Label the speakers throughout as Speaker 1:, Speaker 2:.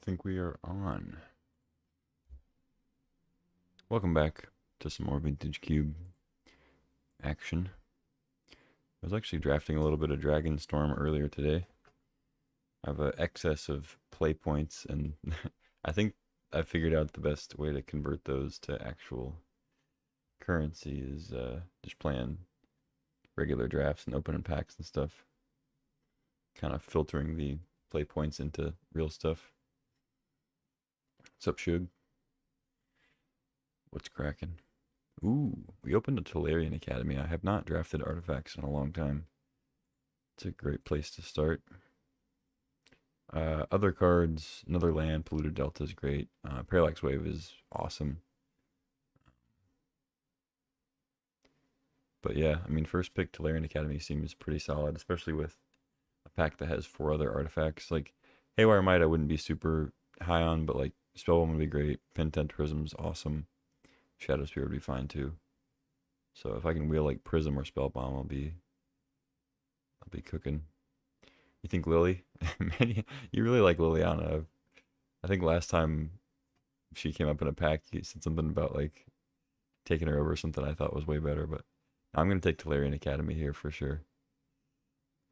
Speaker 1: Think we are on. Welcome back to some more Vintage Cube action. I was actually drafting a little bit of Dragonstorm earlier today. I have an excess of play points, and I think I figured out the best way to convert those to actual currency is just playing regular drafts and opening packs and stuff. Kind of filtering the play points into real stuff. What's up, Shug? What's cracking? Ooh, we opened a Tolarian Academy. I have not drafted artifacts in a long time. It's a great place to start. Other cards, another land, Polluted Delta is great. Parallax Wave is awesome. But yeah, I mean, first pick Tolarian Academy seems pretty solid, especially with a pack that has 4 other artifacts. Like, Haywire Might I wouldn't be super high on, but like, Spellbomb would be great. Pentent Prism's awesome. Shadow Spear would be fine too. So if I can wheel like Prism or Spellbomb, I'll be cooking. You think Lily? Man, you really like Liliana. I think last time she came up in a pack, you said something about like taking her over, something I thought was way better. But I'm gonna take Tolarian Academy here for sure.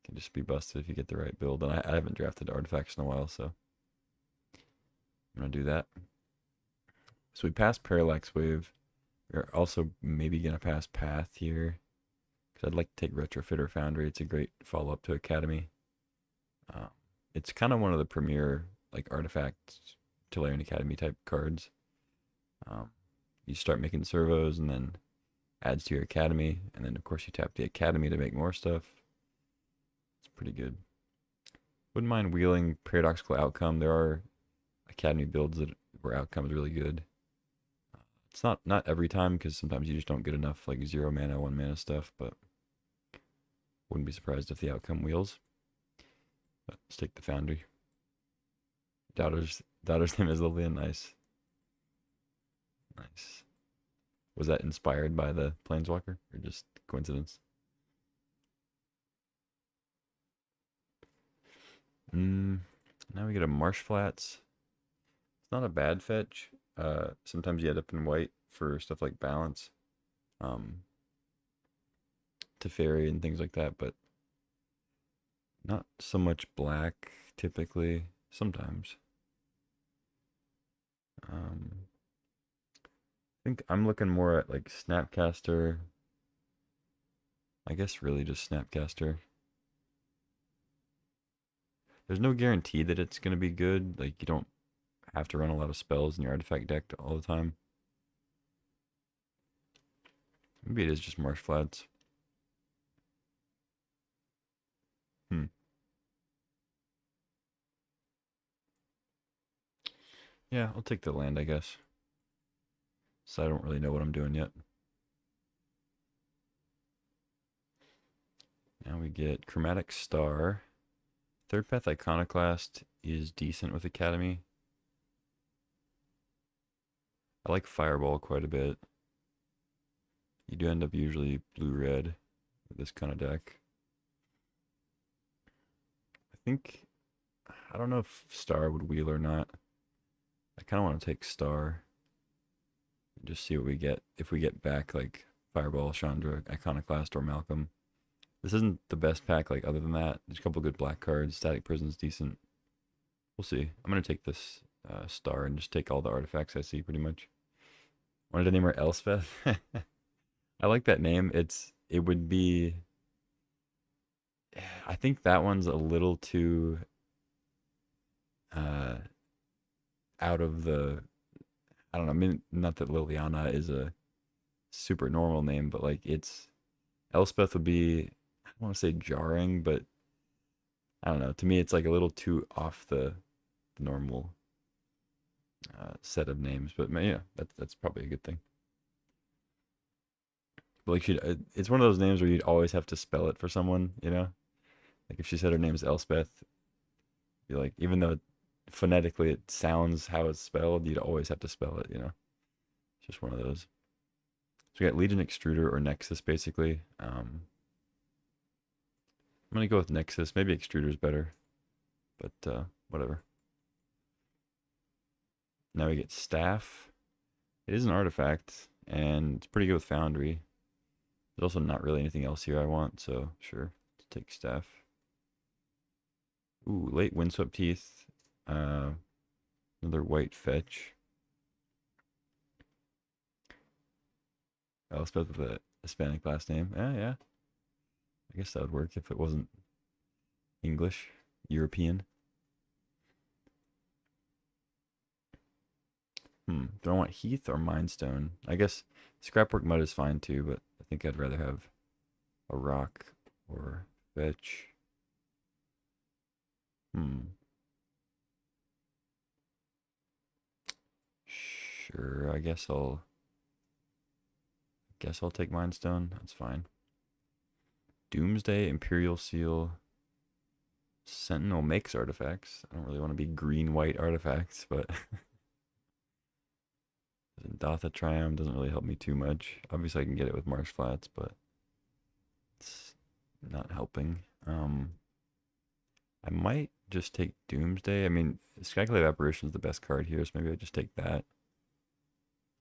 Speaker 1: Can just be busted if you get the right build, and I haven't drafted artifacts in a while, so I'm gonna do that. So we passed Parallax Wave. We're also maybe gonna pass Path here, because I'd like to take Retrofit or Foundry. It's a great follow-up to Academy. It's kind of one of the premier like artifacts Tolarian Academy type cards. You start making servos and then adds to your academy, and then of course you tap the academy to make more stuff. It's pretty good. Wouldn't mind wheeling Paradoxical Outcome. There are academy builds that where outcome is really good. It's not every time, because sometimes you just don't get enough like 0 mana, 1 mana stuff, but wouldn't be surprised if the outcome wheels. But let's take the Foundry. Daughter's name is Lillian. Nice. Nice. Was that inspired by the Planeswalker or just coincidence? Now we get a Marsh Flats. It's not a bad fetch. Sometimes you end up in white for stuff like balance, Teferi and things like that, but not so much black typically. Sometimes. I think I'm looking more at like Snapcaster. I guess really just Snapcaster. There's no guarantee that it's going to be good. Like, you don't have to run a lot of spells in your artifact deck all the time. Maybe it is just Marsh Flats. Yeah, I'll take the land, I guess. So I don't really know what I'm doing yet. Now we get Chromatic Star. Third Path Iconoclast is decent with Academy. I like Fireball quite a bit. You do end up usually blue-red with this kind of deck. I don't know if Star would wheel or not. I kind of want to take Star. Just see what we get. If we get back like Fireball, Chandra, Iconoclast, or Malcolm. This isn't the best pack, like, other than that. There's a couple good black cards. Static Prison's decent. We'll see. I'm going to take this Star and just take all the artifacts I see, pretty much. Wanted to name her Elspeth. I like that name. It would be... I think that one's a little too out of the... I don't know. I mean, not that Liliana is a super normal name, but like Elspeth would be, I don't want to say jarring, but I don't know. To me, it's like a little too off the normal set of names. But yeah, that's probably a good thing. But like it's one of those names where you'd always have to spell it for someone, you know? Like if she said her name's Elspeth, you're like, even though phonetically it sounds how it's spelled, you'd always have to spell it, you know? It's just one of those. So we got Legion Extruder or Nexus, basically. I'm going to go with Nexus. Maybe Extruder's better, but whatever. Now we get Staff. It is an artifact, and it's pretty good with Foundry. There's also not really anything else here I want, so sure, let's take Staff. Ooh, late Windswept Teeth. Another white fetch. Oh, spelled with a Hispanic last name. Yeah. I guess that would work if it wasn't English, European. Do I want Heath or Mindstone? I guess Scrapwork Mud is fine too, but I think I'd rather have a rock or fetch. Sure, I guess I'll take Mindstone. That's fine. Doomsday, Imperial Seal, Sentinel makes artifacts. I don't really want to be green-white artifacts, but Dotha Triumph doesn't really help me too much. Obviously, I can get it with Marsh Flats, but it's not helping. I might just take Doomsday. I mean, Skyclave Apparition is the best card here, so maybe I just take that.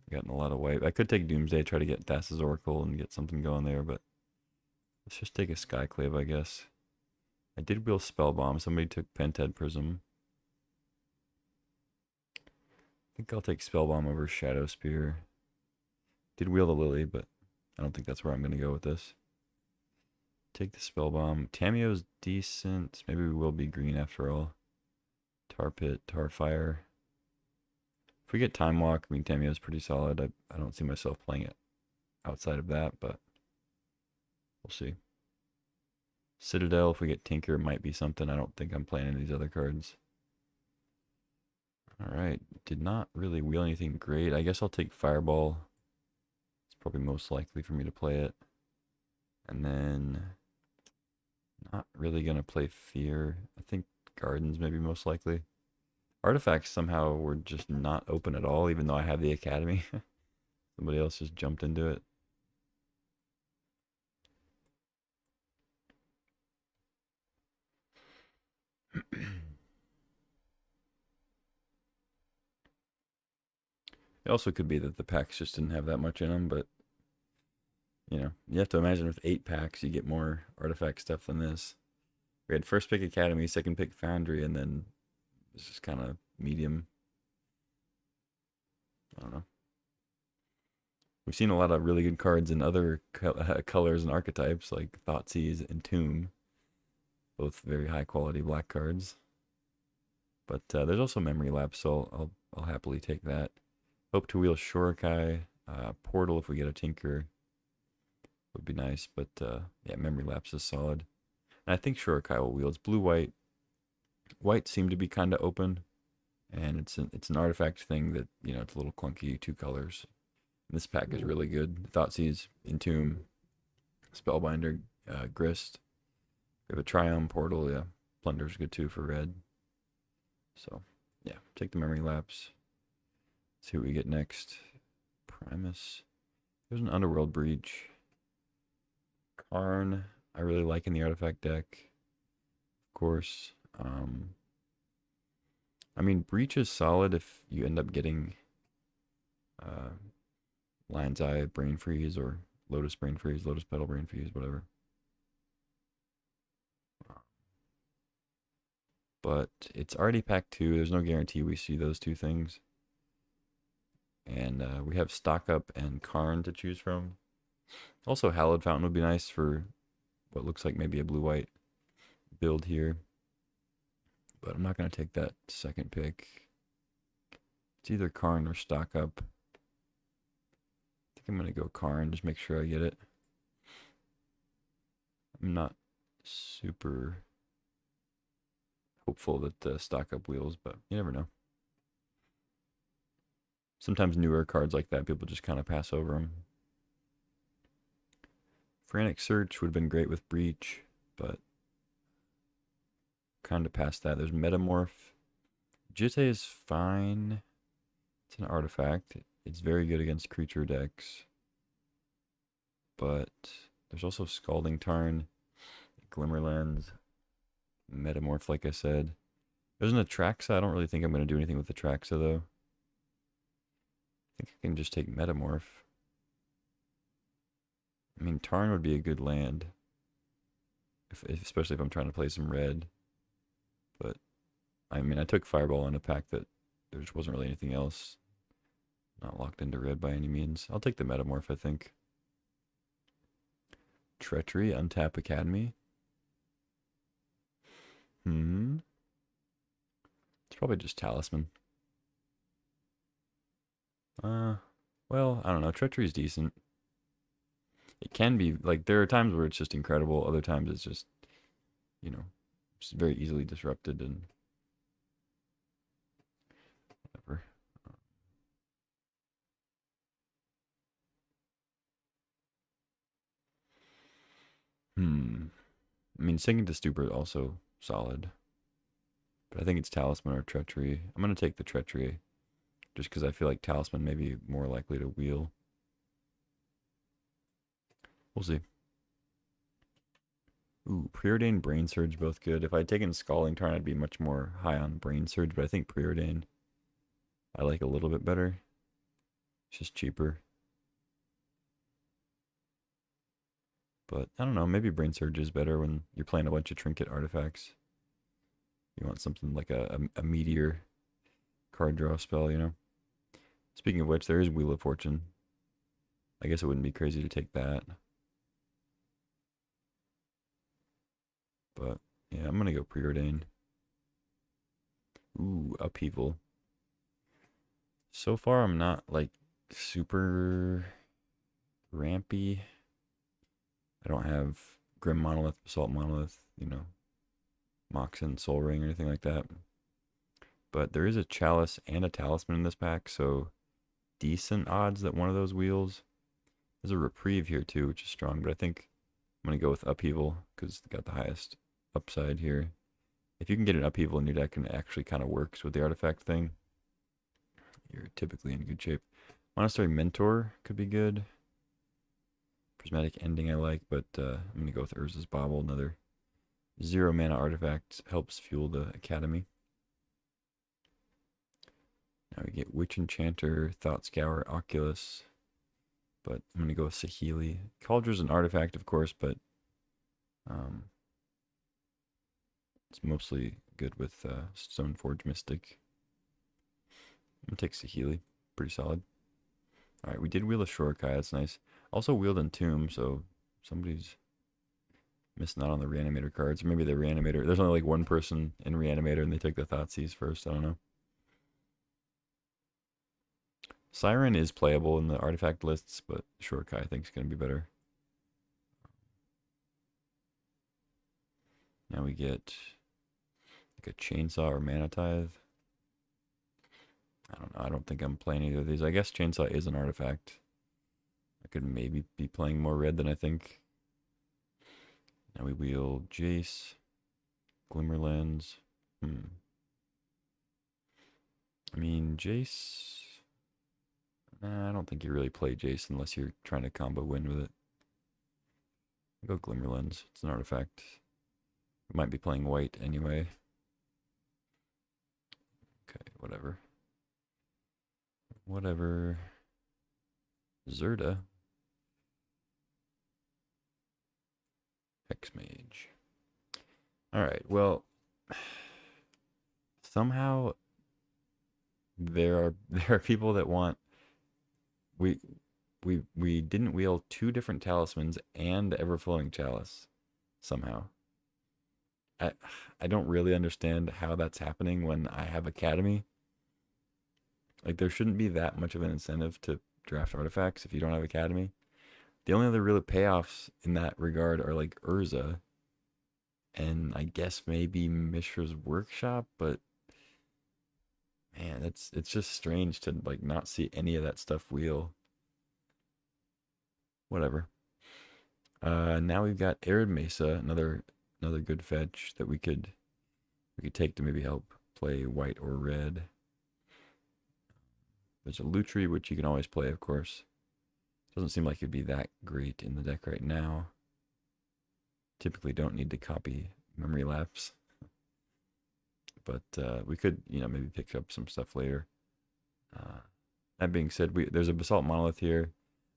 Speaker 1: I've gotten a lot of white. I could take Doomsday, try to get Thassa's Oracle and get something going there, but let's just take a Skyclave, I guess. I did wheel Spellbomb. Somebody took Pentad Prism. I think I'll take Spellbomb over Shadow Spear. Did wheel the Lily, but I don't think that's where I'm going to go with this. Take the Spellbomb. Tamiyo's decent. Maybe we will be green after all. Tar Pit, Tar Fire. If we get Time Walk, I mean, Tamiyo's pretty solid. I don't see myself playing it outside of that, but we'll see. Citadel, if we get Tinker, it might be something. I don't think I'm playing any of these other cards. Alright, did not really wheel anything great. I guess I'll take Fireball. It's probably most likely for me to play it. And then, not really going to play Fear. I think Gardens maybe most likely. Artifacts somehow were just not open at all, even though I have the Academy. Somebody else just jumped into it. It also could be that the packs just didn't have that much in them, but you know, you have to imagine with 8 packs, you get more artifact stuff than this. We had first pick Academy, second pick Foundry, and then this is kind of medium. I don't know. We've seen a lot of really good cards in other colors and archetypes, like Thoughtseize and Tomb. Both very high quality black cards. But there's also Memory Lapse, so I'll happily take that. Hope to wheel Shurikai. Portal if we get a Tinker would be nice, but yeah, Memory Lapse is solid. And I think Shurikai will wheel. It's blue-white. White seemed to be kind of open, and it's an artifact thing that, you know, it's a little clunky, 2 colors. And this pack is really good. Thoughtseize, Entomb, Spellbinder, Grist. We have a Triumph, Portal, yeah. Plunder's good too for red. So, yeah, take the Memory Lapse. See what we get next. Primus. There's an Underworld Breach. Karn, I really like in the artifact deck. Of course. I mean, Breach is solid if you end up getting Lion's Eye Brain Freeze or Lotus Brain Freeze, Lotus Petal Brain Freeze, whatever. But it's already pack 2. There's no guarantee we see those 2 things. And we have Stock Up and Karn to choose from. Also, Hallowed Fountain would be nice for what looks like maybe a blue-white build here. But I'm not going to take that second pick. It's either Karn or Stock Up. I think I'm going to go Karn, just make sure I get it. I'm not super hopeful that Stock Up wheels, but you never know. Sometimes newer cards like that, people just kind of pass over them. Frantic Search would have been great with Breach, but kind of past that. There's Metamorph. Jitte is fine. It's an artifact. It's very good against creature decks. But there's also Scalding Tarn, Glimmerlands, Metamorph, like I said. There's an Atraxa. I don't really think I'm going to do anything with Atraxa, though. think I can just take Metamorph. I mean, Tarn would be a good land, especially if I'm trying to play some red. But, I mean, I took Fireball in a pack that there just wasn't really anything else. Not locked into red by any means. I'll take the Metamorph, I think. Treachery, untap Academy. It's probably just Talisman. Well, I don't know. Treachery is decent. It can be, like, there are times where it's just incredible. Other times it's just, you know, it's very easily disrupted and whatever. I mean, Sinking to Stupor is also solid. But I think it's Talisman or Treachery. I'm going to take the Treachery. Just because I feel like Talisman may be more likely to wheel. We'll see. Ooh, Preordain, Brain Surge, both good. If I'd taken Scalding Tarn, I'd be much more high on Brain Surge. But I think Preordain I like a little bit better. It's just cheaper. But I don't know, maybe Brain Surge is better when you're playing a bunch of trinket artifacts. You want something like a meteor card draw spell, you know? Speaking of which, there is Wheel of Fortune. I guess it wouldn't be crazy to take that. But yeah, I'm gonna go Preordain. Ooh, Upheaval. So far, I'm not like super rampy. I don't have Grim Monolith, Basalt Monolith, you know, Moxen, Soul Ring, or anything like that. But there is a Chalice and a Talisman in this pack, so decent odds that one of those wheels. There's a Reprieve here too, which is strong, but I think I'm going to go with Upheaval because it's got the highest upside here. If you can get an Upheaval in your deck and it actually kind of works with the artifact thing, you're typically in good shape. Monastery Mentor could be good. Prismatic Ending I like, but I'm going to go with Urza's Bauble, another 0 mana artifact, helps fuel the Academy. Now we get Witch Enchanter, Thought Scour, Oculus, but I'm going to go with Saheeli. Cauldron's an artifact, of course, but it's mostly good with Stoneforge Mystic. I'm going to take Saheeli, pretty solid. Alright, we did wheel a Shurikai, that's nice. Also wheeled Entomb, so somebody's missing out on the Reanimator cards. Or maybe the Reanimator, there's only like one person in Reanimator and they took the Thoughtseize first, I don't know. Siren is playable in the artifact lists, but Shurikai I think is going to be better. Now we get like a Chainsaw or Mana Tithe. I don't know. I don't think I'm playing either of these. I guess Chainsaw is an artifact. I could maybe be playing more red than I think. Now we wheel Jace, Glimmerlens. I mean, Jace. Nah, I don't think you really play Jace unless you're trying to combo win with it. Go Glimmerlens. It's an artifact. We might be playing white anyway. Okay, whatever. Whatever. Zerda. Hexmage. Alright, well, somehow there are people that want we didn't wheel 2 different talismans and Everflowing Chalice somehow. I don't really understand how that's happening when I have Academy. Like, there shouldn't be that much of an incentive to draft artifacts if you don't have Academy. The only other real payoffs in that regard are like Urza and I guess maybe Mishra's Workshop, but man, it's just strange to like not see any of that stuff wheel. Whatever. Now we've got Arid Mesa, another good fetch that we could take to maybe help play white or red. There's a Lutri, which you can always play, of course. Doesn't seem like it'd be that great in the deck right now. Typically don't need to copy Memory Lapse. But we could, maybe pick up some stuff later. That being said, there's a Basalt Monolith here,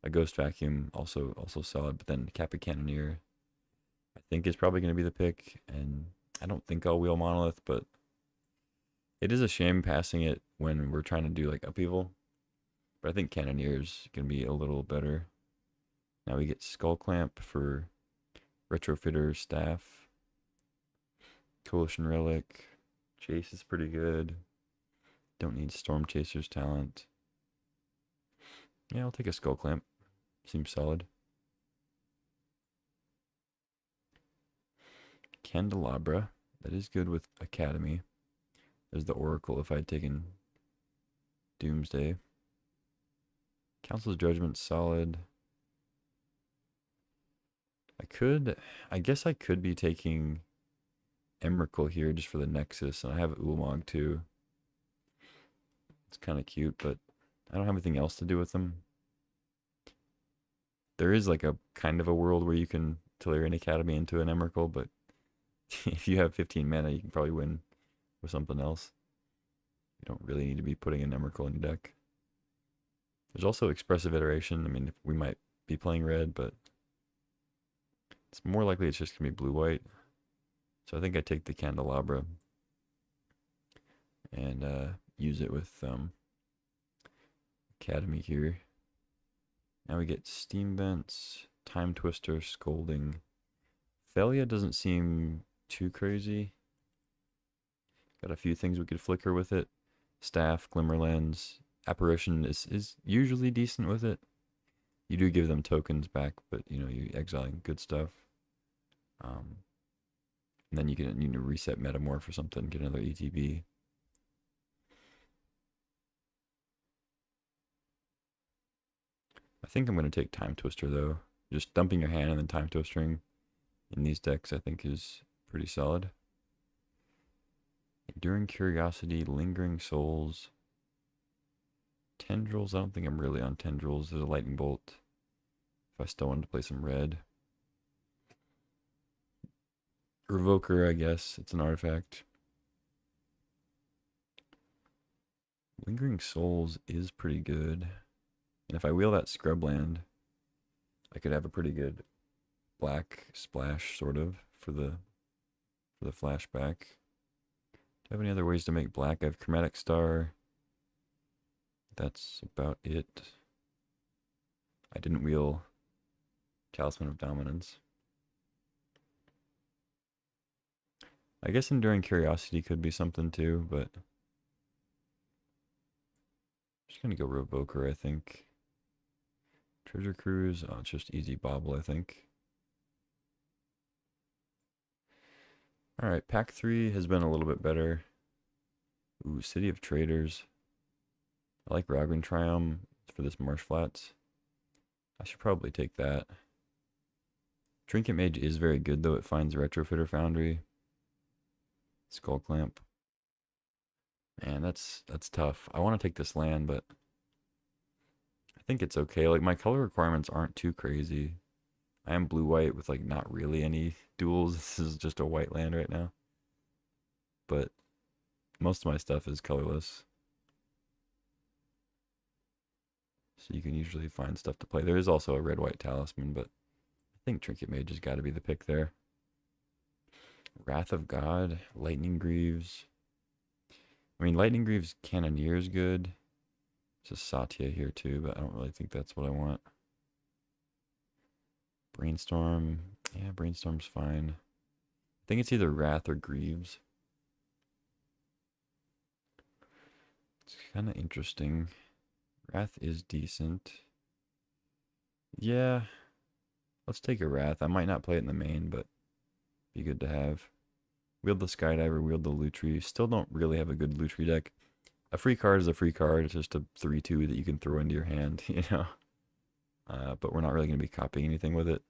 Speaker 1: a Ghost Vacuum, also solid, but then Kappa Cannoneer, I think is probably going to be the pick, and I don't think I'll wheel Monolith, but it is a shame passing it when we're trying to do like upheaval, but I think Cannoneer's going to be a little better. Now we get Skull Clamp for Retrofitter Staff, Coalition Relic, Chase is pretty good. Don't need Storm Chaser's talent. Yeah, I'll take a Skull Clamp. Seems solid. Candelabra. That is good with Academy. There's the Oracle if I had taken Doomsday. Council's Judgment, solid. I guess I could be taking Emrakul here just for the Nexus, and I have Ulamog too. It's kind of cute, but I don't have anything else to do with them. There is like a kind of a world where you can Tellurian Academy into an Emrakul, but if you have 15 mana, you can probably win with something else. You don't really need to be putting an Emrakul in your deck. There's also Expressive Iteration. I mean, we might be playing red, but it's more likely it's just going to be blue-white. So I think I take the Candelabra and use it with Academy here. Now we get Steam Vents, Time Twister, Scolding. Thalia doesn't seem too crazy. Got a few things we could flicker with it. Staff, Glimmerlands, Apparition is usually decent with it. You do give them tokens back, but you know, you're exiling good stuff. And then you can reset Metamorph or something, get another ETB. I think I'm going to take Time Twister though. Just dumping your hand and then Time Twistering in these decks I think is pretty solid. Enduring Curiosity, Lingering Souls, Tendrils. I don't think I'm really on Tendrils. There's a Lightning Bolt if I still wanted to play some red. Revoker, I guess. It's an artifact. Lingering Souls is pretty good. And if I wheel that Scrubland, I could have a pretty good black splash, sort of, for the flashback. Do I have any other ways to make black? I have Chromatic Star. That's about it. I didn't wheel Talisman of Dominance. I guess Enduring Curiosity could be something too, but I'm just gonna go Revoker, I think. Treasure Cruise, oh, it's just easy bobble, I think. Alright, pack 3 has been a little bit better. Ooh, City of Traders. I like Ragran Triumph for this Marsh Flats. I should probably take that. Trinket Mage is very good though, it finds Retrofitter Foundry. Skull Clamp. Man, that's tough. I want to take this land, but I think it's okay. Like, my color requirements aren't too crazy. I am blue-white with, like, not really any duals. This is just a white land right now. But most of my stuff is colorless. So you can usually find stuff to play. There is also a red-white Talisman, but I think Trinket Mage has got to be the pick there. Wrath of God, Lightning Greaves. I mean, Lightning Greaves Cannoneer is good. There's a Satya here too, but I don't really think that's what I want. Brainstorm. Yeah, Brainstorm's fine. I think it's either Wrath or Greaves. It's kind of interesting. Wrath is decent. Yeah. Let's take a Wrath. I might not play it in the main, but be good to have. Wield the Skydiver, wield the Lutri. Still don't really have a good Lutri deck. A free card is a free card. It's just a 3/2 that you can throw into your hand, you know. But we're not really going to be copying anything with it.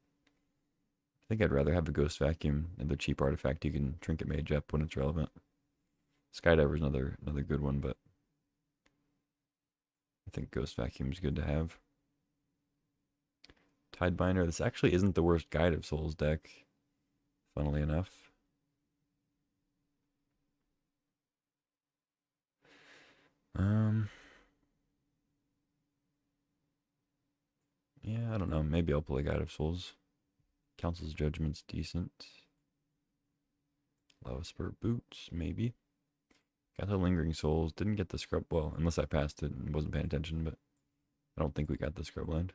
Speaker 1: I think I'd rather have a Ghost Vacuum and the cheap artifact you can Trinket Mage up when it's relevant. Skydiver is another good one, but I think Ghost Vacuum is good to have. Tidebinder. This actually isn't the worst Guide of Souls deck, funnily enough. know. Maybe I'll play Guide of Souls. Council's Judgment's decent. Lava Spur Boots, maybe. Got the Lingering Souls. Didn't get the scrub. Well, unless I passed it and wasn't paying attention, but I don't think we got the scrub land.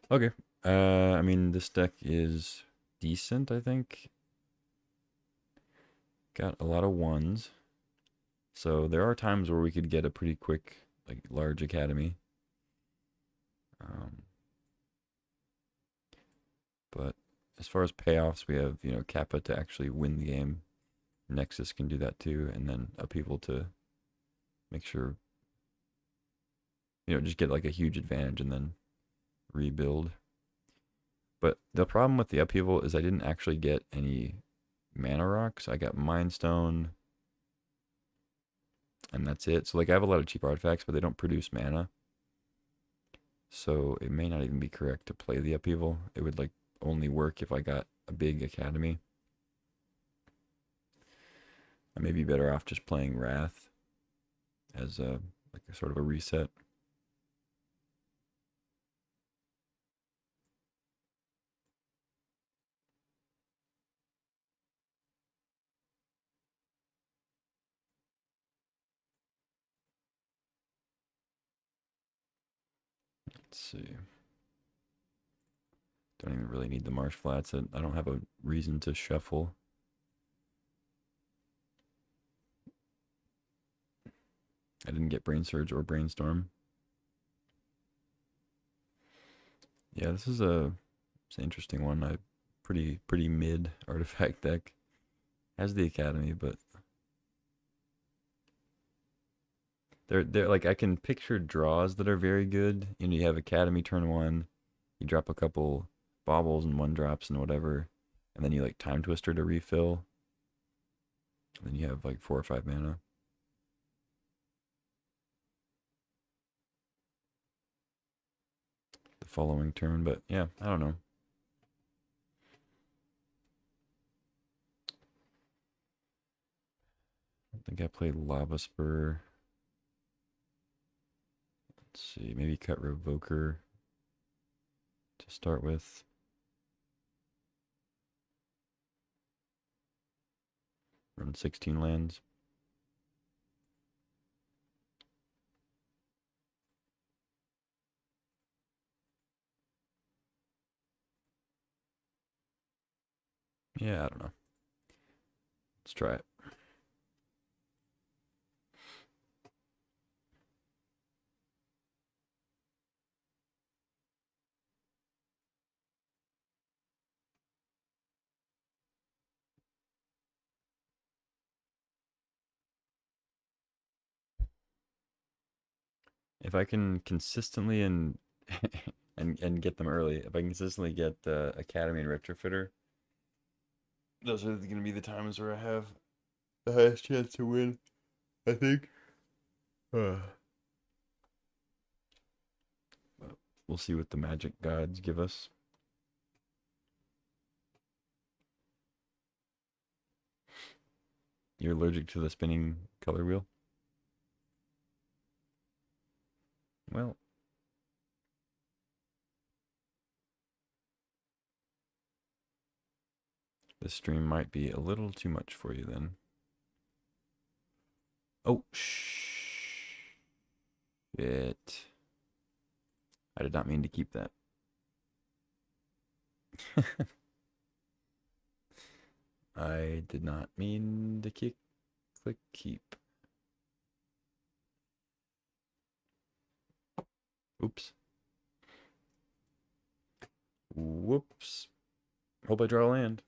Speaker 1: Okay. I mean, this deck is decent, I think. Got a lot of ones. So there are times where we could get a pretty quick, like, large academy. But as far as payoffs, we have, Kappa to actually win the game. Nexus can do that too, and then Upheaval to make sure, just get like a huge advantage and then rebuild. But the problem with the Upheaval is I didn't actually get any mana rocks. I got Mind Stone, and that's it. So like I have a lot of cheap artifacts, but they don't produce mana. So it may not even be correct to play the Upheaval. It would like only work if I got a big academy. I may be better off just playing Wrath as a sort of a reset. Let's see. Don't even really need the Marsh Flats. I don't have a reason to shuffle. I didn't get Brain Surge or Brainstorm. Yeah, this is it's an interesting one. Pretty mid artifact deck. Has the Academy, but they're like I can picture draws that are very good. You have Academy turn 1, you drop a couple baubles and 1-drops and whatever, and then you like Time Twister to refill. And then you have like 4 or 5 mana. The following turn, but yeah, I don't know. I think I played Lava Spur. Let's see, maybe cut Revoker to start with. Run 16 lands. Yeah, I don't know. Let's try it. If I can consistently and and get them early, if I can consistently get Academy and Retrofitter, those are going to be the times where I have the highest chance to win, I think. But we'll see what the magic gods give us. You're allergic to the spinning color wheel? Well, this stream might be a little too much for you then. Oh, shit. I did not mean to keep that. I did not mean to click keep. Oops. Whoops. Hope I draw land.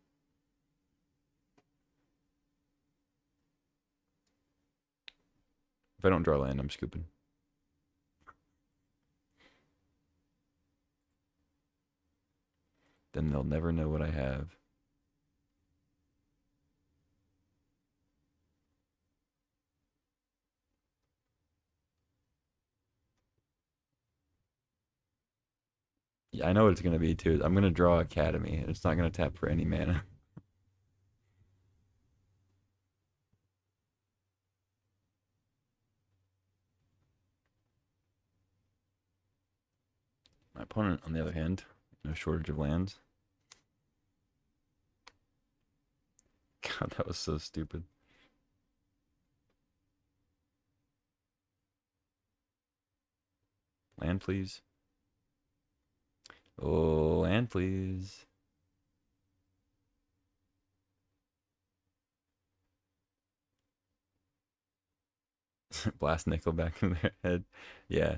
Speaker 1: If I don't draw land, I'm scooping. Then they'll never know what I have. Yeah, I know what it's going to be too. I'm going to draw Academy, and it's not going to tap for any mana. Opponent, on the other hand, no shortage of lands. God, that was so stupid. Land, please. Oh, land, please. Blast nickel back in their head. Yeah.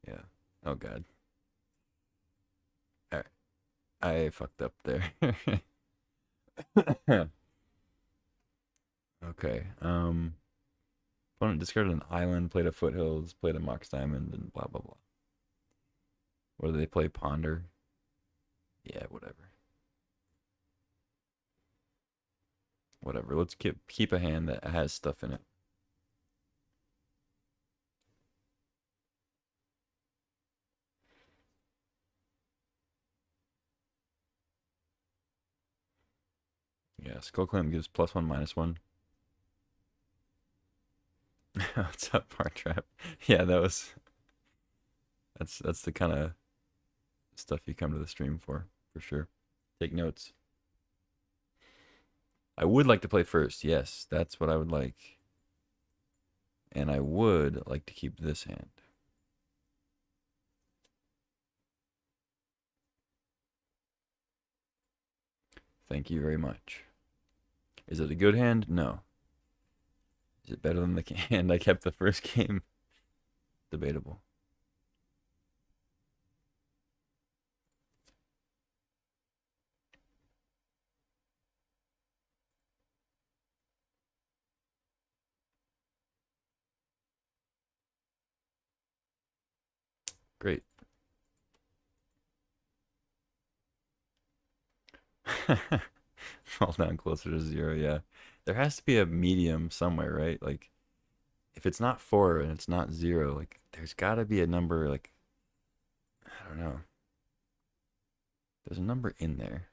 Speaker 1: Yeah. Oh, God. All right. I fucked up there. Okay. Opponent discarded an island, played a foothills, played a mox diamond, and blah blah blah. What do they play? Ponder. Yeah, whatever. Whatever. Let's keep a hand that has stuff in it. Yeah, Skull Clamp gives +1/-1. What's up, Bar Trap? Yeah, that's the kind of stuff you come to the stream for sure. Take notes. I would like to play first. Yes, that's what I would like. And I would like to keep this hand. Thank you very much. Is it a good hand? No. Is it better than the hand I kept the first game? Debatable. Great. Fall down closer to 0, yeah. There has to be a medium somewhere, right? Like, if it's not 4 and it's not 0, like, there's got to be a number, like, I don't know. There's a number in there.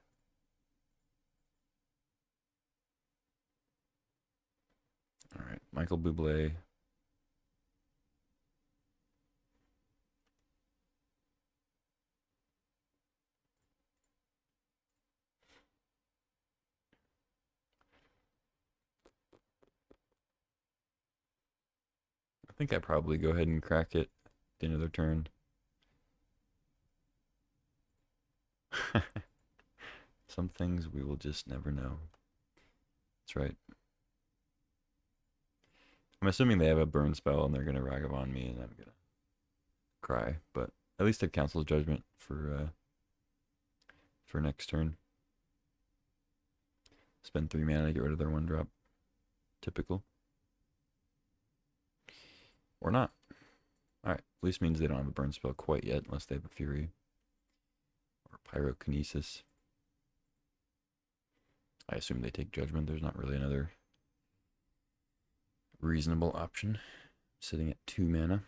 Speaker 1: All right, Michael Bublé. I think I probably go ahead and crack it at the end of their turn. Some things we will just never know. That's right. I'm assuming they have a burn spell and they're gonna Ragavan me and I'm gonna cry, but at least it cancels judgment for next turn. Spend 3 mana to get rid of their 1-drop. Typical. Or not. Alright, at least means they don't have a burn spell quite yet, unless they have a Fury. Or Pyrokinesis. I assume they take judgment. There's not really another reasonable option. Sitting at 2 mana.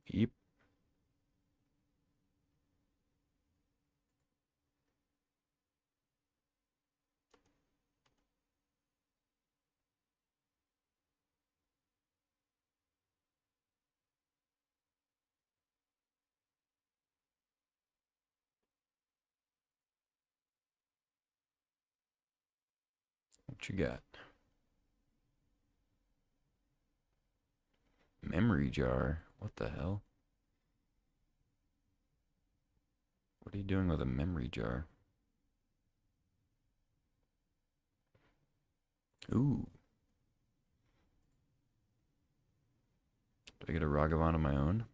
Speaker 1: Yep. What you got? Memory jar? What the hell? What are you doing with a memory jar? Ooh. Do I get a Ragavan of my own?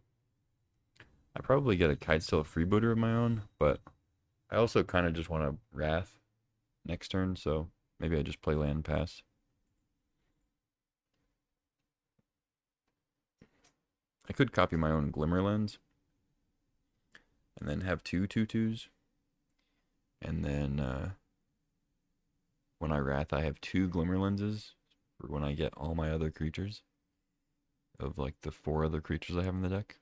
Speaker 1: I probably get a Kitesteel Freebooter of my own, but I also kind of just want a Wrath next turn, so maybe I just play land pass. I could copy my own Glimmer Lens and then have 2 2/2s. And then when I Wrath, I have 2 Glimmer Lenses for when I get all my other creatures of like the 4 other creatures I have in the deck.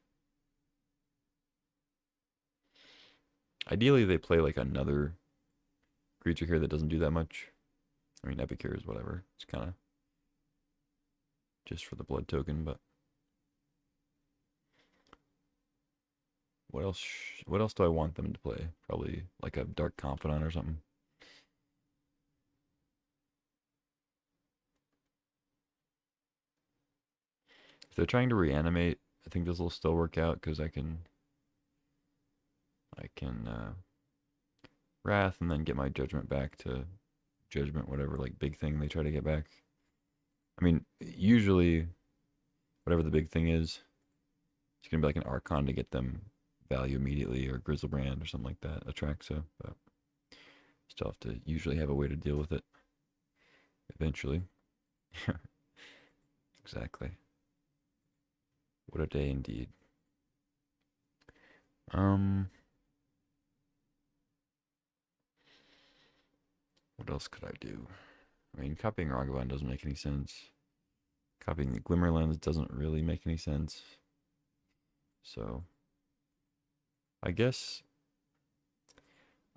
Speaker 1: Ideally, they play like another creature here that doesn't do that much. I mean, Epicure is whatever. It's kind of just for the blood token. But what else? What else do I want them to play? Probably like a Dark Confidant or something. If they're trying to reanimate, I think this will still work out because I can Wrath and then get my Judgment back to Judgment, whatever like big thing they try to get back. I mean, usually whatever the big thing is, it's gonna be like an Archon to get them value immediately, or Grizzlebrand or something like that, Atraxa. But still have to usually have a way to deal with it eventually. Exactly. What a day indeed. What else could I do? I mean, copying Ragavan doesn't make any sense. Copying the Glimmerlands doesn't really make any sense. So, I guess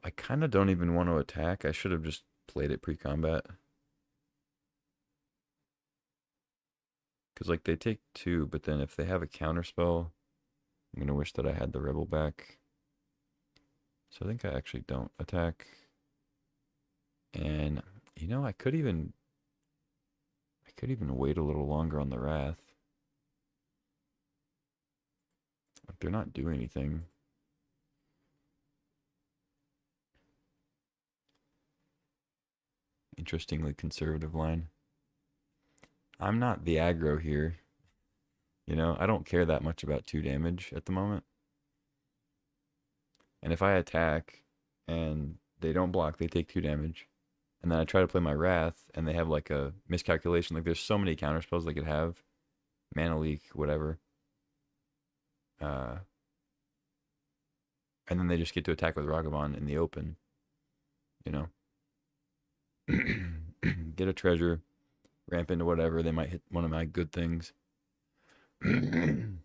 Speaker 1: I kind of don't even want to attack. I should have just played it pre-combat. Because, like, they take 2, but then if they have a counter spell, I'm going to wish that I had the Rebel back. So I think I actually don't attack. And, you know, I could even wait a little longer on the Wrath. Like, they're not doing anything. Interestingly conservative line. I'm not the aggro here. You know, I don't care that much about 2 damage at the moment. And if I attack and they don't block, they take 2 damage. And then I try to play my Wrath and they have like a miscalculation. Like there's so many counter spells they could have. Mana leak, whatever. And then they just get to attack with Ragavan in the open. You know? Get a treasure, ramp into whatever. They might hit one of my good things. And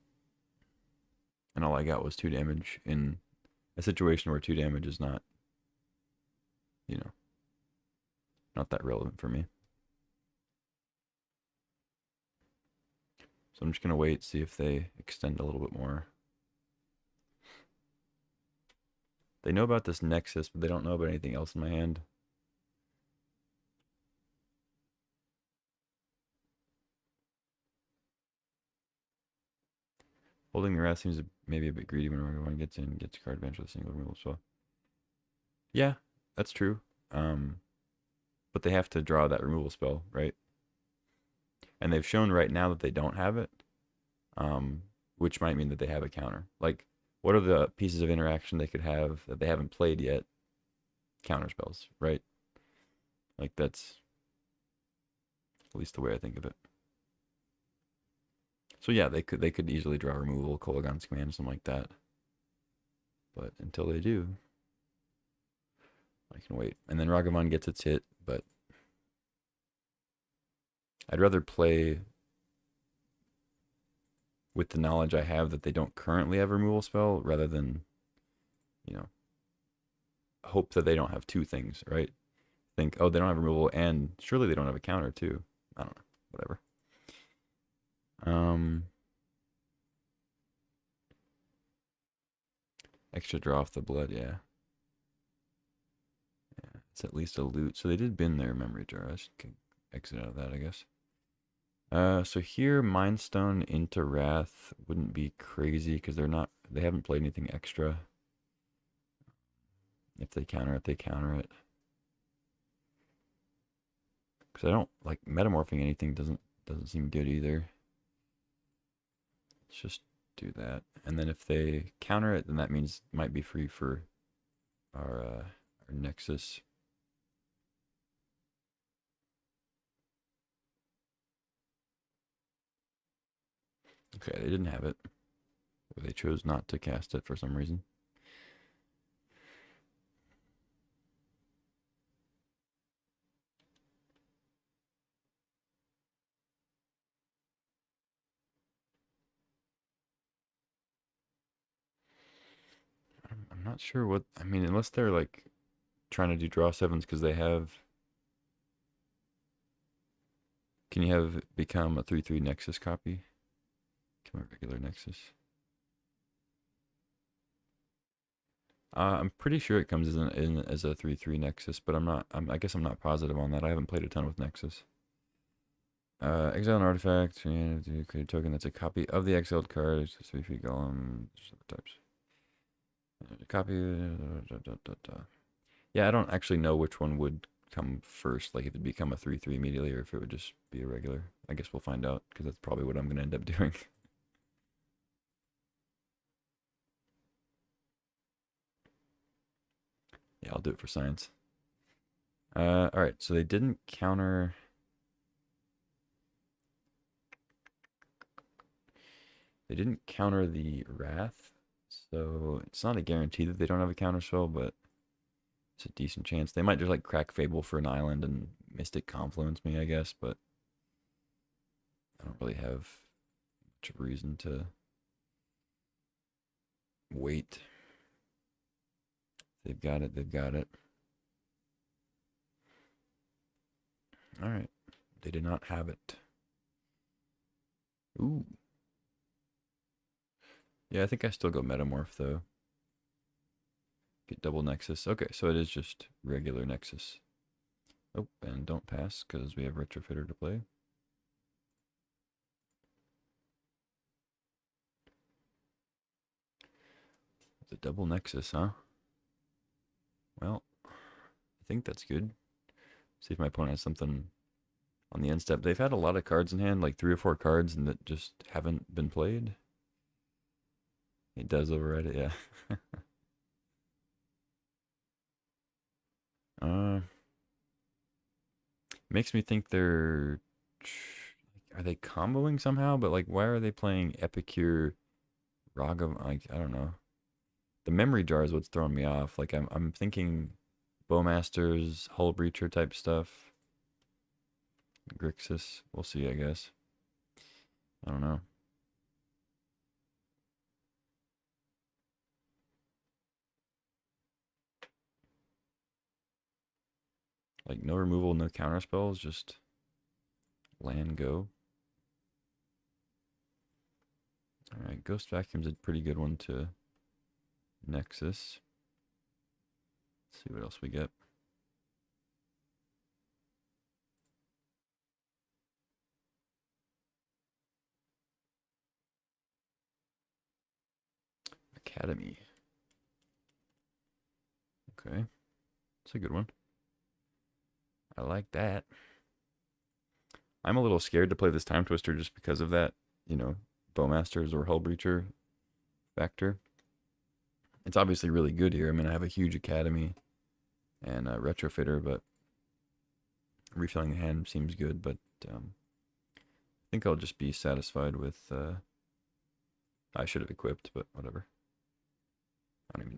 Speaker 1: all I got was 2 damage in a situation where 2 damage is not, you know, not that relevant for me. So I'm just going to wait, see if they extend a little bit more. They know about this Nexus, but they don't know about anything else in my hand. Holding the Wrath seems maybe a bit greedy when everyone gets in, gets a card advantage with a single removal spell. Yeah, that's true. But they have to draw that removal spell, right? And they've shown right now that they don't have it, which might mean that they have a counter. Like, what are the pieces of interaction they could have that they haven't played yet? Counter spells, right? Like, that's at least the way I think of it. So yeah, they could easily draw removal, Kolaghan's Command, something like that. But until they do, I can wait. And then Ragavan gets its hit, but I'd rather play with the knowledge I have that they don't currently have a removal spell rather than, you know, hope that they don't have 2 things, right? Think, oh, they don't have removal and surely they don't have a counter too. I don't know, whatever. Extra draw off the blood, yeah. Yeah, it's at least a loot. So they did bin their memory jar. I should exit out of that, I guess. So here, Mind Stone into Wrath wouldn't be crazy because they haven't played anything extra. If they counter it, they counter it. Because I don't like metamorphing anything doesn't seem good either. Let's just do that. And then if they counter it, then that means it might be free for our Nexus. Okay, they didn't have it. Or they chose not to cast it for some reason. I'm not sure what, I mean, unless they're like trying to do draw 7s because they have Can you have it become a 3/3 Nexus copy? Become a regular Nexus. I'm pretty sure it comes as a 3/3 Nexus, but I guess I'm not positive on that. I haven't played a ton with Nexus. Exile an artifact. Create a token that's a copy of the exiled card. It's 3/3 golem. Types. Copy. Yeah, I don't actually know which one would come first. Like if it become a 3/3 immediately, or if it would just be a regular. I guess we'll find out because that's probably what I'm gonna end up doing. Yeah, I'll do it for science. All right. So they didn't counter. They didn't counter the Wrath, so it's not a guarantee that they don't have a counter spell, but it's a decent chance. They might just like crack Fable for an island and Mystic Confluence me, I guess, but I don't really have much of a reason to wait. They've got it, they've got it. Alright. They did not have it. Ooh. Yeah, I think I still go Metamorph though. Get double Nexus. Okay, so it is just regular Nexus. Oh, and don't pass because we have Retrofitter to play. The double Nexus, huh? Well, I think that's good. See if my opponent has something on the end step. They've had a lot of cards in hand, like 3 or 4 cards, and that just haven't been played. It does override it, yeah. uh, Makes me think are they comboing somehow? But like, why are they playing Epicure, Ragam? Like, I don't know. The memory jar is what's throwing me off. Like, I'm thinking Bowmasters, Hull Breacher type stuff. Grixis. We'll see, I guess. I don't know. Like, no removal, no counter spells, just land go. Alright, Ghost Vacuum's a pretty good one to Nexus. Let's see what else we get. Academy. Okay. It's a good one. I like that. I'm a little scared to play this Time Twister just because of that, you know, Bowmasters or Hull Breacher factor. It's obviously really good here. I mean, I have a huge Academy and a Retrofitter, but refilling the hand seems good, but I think I'll just be satisfied with, I should have equipped, but whatever.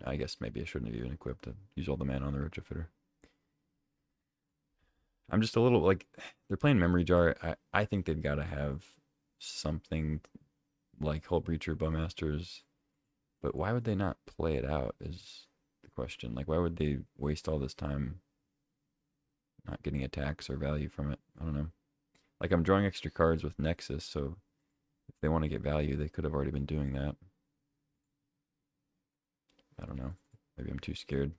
Speaker 1: I guess maybe I shouldn't have even equipped. Use all the mana on the Retrofitter. I'm just a little like they're playing Memory Jar. I think they've got to have something like Hull Breacher, Bowmasters, but why would they not play it out? Is the question. Like, why would they waste all this time not getting attacks or value from it? I don't know. Like, I'm drawing extra cards with Nexus, so if they want to get value, they could have already been doing that. I don't know. Maybe I'm too scared.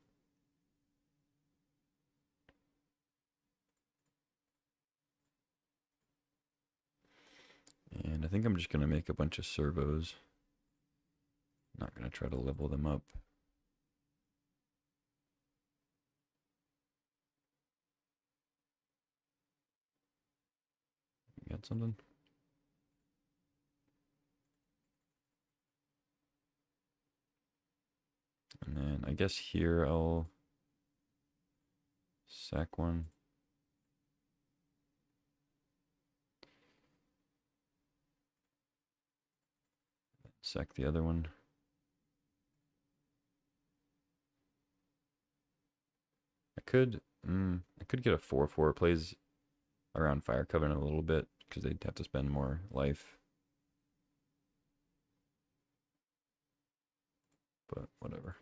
Speaker 1: And I think I'm just going to make a bunch of servos. Not going to try to level them up. You got something? And then I guess here I'll sack one. Sack the other one. I could get a 4/4. It plays around Fire Covenant a little bit because they'd have to spend more life. But whatever.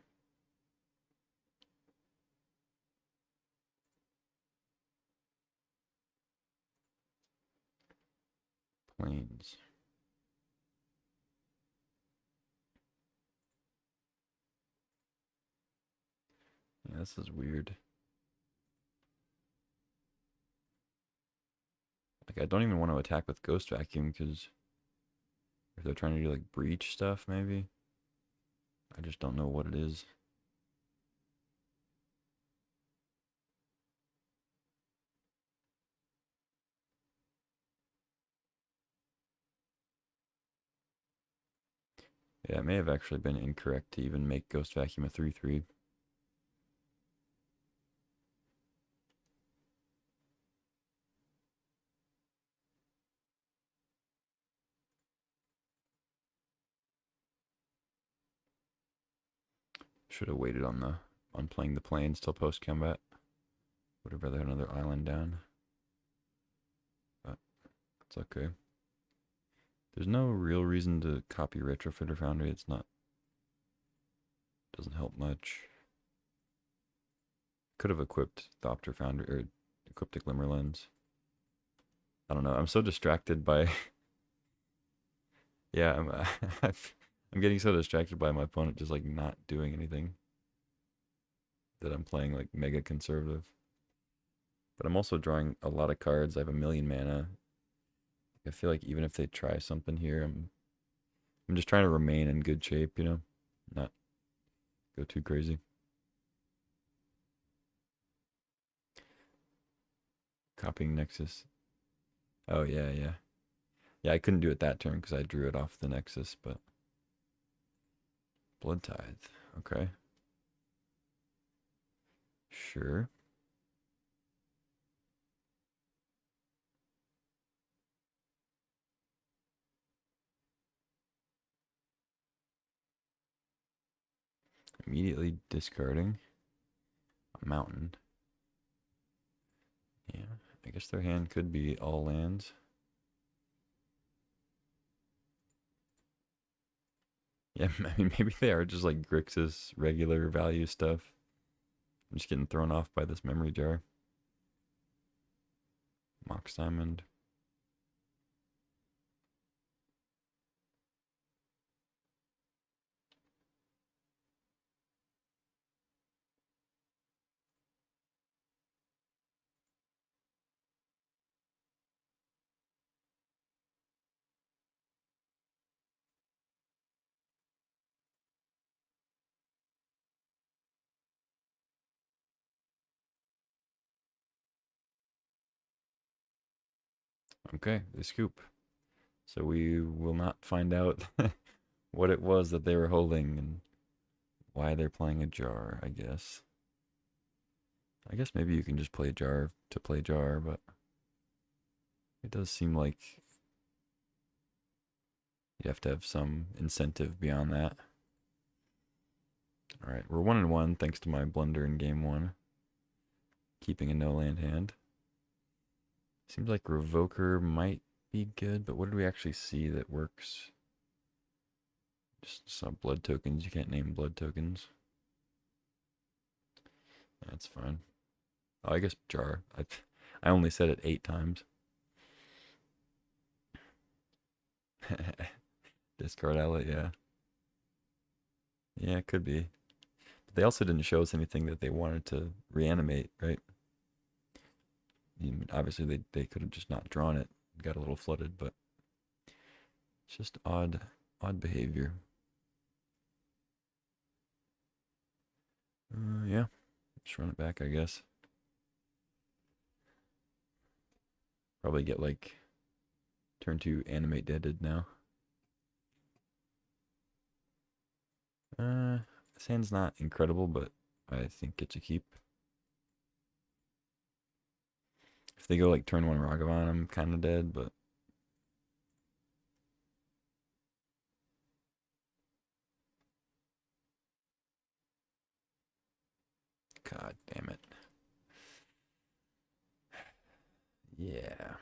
Speaker 1: Planes. Yeah, this is weird. Like, I don't even want to attack with Ghost Vacuum because if they're trying to do like breach stuff, maybe. I just don't know what it is. Yeah, it may have actually been incorrect to even make Ghost Vacuum a 3/3. Should have waited on playing the planes till post combat. Would have rather had another island down. But it's okay. There's no real reason to copy Retrofitter Foundry. It's not, doesn't help much. Could have equipped Thopter Foundry or equipped a Glimmer Lens. I don't know. I'm so distracted by. Yeah, I'm getting so distracted by my opponent just like not doing anything that I'm playing like mega conservative. But I'm also drawing a lot of cards. I have a million mana. I feel like even if they try something here, I'm just trying to remain in good shape, you know, not go too crazy. Copying Nexus. Oh yeah, yeah. Yeah, I couldn't do it that turn because I drew it off the Nexus, but Blood Tithe. Okay. Sure. Immediately discarding a mountain. Yeah, I guess their hand could be all lands. Yeah, I mean, maybe they are just like Grixis regular value stuff. I'm just getting thrown off by this memory jar. Mox Diamond. Okay, they scoop. So we will not find out what it was that they were holding and why they're playing a jar, I guess. I guess maybe you can just play jar to play jar, but it does seem like you have to have some incentive beyond that. All right, we're 1-1 thanks to my blunder in game one, keeping a no land hand. Seems like Revoker might be good, but what did we actually see that works? Just some blood tokens. You can't name blood tokens. That's fine. Oh, I guess jar. I only said it 8 times. Discard outlet, yeah. Yeah, it could be. But they also didn't show us anything that they wanted to reanimate, right? I mean, obviously, they could have just not drawn it, got a little flooded, but it's just odd behavior. Yeah, just run it back, I guess. Probably get like turn 2 animate deaded now. This hand's not incredible, but I think it's a keep. If they go like turn 1 Ragavan, I'm kind of dead, but god damn it. Yeah.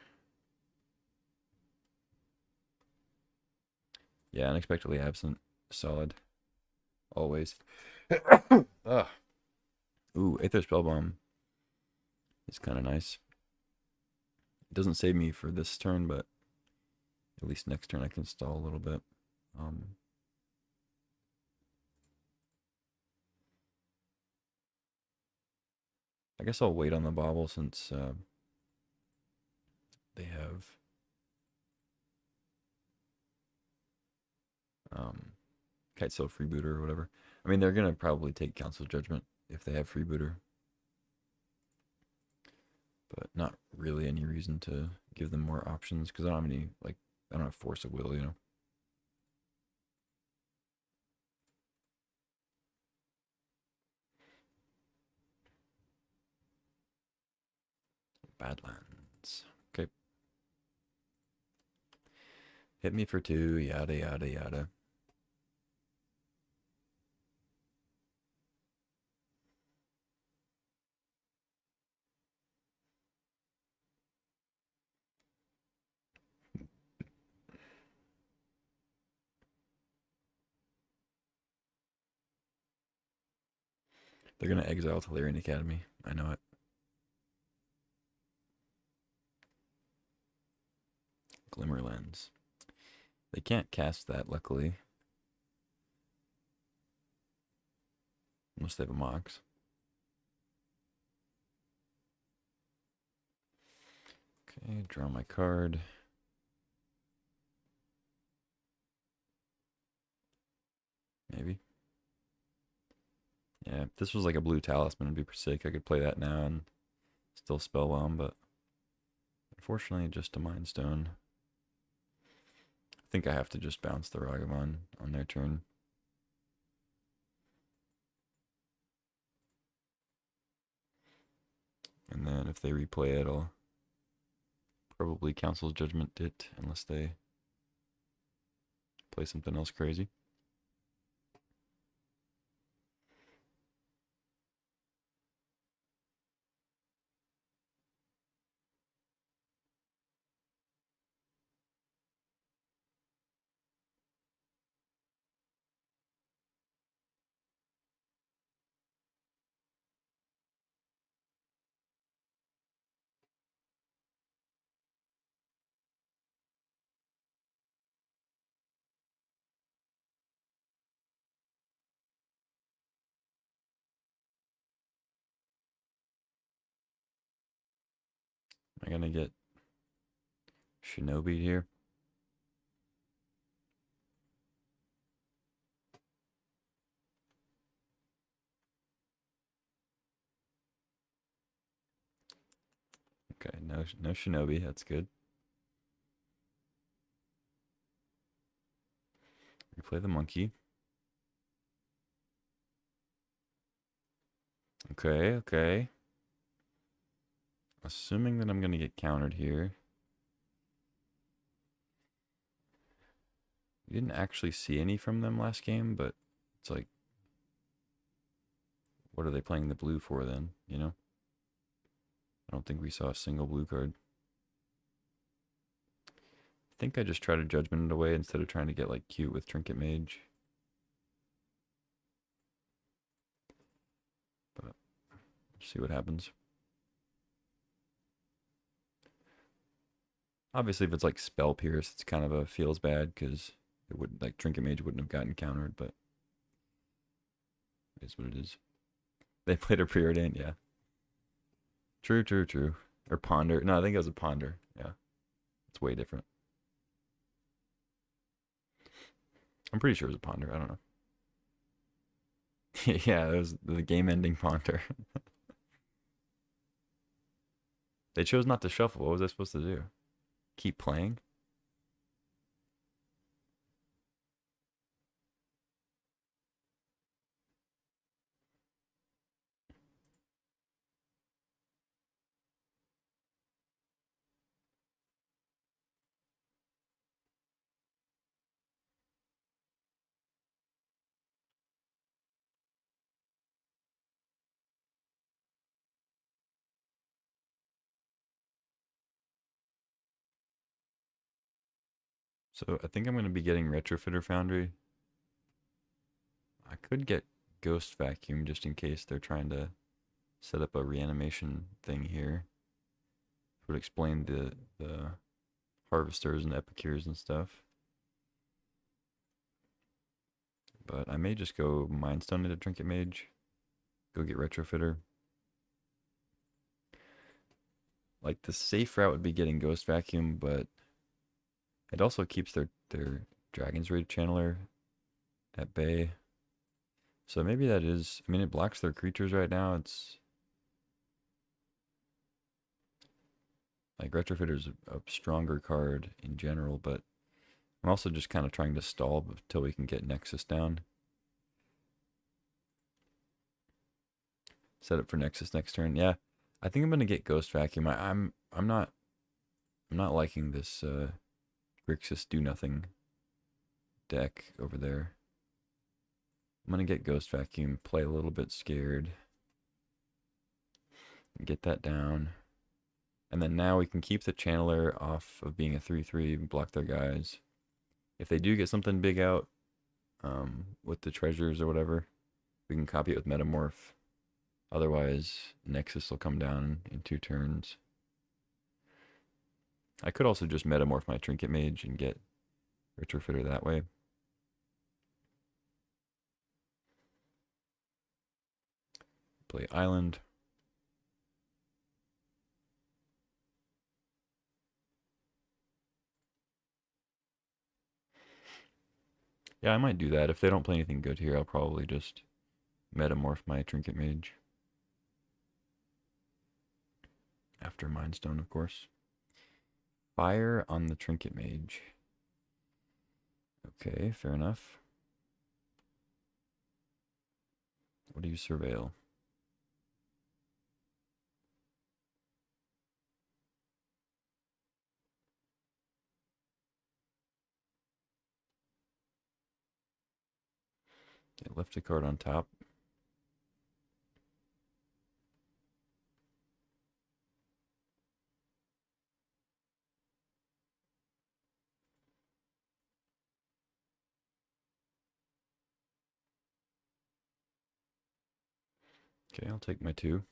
Speaker 1: Yeah, unexpectedly absent. Solid. Always. Ugh. Ooh, Aether Spellbomb is kind of nice. It doesn't save me for this turn, but At least next turn I can stall a little bit. I guess I'll wait on the bobble since they have Kitesail Freebooter or whatever. I mean, they're going to probably take Council Judgment if they have Freebooter. But not really any reason to give them more options because I don't have any, like, I don't have Force of Will, you know. Badlands. Okay. Hit me for 2, yada, yada, yada. They're going to exile Tolarian Academy. I know it. Glimmer Lens. They can't cast that, luckily. Unless they have a Mox. Okay, draw my card. Maybe. Yeah, if this was like a blue talisman, it'd be pretty sick. I could play that now and still spellbound, but unfortunately, just a Mind Stone. I think I have to just bounce the Ragavan on their turn. And then if they replay it, I'll probably Council's Judgment it, unless they play something else crazy. Am I gonna get Shinobi here? Okay, no Shinobi, that's good. Replay the monkey. Okay, okay. Assuming that I'm gonna get countered here. We didn't actually see any from them last game, but it's like, what are they playing the blue for then, you know? I don't think we saw a single blue card. I think I just try to Judgment it away instead of trying to get like cute with Trinket Mage. But see what happens. Obviously, if it's like Spell Pierce, it's kind of a feels bad because it wouldn't, like, Trinket Mage wouldn't have gotten countered, but it is what it is. They played a preordained, yeah. True, true, true. Or Ponder. No, I think it was a Ponder. Yeah. It's way different. I'm pretty sure it was a Ponder. I don't know. Yeah, it was the game-ending Ponder. They chose not to shuffle. What was I supposed to do? Keep playing? So I think I'm going to be getting Retrofitter Foundry. I could get Ghost Vacuum just in case they're trying to set up a reanimation thing here. It would explain the harvesters and epicures and stuff. But I may just go Mindstone into Trinket Mage. Go get Retrofitter. Like, the safe route would be getting Ghost Vacuum, but it also keeps their Dragon's Rage Channeler at bay. So maybe that is... I mean, it blocks their creatures right now. It's... Like, Retrofitter is a stronger card in general, but I'm also just kind of trying to stall until we can get Nexus down. Set up for Nexus next turn. Yeah, I think I'm gonna get Ghost Vacuum. I'm not liking this Grixis do nothing deck over there. I'm gonna get Ghost Vacuum, play a little bit scared, get that down, and then now we can keep the Channeler off of being a 3/3 and block their guys. If they do get something big out, with the treasures or whatever, we can copy it with Metamorph. Otherwise, Nexus will come down in 2 turns. I could also just Metamorph my Trinket Mage and get Retrofitter that way. Play Island. Yeah, I might do that. If they don't play anything good here, I'll probably just Metamorph my Trinket Mage. After Mindstone, of course. Fire on the Trinket Mage. Okay, fair enough. What do you surveil? Okay, left a card on top. Okay, I'll take my 2.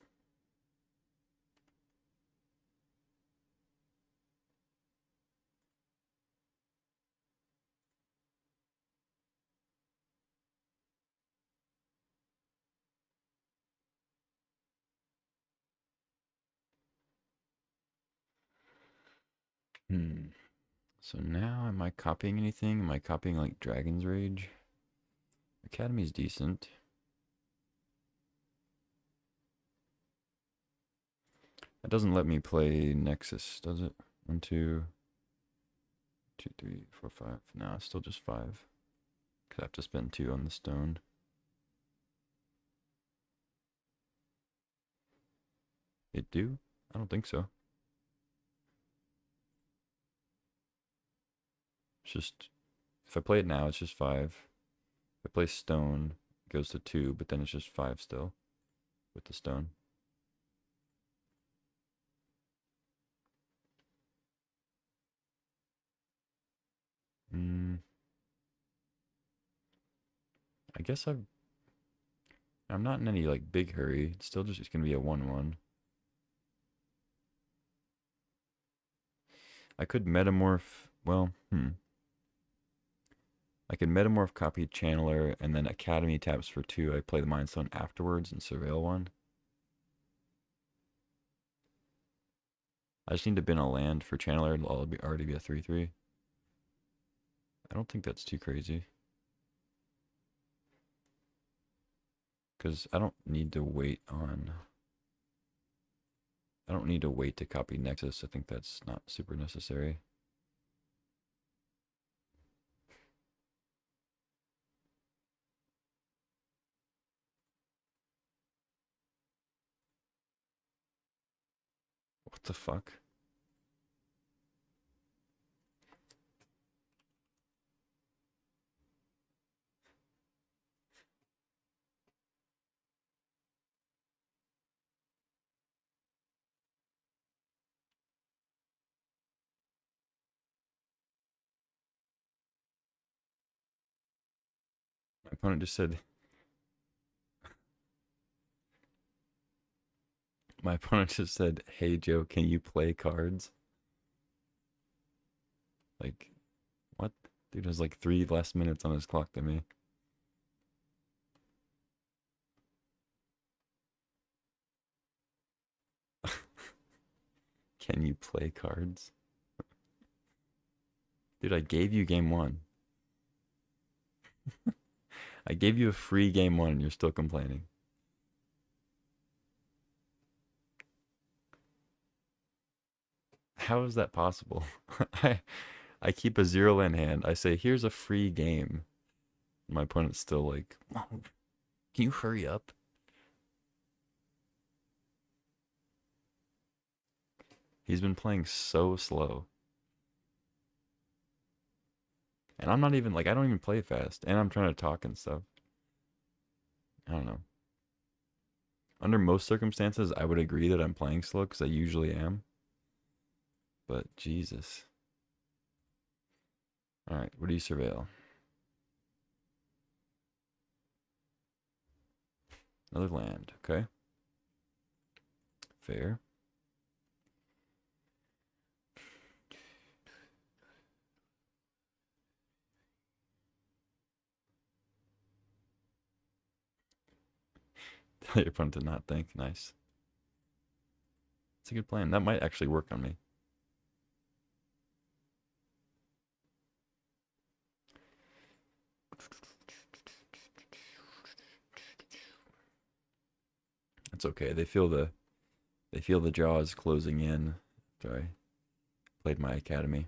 Speaker 1: So now, am I copying anything? Am I copying like Dragon's Rage? Academy's decent. That doesn't let me play Nexus, does it? 1, 2, 2, 3, 4, 5. No, it's still just 5. Because I have to spend 2 on the stone. It do? I don't think so. It's just, if I play it now, it's just 5. If I play stone, it goes to 2, but then it's just 5 still with the stone. I guess I'm not in any like big hurry. It's still just gonna be a 1/1. I could metamorph. Well, I could metamorph, copy Channeler, and then Academy taps for 2. I play the Mind Stone afterwards and surveil 1. I just need to bin a land for Channeler. It'll already be a 3/3. I don't think that's too crazy. Because I don't need to wait on... I don't need to wait to copy Nexus. I think that's not super necessary. What the fuck? My opponent just said... My opponent just said, "Hey Joe, can you play cards?" Like, what? Dude has like 3 less minutes on his clock than me. Can you play cards? Dude, I gave you game 1. I gave you a free game 1 and you're still complaining. How is that possible? I I keep a 0-land hand. I say, here's a free game. My opponent's still like, oh, can you hurry up? He's been playing so slow. And I'm not even, like, I don't even play fast. And I'm trying to talk and stuff. I don't know. Under most circumstances, I would agree that I'm playing slow because I usually am. But Jesus. Alright, what do you surveil? Another land, okay. Fair. Tell your opponent to not think. Nice. It's a good plan. That might actually work on me. It's okay. They feel the jaws closing in after I played my academy.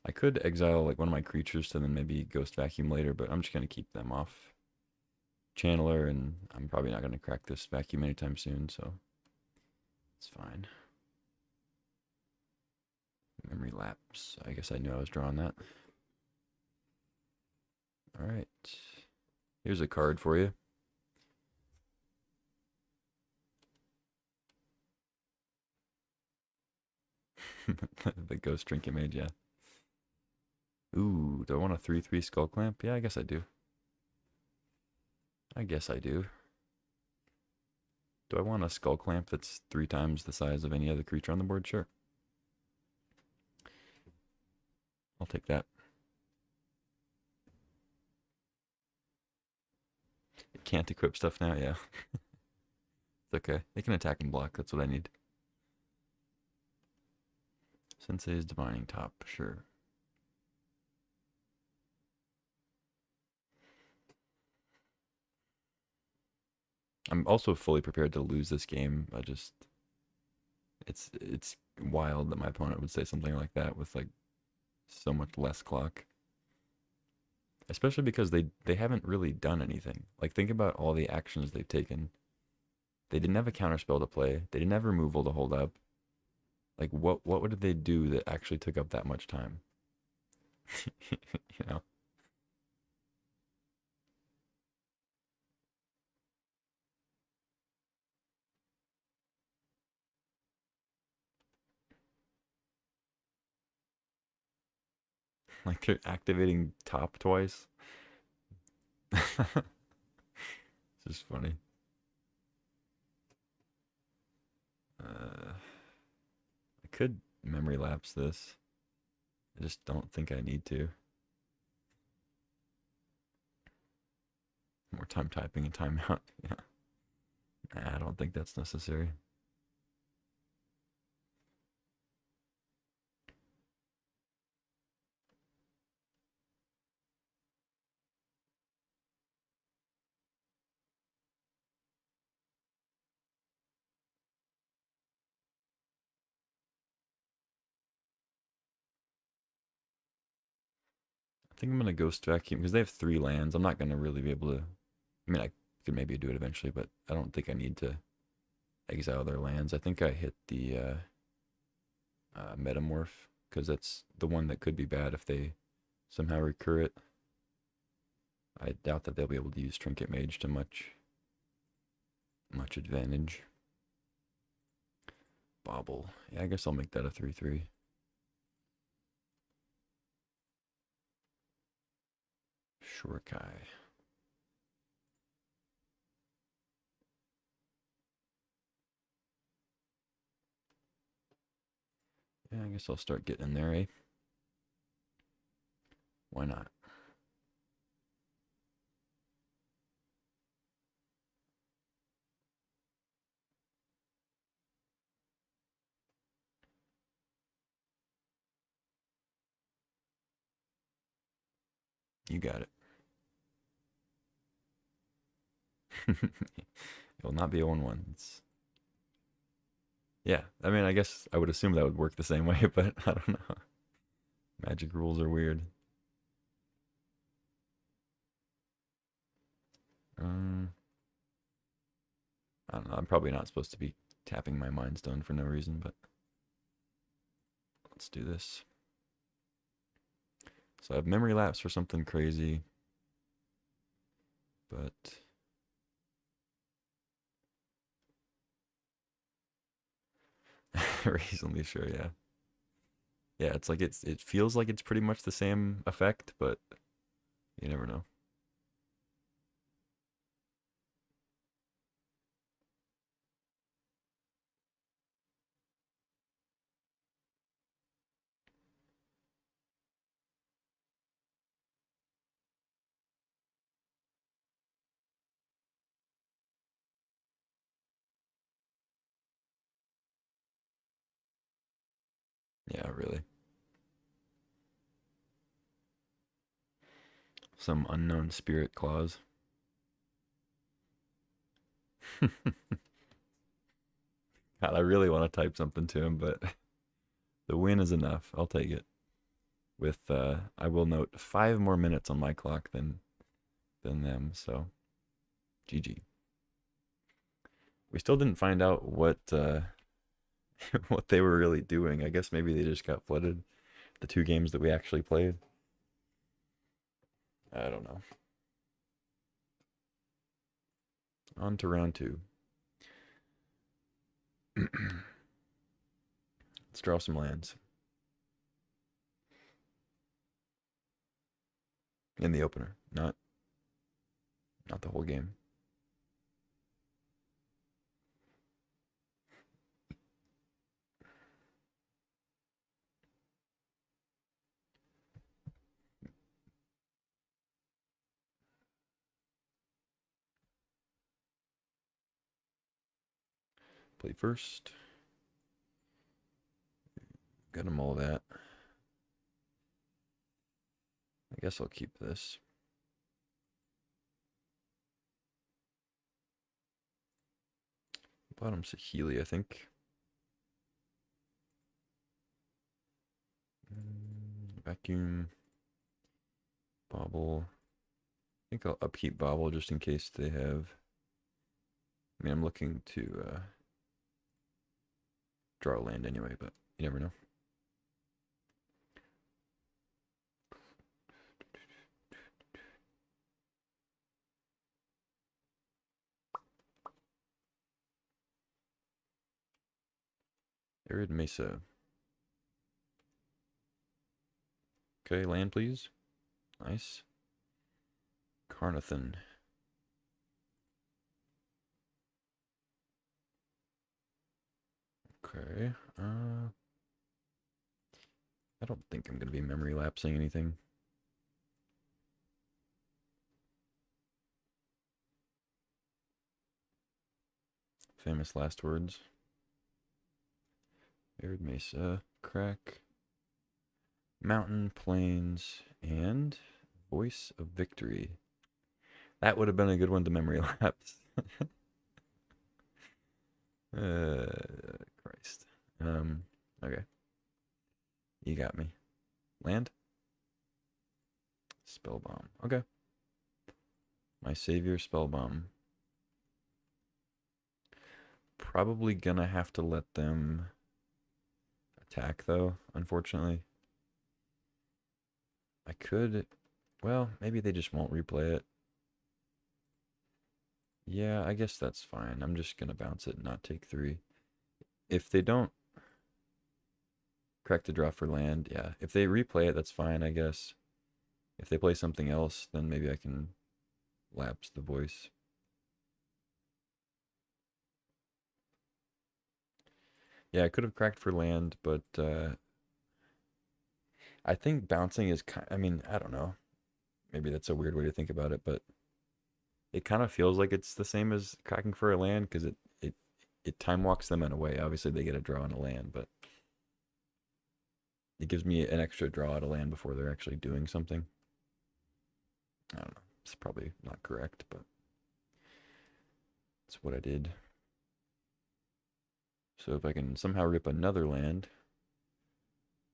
Speaker 1: I could exile like one of my creatures to then maybe Ghost Vacuum later, but I'm just gonna keep them off Channeler, and I'm probably not gonna crack this vacuum anytime soon, so it's fine. Memory lapse. I guess I knew I was drawing that. Alright. Here's a card for you. The Ghost Trinket Mage, yeah. Ooh, do I want a 3/3 Skull Clamp? Yeah, I guess I do. I guess I do. Do I want a Skull Clamp that's 3 times the size of any other creature on the board? Sure. I'll take that. It can't equip stuff now? Yeah. It's okay. They can attack and block. That's what I need. Sensei's Divining Top. Sure. I'm also fully prepared to lose this game. I just... It's wild that my opponent would say something like that with, like, so much less clock. Especially because they haven't really done anything. Like, think about all the actions they've taken. They didn't have a counterspell to play. They didn't have removal to hold up. Like, what did they do that actually took up that much time? You know? Like, they're activating top twice. It's just funny. I could memory lapse this. I just don't think I need to. More time typing and timeout. Yeah. Nah, I don't think that's necessary. I think I'm gonna Ghost Vacuum because they have 3 lands. I'm not gonna really be able to. I mean, I could maybe do it eventually, but I don't think I need to exile their lands. I think I hit the Metamorph because that's the one that could be bad if they somehow recur it. I doubt that they'll be able to use Trinket Mage to much advantage. Bobble. Yeah, I guess I'll make that a 3/3. Shurkai. Yeah, I guess I'll start getting in there, eh? Why not? You got it. It will not be a 1-1. It's yeah. I mean, I guess I would assume that would work the same way, but I don't know. Magic rules are weird. Um, I don't know. I'm probably not supposed to be tapping my Mind Stone for no reason, but let's do this. So I have Memory Lapse for something crazy, but reasonably sure, yeah. Yeah, it's like it feels like it's pretty much the same effect, but you never know. Yeah, really. Some unknown spirit clause. God, I really want to type something to him, but the win is enough. I'll take it. With I will note 5 more minutes on my clock than them, so GG. We still didn't find out what what they were really doing. I guess maybe they just got flooded. The 2 games that we actually played. I don't know. On to round 2. Let's draw some lands in the opener, not the whole game. Play first. Got them all that. I guess I'll keep this. Bottom Saheeli, I think. Vacuum. Bobble. I think I'll upkeep Bobble just in case they have. I mean, I'm looking to draw a land anyway, but you never know. Arid Mesa. Okay, land please. Nice. Carnathan. Okay. I don't think I'm gonna be memory lapsing anything. Famous last words. Arid Mesa. Crack. Mountain, Plains, and Voice of Victory. That would have been a good one to memory lapse. Christ. Okay. You got me. Land? Spellbomb. Okay. My savior, Spellbomb. Probably gonna have to let them attack, though, unfortunately. I could... Well, maybe they just won't replay it. Yeah, I guess that's fine. I'm just gonna bounce it and not take 3. If they don't correct the draw for land, yeah. If they replay it, that's fine, I guess. If they play something else, then maybe I can lapse the voice. Yeah, I could have cracked for land, but I think bouncing is kind. I mean, I don't know. Maybe that's a weird way to think about it, but it kind of feels like it's the same as cracking for a land because it time walks them in a way. Obviously, they get a draw on a land, but it gives me an extra draw at a land before they're actually doing something. I don't know. It's probably not correct, but it's what I did. So if I can somehow rip another land,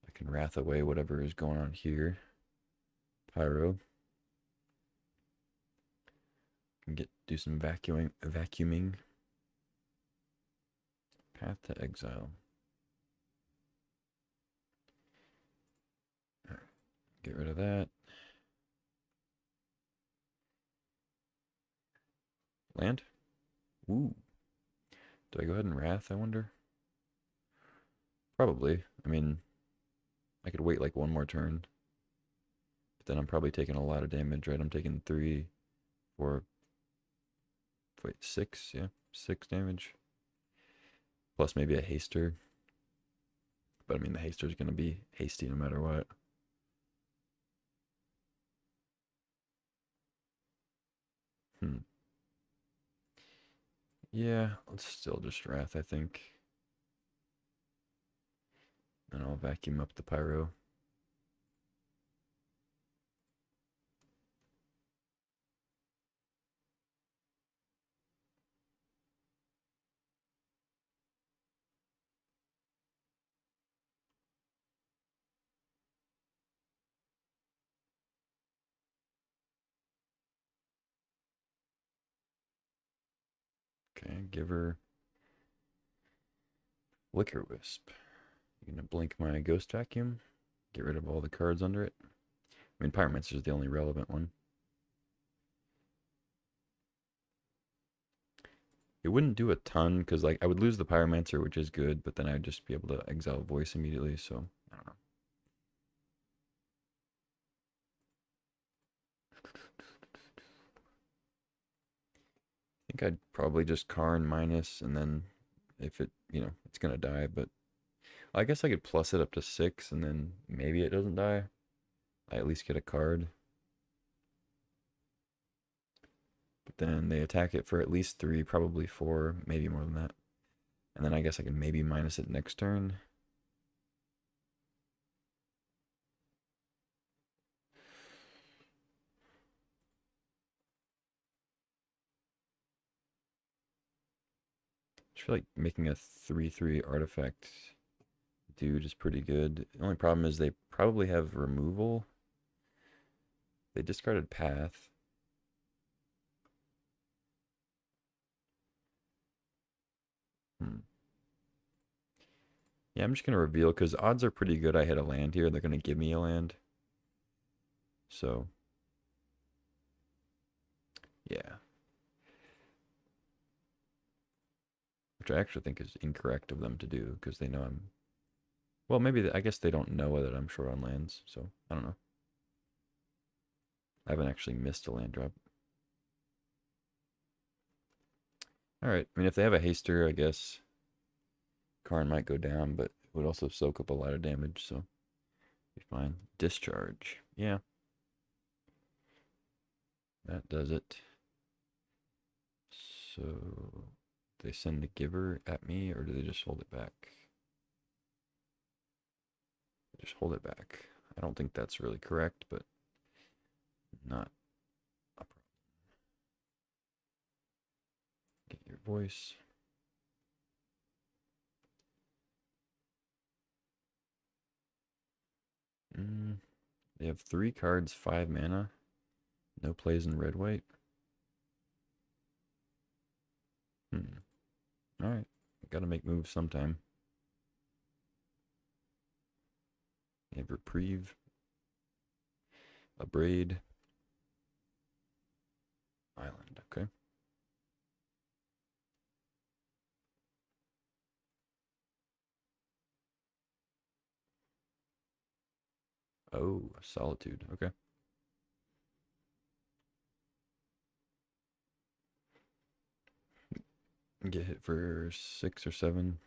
Speaker 1: I can wrath away whatever is going on here. Pyro. And do some vacuuming. Path to exile. All right, get rid of that. Land? Ooh. Do I go ahead and wrath, I wonder? Probably. I mean, I could wait like one more turn. But then I'm probably taking a lot of damage, right? I'm taking 3, 4, wait, 6, yeah. 6 damage. Plus maybe a haster. But I mean, the haster is going to be hasty no matter what. Hmm. Yeah, let's still just wrath, I think. And I'll vacuum up the pyro. Okay, give her Liquor Wisp. You're gonna blink my Ghost Vacuum. Get rid of all the cards under it. I mean, Pyromancer is the only relevant one. It wouldn't do a ton because, like, I would lose the Pyromancer, which is good, but then I'd just be able to exile Voice immediately. So I don't know. I think I'd probably just Karn minus, and then if it, it's gonna die. But I guess I could plus it up to 6, and then maybe it doesn't die. I at least get a card. But then they attack it for at least 3, probably 4, maybe more than that. And then I guess I can maybe minus it next turn. I feel like making a 3/3 artifact dude is pretty good. The only problem is they probably have removal. They discarded path. Hmm. Yeah, I'm just going to reveal because odds are pretty good I hit a land here. They're going to give me a land. So, yeah. Which I actually think is incorrect of them to do because they know I'm... Well, maybe I guess they don't know that I'm short on lands. So, I don't know. I haven't actually missed a land drop. Alright, I mean, if they have a haster, I guess Karn might go down, but it would also soak up a lot of damage, so be fine. Discharge. Yeah, that does it. So, they send the giver at me, or do they just hold it back? They just hold it back. I don't think that's really correct, but not a problem. Get your voice. They have 3 cards, 5 mana. No plays in red white. Alright. Gotta make moves sometime. They have reprieve. A braid. Island. Okay. Oh, solitude. Okay. Get hit for 6 or 7.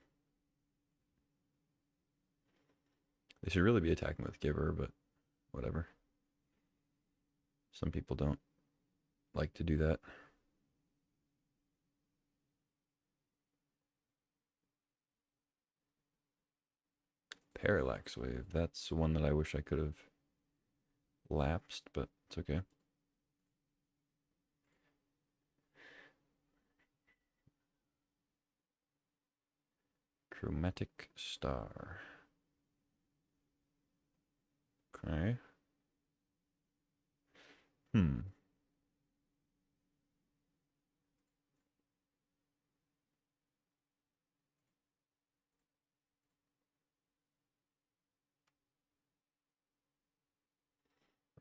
Speaker 1: They should really be attacking with Giver, but whatever. Some people don't like to do that. Parallax Wave. That's one that I wish I could have lapsed, but it's okay. Chromatic Star. Okay. Hmm.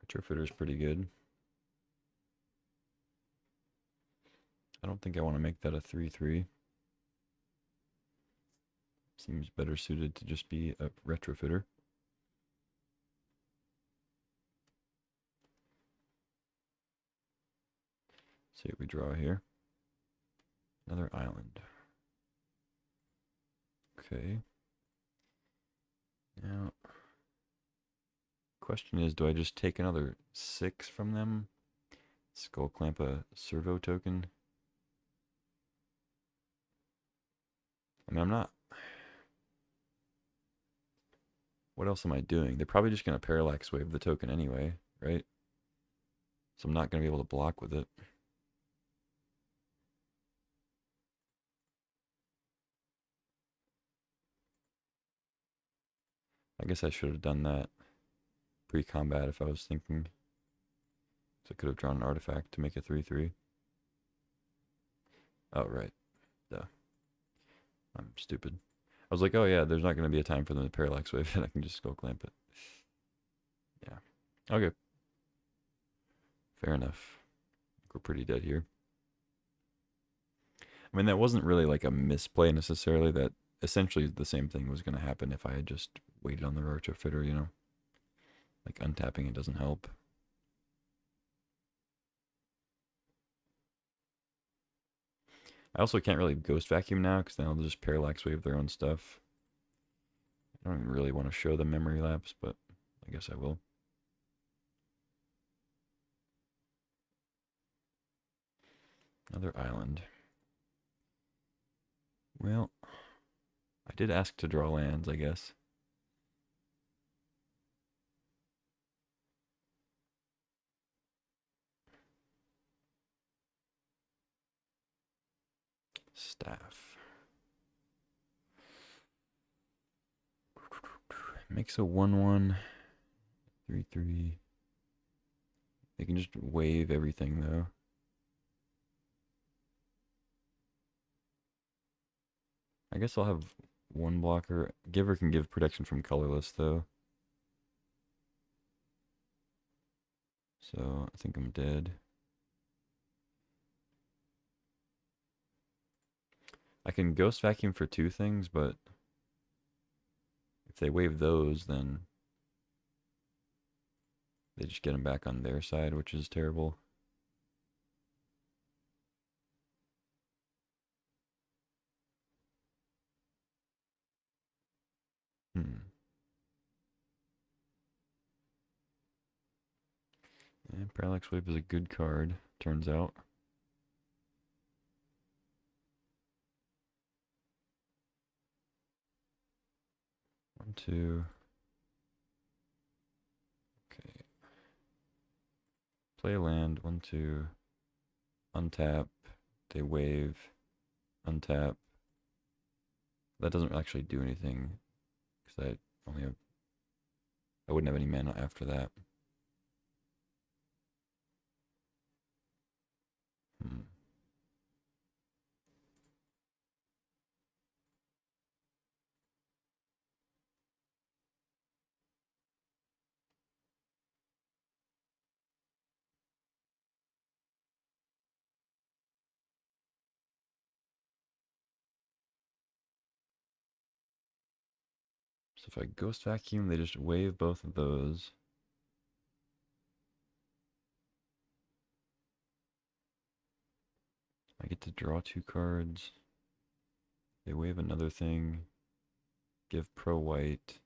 Speaker 1: Retrofitter's pretty good. I don't think I want to make that a 3/3. Seems better suited to just be a retrofitter. See what we draw here. Another island. Okay. Now, question is, do I just take another 6 from them? Skull Clamp a servo token? I mean, I'm not. What else am I doing? They're probably just going to Parallax Wave the token anyway, right? So I'm not going to be able to block with it. I guess I should have done that pre-combat if I was thinking. So I could have drawn an artifact to make a 3/3. Oh, right. Duh. I'm stupid. I was like, oh yeah, there's not going to be a time for them to Parallax Wave, and I can just Skull Clamp it. Yeah. Okay. Fair enough. We're pretty dead here. I mean, that wasn't really like a misplay necessarily. That essentially the same thing was going to happen if I had just waited on the Retrofitter, you know? Like untapping it doesn't help. I also can't really Ghost Vacuum now because then I'll just Parallax Wave their own stuff. I don't even really want to show the Memory Lapse, but I guess I will. Another island. Well, I did ask to draw lands, I guess. Staff. Makes a 1/1. 3/3. They can just wave everything though. I guess I'll have one blocker. Giver can give protection from colorless though. So I think I'm dead. I can Ghost Vacuum for 2 things, but if they wave those, then they just get them back on their side, which is terrible. Yeah, Parallax Wave is a good card, turns out. One, two. Okay. Play a land. 1, 2. Untap. They wave. Untap. That doesn't actually do anything because I only have. I wouldn't have any mana after that. Hmm. So if I Ghost Vacuum, they just wave both of those. I get to draw 2 cards. They wave another thing. Give pro white.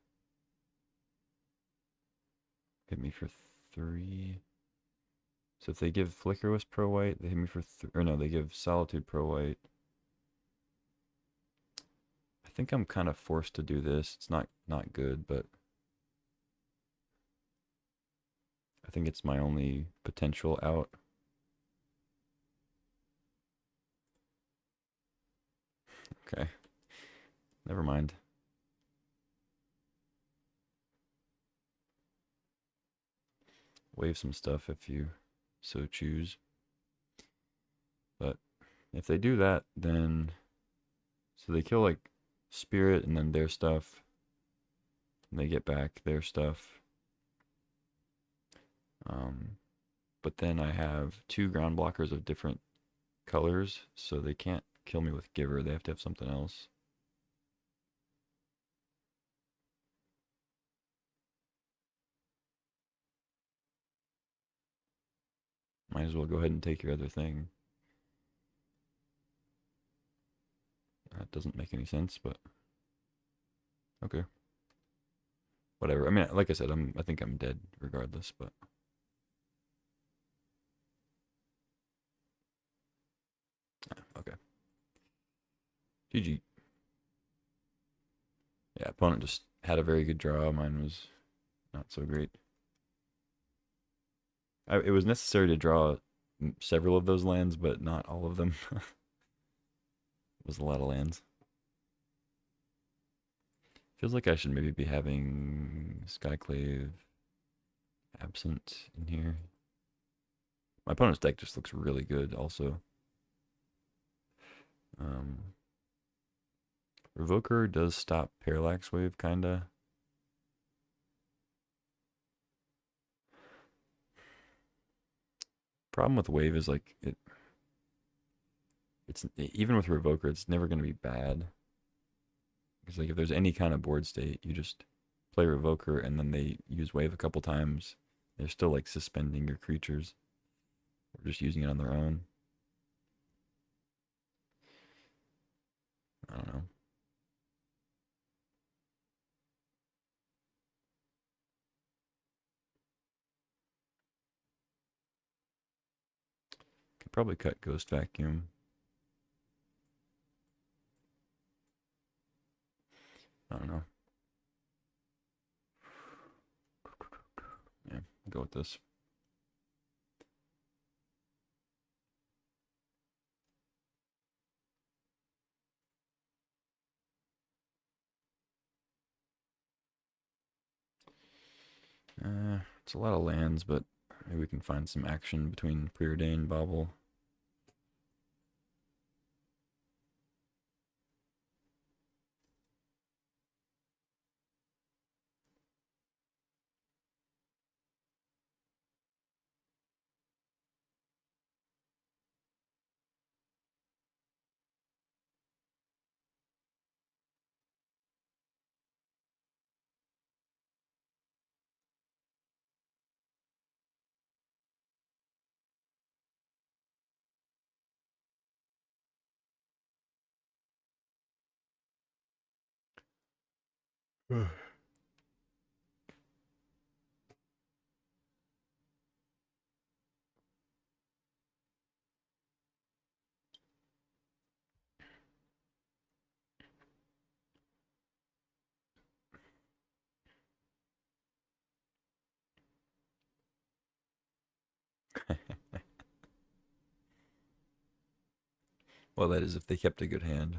Speaker 1: hit me for 3. So if they give Flicker Wisp Pro White, they hit me for or no, they give Solitude Pro White. I think I'm kind of forced to do this. It's not good, but I think it's my only potential out. Okay. Never mind. Wave some stuff if you so choose. But if they do that, then so they kill like Spirit and then their stuff, and they get back their stuff. But then I have 2 ground blockers of different colors, so they can't kill me with Giver. They have to have something else. Might as well go ahead and take your other thing. That doesn't make any sense, but okay. Whatever. I mean, like I said, I think I'm dead regardless, but okay. GG. Yeah, opponent just had a very good draw. Mine was not so great. It was necessary to draw several of those lands, but not all of them. It was a lot of lands. Feels like I should maybe be having Skyclave Absent in here. My opponent's deck just looks really good also. Revoker does stop Parallax Wave, kinda. Problem with Wave is like it's even with Revoker, it's never gonna be bad. Because like if there's any kind of board state, you just play Revoker and then they use Wave a couple times. They're still like suspending your creatures or just using it on their own. I don't know. Could probably cut Ghost Vacuum. I don't know. Yeah, go with this. It's a lot of lands, but maybe we can find some action between Preordain and Bobble. Well, that is if they kept a good hand.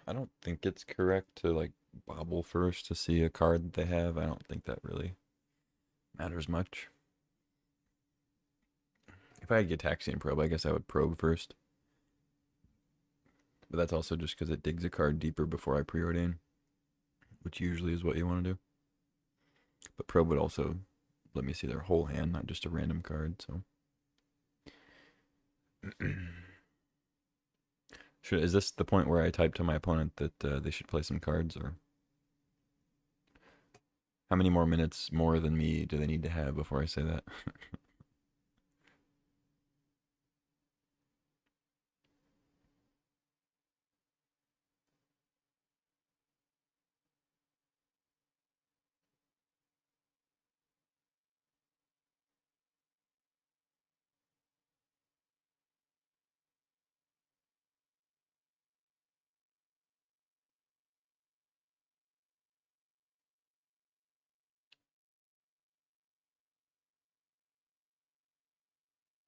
Speaker 1: I don't think it's correct to like bobble first to see a card that they have. I don't think that really matters much. If I had Gitaxian Probe, I guess I would probe first. But that's also just because it digs a card deeper before I preordain, which usually is what you want to do. But probe would also let me see their whole hand, not just a random card. So Is this the point where I type to my opponent that they should play some cards, or how many more minutes more than me do they need to have before I say that?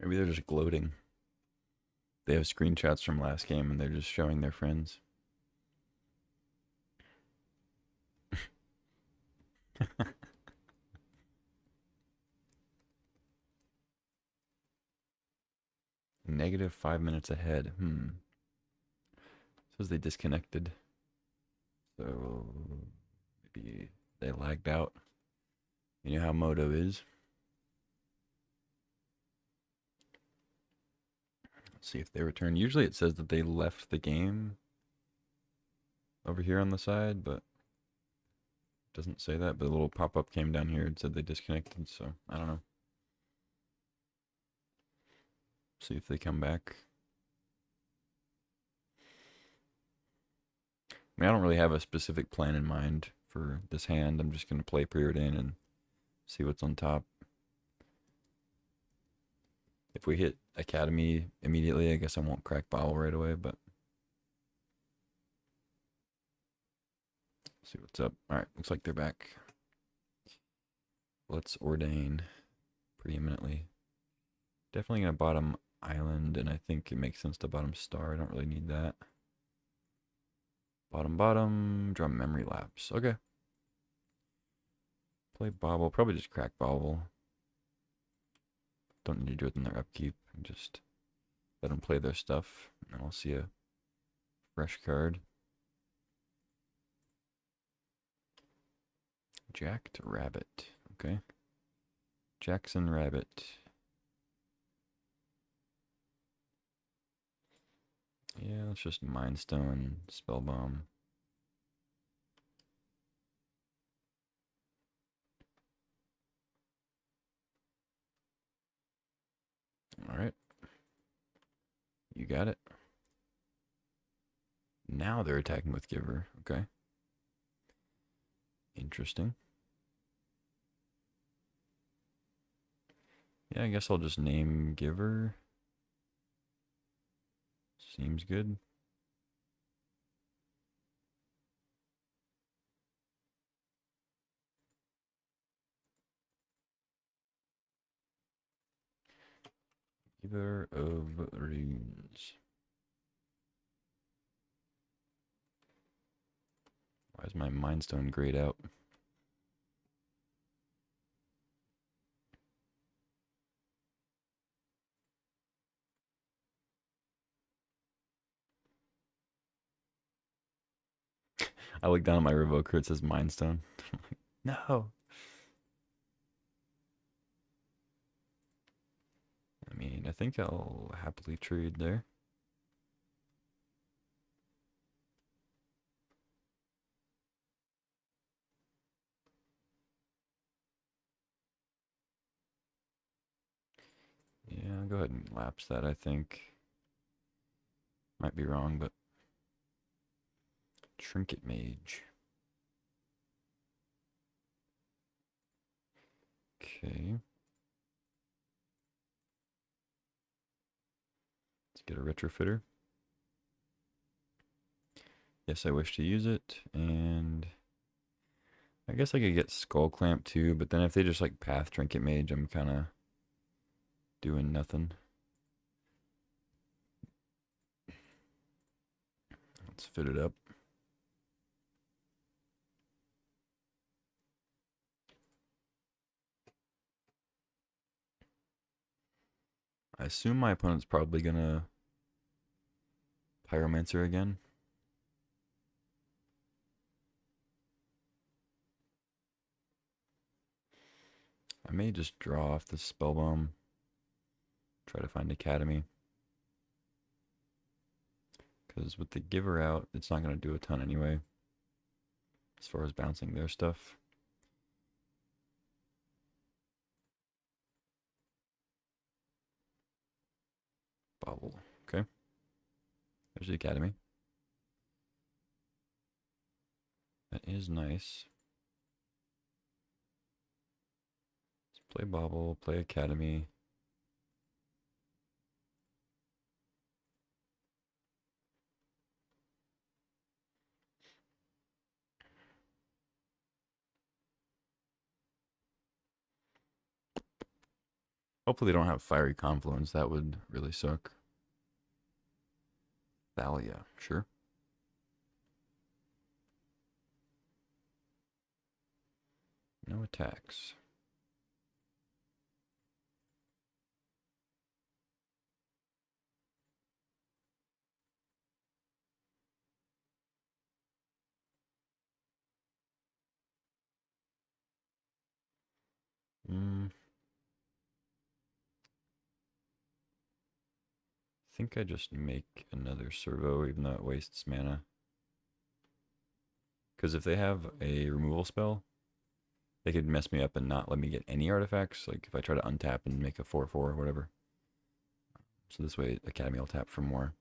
Speaker 1: Maybe they're just gloating. They have screenshots from last game and they're just showing their friends. Negative 5 minutes ahead. Says they disconnected. So maybe they lagged out. You know how Moto is. Let's see if they return. Usually it says that they left the game over here on the side, but it doesn't say that. But a little pop-up came down here and said they disconnected, so I don't know. See if they come back. I mean, I don't really have a specific plan in mind for this hand. I'm just going to play preordain and see what's on top. If we hit Academy immediately, I guess I won't crack Bottle right away, but see what's up. All right, looks like they're back. Let's ordain preeminently. Definitely going to bottom island, and I think it makes sense to bottom star. I don't really need that. Bottom, draw memory lapse. Okay. Play Bobble. Probably just crack Bobble. Don't need to do it in their upkeep. Just let them play their stuff, and I'll see a fresh card. Jacked Rabbit. Okay. Jackson Rabbit. Yeah, let's just Mind Stone, Spellbomb. Alright. You got it. Now they're attacking with Giver. Okay. Interesting. Yeah, I guess I'll just name Giver. Seems good. Giver of Runes. Why is my Mind Stone grayed out? I look down at my Revoker, it says Mind Stone. No. I mean, I think I'll happily trade there. Yeah, I'll go ahead and lapse that, I think. Might be wrong, but Trinket Mage. Okay. Let's get a Retrofitter. Yes, I wish to use it, and I guess I could get Skull Clamp too, but then if they just like Path Trinket Mage, I'm kind of doing nothing. Let's fit it up. I assume my opponent's probably gonna Pyromancer again. I may just draw off the Spellbomb. Try to find Academy. Because with the giver out, it's not going to do a ton anyway. As far as bouncing their stuff. Bobble. Okay. There's the academy. That is nice. Let's play bobble, play academy. Hopefully they don't have fiery confluence. That would really suck. Thalia, sure. No attacks. I think I just make another servo, even though it wastes mana. Because if they have a removal spell, they could mess me up and not let me get any artifacts. Like if I try to untap and make a 4/4 or whatever. So this way, Academy will tap for more.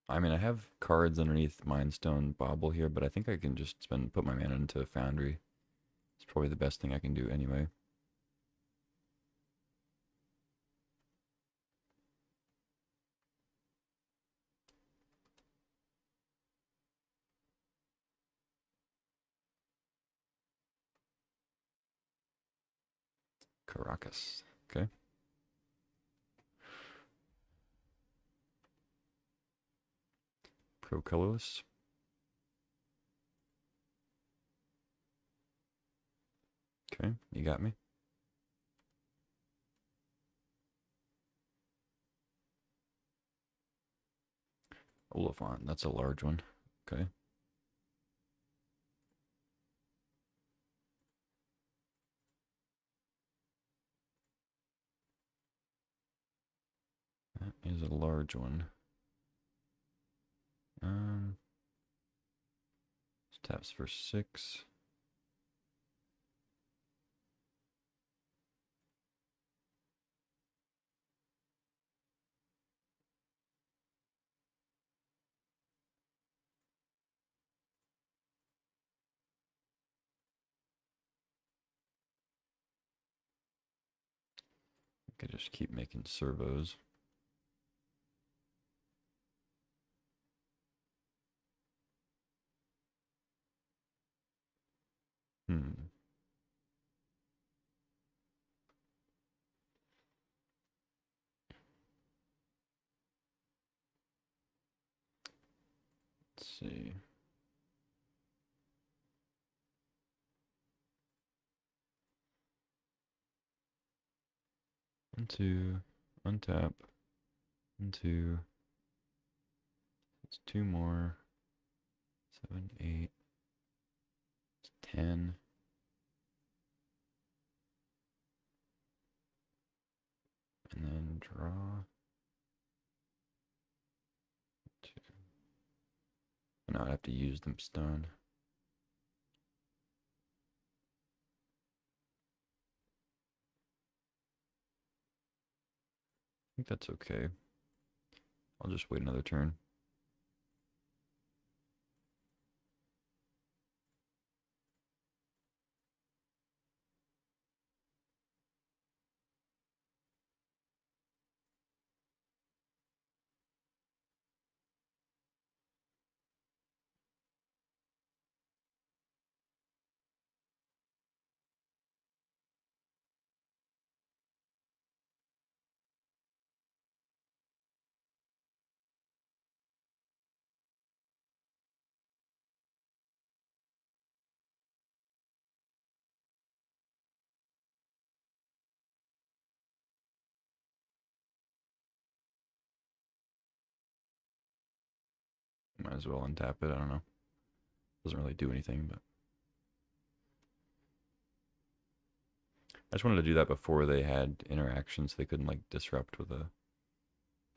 Speaker 1: I mean, I have cards underneath Mindstone Bobble here, but I think I can just put my mana into Foundry. It's probably the best thing I can do anyway. Caracas. Okay. Pro colorless. Okay, you got me. Oliphant, that's a large one. Okay. That is a large one. Taps for 6. I could just keep making servos. Hmm. Let's see. Into, untap, into, it's 2 more, 7, 8, 10. And then draw 2. Now I have to use them stone. I think that's okay. I'll just wait another turn. Might as well untap it. I don't know. Doesn't really do anything, but I just wanted to do that before they had interactions. So they couldn't like disrupt with a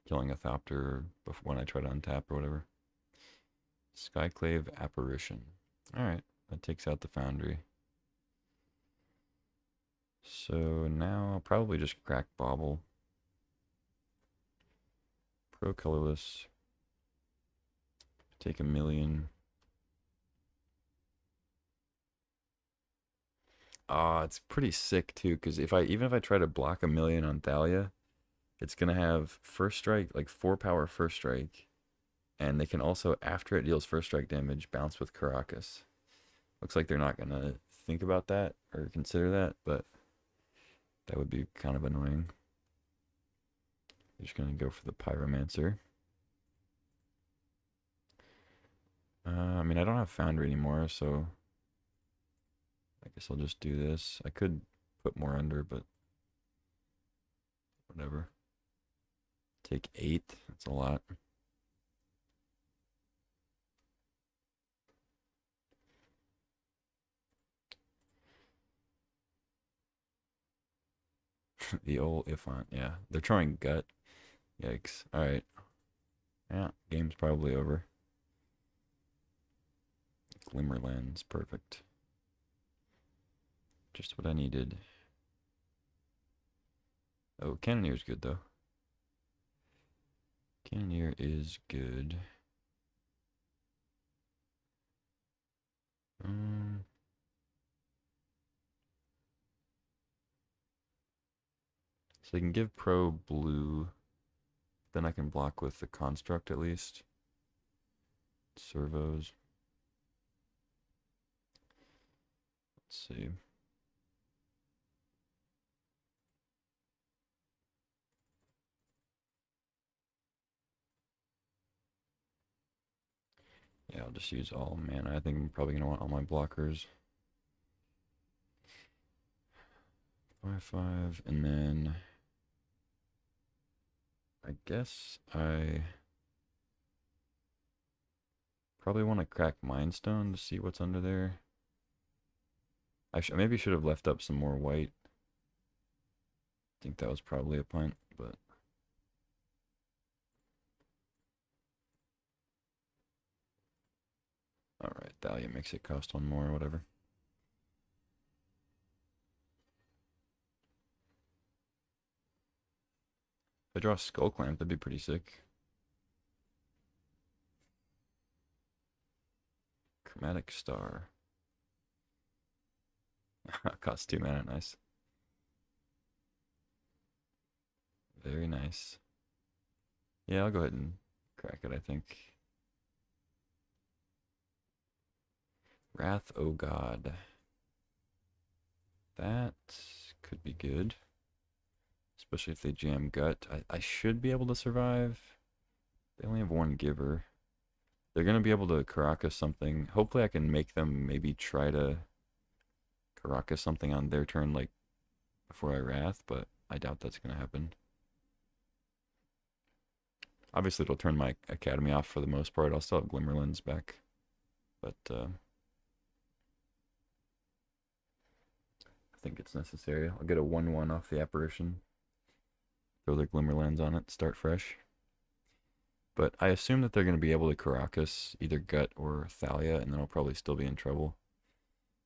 Speaker 1: killing a Thopter before when I try to untap or whatever. Skyclave Apparition. All right, that takes out the Foundry. So now I'll probably just crack Bobble. Pro colorless. Take 1,000,000. It's pretty sick too, because even if I try to block 1,000,000 on Thalia, it's gonna have first strike, like 4 power first strike, and they can also, after it deals first strike damage, bounce with Caracas. Looks like they're not gonna think about that or consider that, but that would be kind of annoying. They're just gonna go for the Pyromancer. I mean, I don't have Foundry anymore, so I guess I'll just do this. I could put more under, but whatever. Take 8. That's a lot. The old Ifont. Yeah, they're trying Gut. Yikes. All right. Yeah, game's probably over. Glimmerlands. Perfect. Just what I needed. Oh, Cannoneer's good, though. Cannoneer is good. So I can give Pro blue. Then I can block with the Construct at least. Servos. Let's see. Yeah, I'll just use all mana. I think I'm probably going to want all my blockers. 5/5, and then I guess I probably want to crack Mindstone to see what's under there. I maybe should have left up some more white. I think that was probably a punt, but alright, Thalia makes it cost 1 more or whatever. If I draw a Skull Clamp, that'd be pretty sick. Chromatic Star. Costs 2 mana, nice. Very nice. Yeah, I'll go ahead and crack it, I think. Wrath, oh god. That could be good. Especially if they jam Gut. I should be able to survive. They only have 1 giver. They're going to be able to Caracas something. Hopefully I can make them maybe try to Caracas something on their turn, like, before I Wrath, but I doubt that's going to happen. Obviously it'll turn my Academy off for the most part. I'll still have Glimmerlands back. But, I think it's necessary. I'll get a 1/1 off the Apparition. Throw their Glimmerlands on it, start fresh. But I assume that they're going to be able to Caracas either Gut or Thalia, and then I'll probably still be in trouble.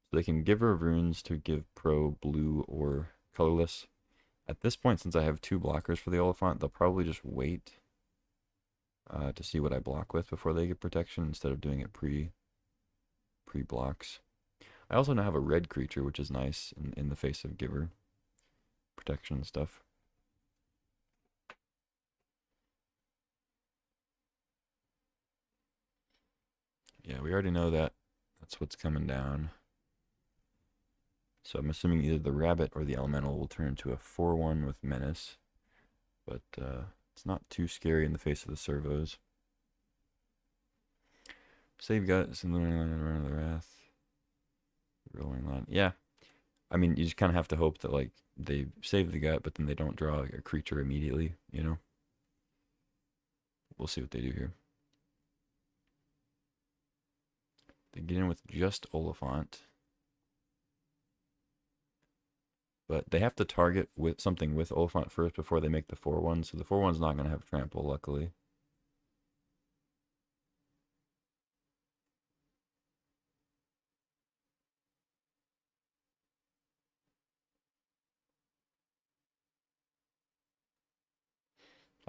Speaker 1: So they can give her runes to give Pro blue or colorless. At this point, since I have 2 blockers for the Oliphant, they'll probably just wait to see what I block with before they get protection instead of doing it pre-blocks. I also now have a red creature, which is nice in the face of giver protection and stuff. Yeah, we already know that. That's what's coming down. So I'm assuming either the rabbit or the elemental will turn into a 4/1 with menace. But it's not too scary in the face of the servos. Save Gut, Run of the Wrath. Rolling line. Yeah. I mean, you just kind of have to hope that, like, they save the Gut, but then they don't draw a creature immediately, you know? We'll see what they do here. They get in with just Oliphant. But they have to target with something with Oliphant first before they make the 4/1, so the 4/1's not going to have trample, luckily.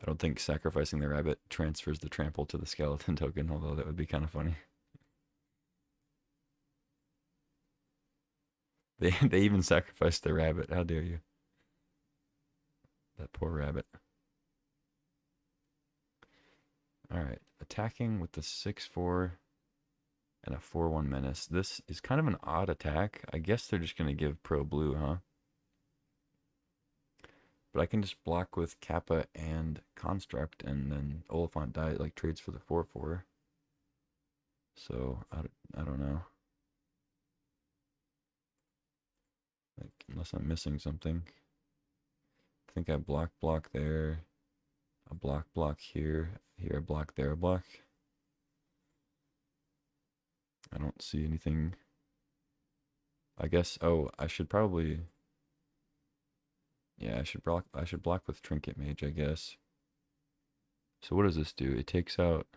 Speaker 1: I don't think sacrificing the rabbit transfers the trample to the skeleton token, although that would be kind of funny. They even sacrificed the rabbit. How dare you? That poor rabbit. All right, attacking with the 6/4 and a 4/1 menace. This is kind of an odd attack. I guess they're just gonna give pro blue, huh? But I can just block with Kappa and Construct, and then Oliphant like trades for the 4/4. So I don't know. Like, unless I'm missing something. I think I block there. A block here. Here a block, there a block. I don't see anything. I guess, oh, I should probably, yeah, I should block with Trinket Mage, I guess. So what does this do? It takes out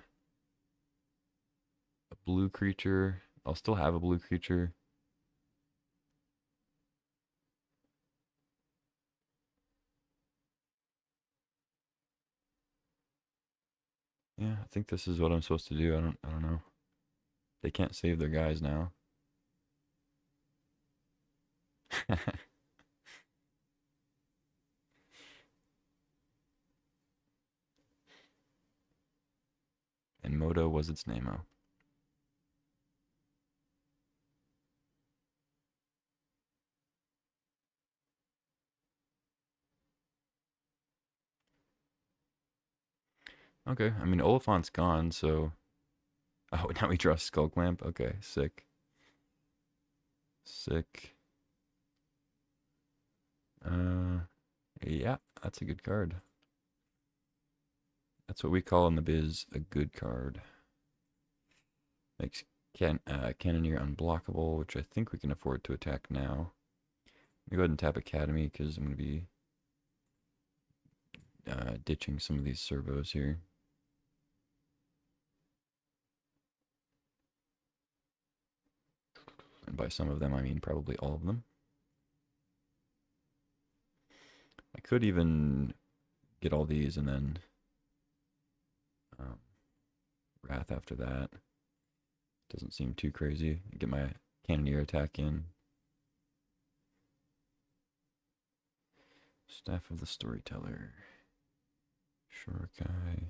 Speaker 1: a blue creature. I'll still have a blue creature. Yeah, I think this is what I'm supposed to do. I don't know. They can't save their guys now. And Moto was its name-o. Okay, I mean Oliphant's gone, so oh, now we draw Skull Clamp. Okay, sick. Sick. Yeah, that's a good card. That's what we call in the biz a good card. Makes Cannoneer unblockable, which I think we can afford to attack now. Let me go ahead and tap Academy because I'm going to be ditching some of these servos here. And by some of them, I mean probably all of them. I could even get all these and then Wrath after that. Doesn't seem too crazy. Get my Cannoneer attack in. Staff of the Storyteller. Shurikai.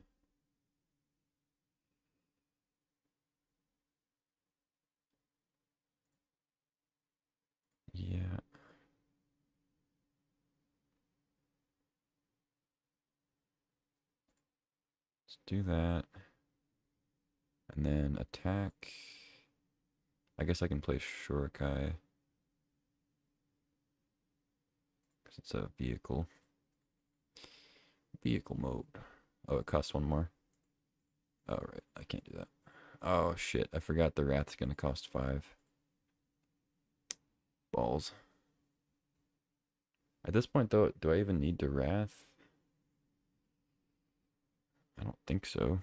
Speaker 1: Yeah. Let's do that. And then attack. I guess I can play Shurikai. Because it's a vehicle. Vehicle mode. Oh, it costs one more. Oh, right. I can't do that. Oh, shit. I forgot the Wrath's going to cost 5. Balls. At this point, though, do I even need the Wrath? I don't think so.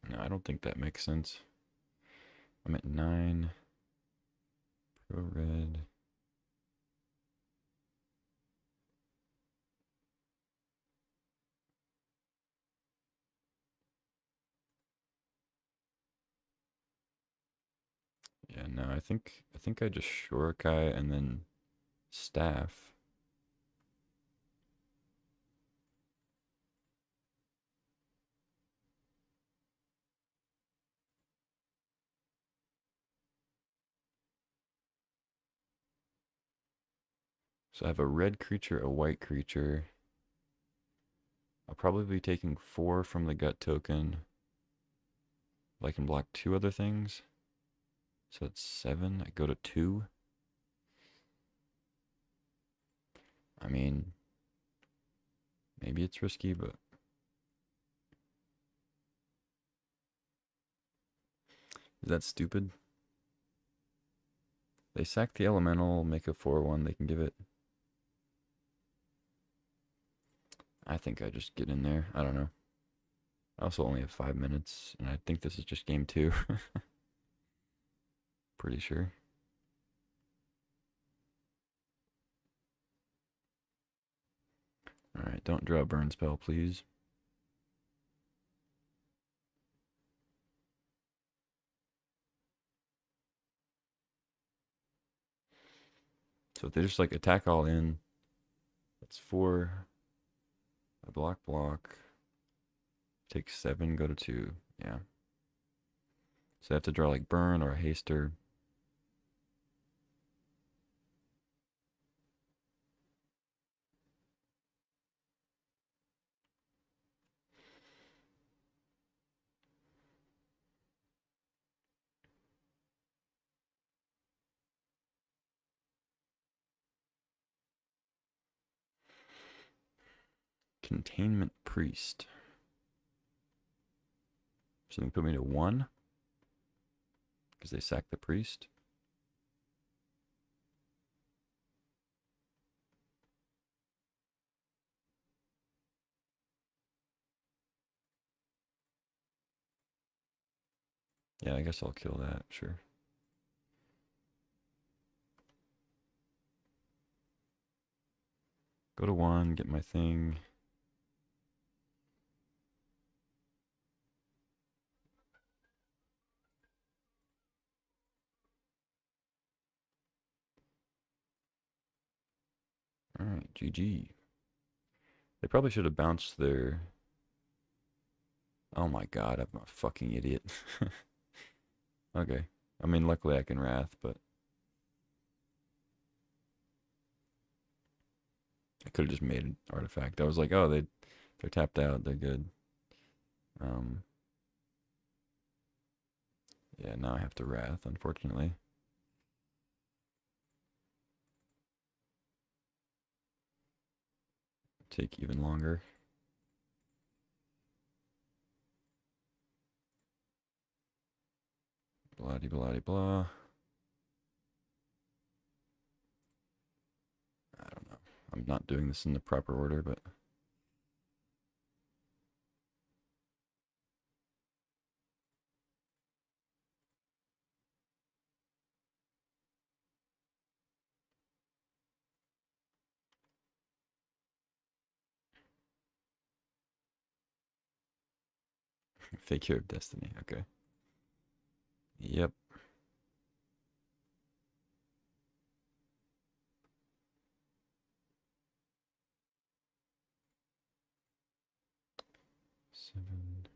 Speaker 1: No, I don't think that makes sense. I'm at 9. Pro red. Yeah, no, I think I just Shurikai and then Staff. So I have a red creature, a white creature. I'll probably be taking 4 from the gut token. I can block 2 other things. So that's 7. I go to 2. I mean, maybe it's risky, but Is that stupid? They sack the elemental, make a 4/1. They can give it. I think I just get in there. I don't know. I also only have 5 minutes, and I think this is just game 2. Pretty sure. Alright, don't draw a burn spell, please. So if they just like attack all in, that's 4. I block. Take 7, go to 2. Yeah. So I have to draw like burn or a haster. Containment Priest. So they put me to 1 because they sacked the priest. Yeah, I guess I'll kill that, sure. Go to 1, get my thing. Alright, GG. They probably should have bounced their... Oh my god, I'm a fucking idiot. Okay. I mean, luckily I can Wrath, but... I could have just made an artifact. I was like, oh, they're tapped out, they're good. Yeah, now I have to Wrath, unfortunately. Take even longer. Blah de blah de blah. I don't know. I'm not doing this in the proper order, but... Figure of Destiny, okay. Yep. Seven.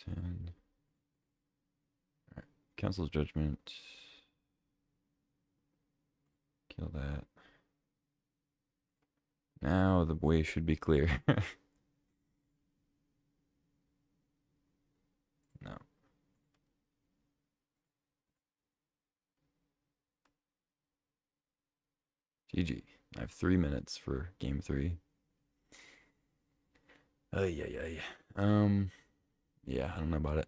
Speaker 1: Ten. Alright. Council's Judgment. Kill that. Now the way should be clear. No. GG. I have 3 minutes for game 3. Yeah. Yeah, I don't know about it.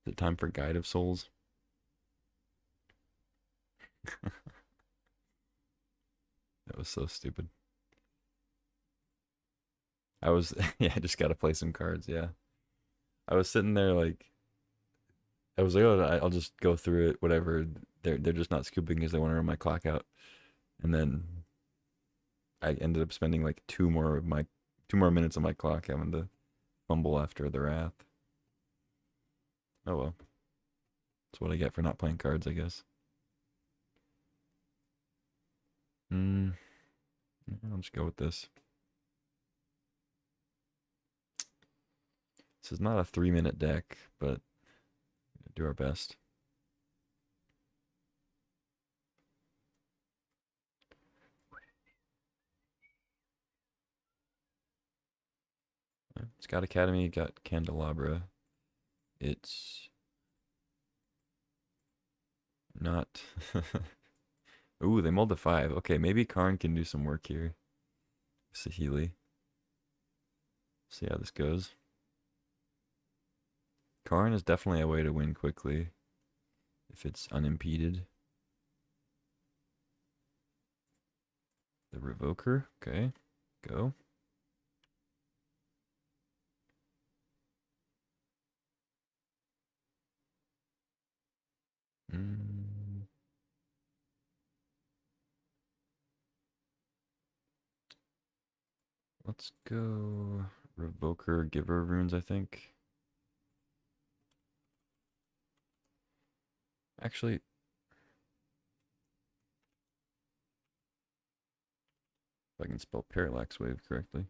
Speaker 1: Is it time for Guide of Souls? That was so stupid. I was, yeah, I just gotta play some cards, yeah. I was sitting there like, I was like, oh, I'll just go through it, whatever. They're just not scooping because they want to run my clock out. And then I ended up spending like 2 more minutes on my clock having to fumble after the Wrath. Oh well. That's what I get for not playing cards, I guess. I'll just go with this. This is not a 3-minute deck, but do our best. It's got Academy, got Candelabra. It's not. Ooh, they mulled a 5. Okay, maybe Karn can do some work here. Saheeli. See how this goes. Karn is definitely a way to win quickly if it's unimpeded. The Revoker. Okay, go. Mm. Let's go Revoker Giver runes, I think. Actually, if I can spell Parallax Wave correctly.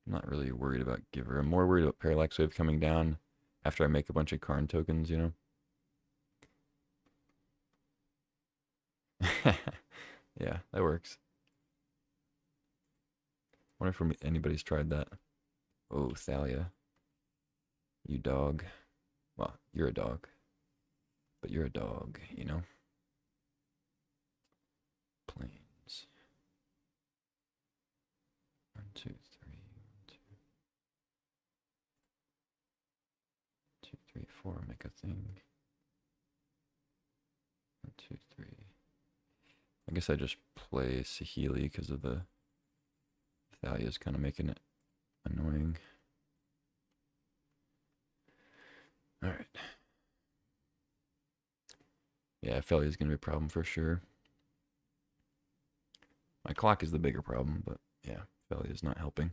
Speaker 1: I'm not really worried about Giver. I'm more worried about Parallax Wave coming down after I make a bunch of Karn tokens, you know? Yeah, that works. Wonder if anybody's tried that. Oh, Thalia. You dog. Well, you're a dog. But you're a dog, you know? Planes. 1, 2, 3. 1, 2, 2, 3, 4. Make a thing. 1, 2, 3. I guess I just play Saheeli because of the Thalia's kind of making it annoying. Alright. Yeah, Thalia's going to be a problem for sure. My clock is the bigger problem, but yeah, Thalia's not helping.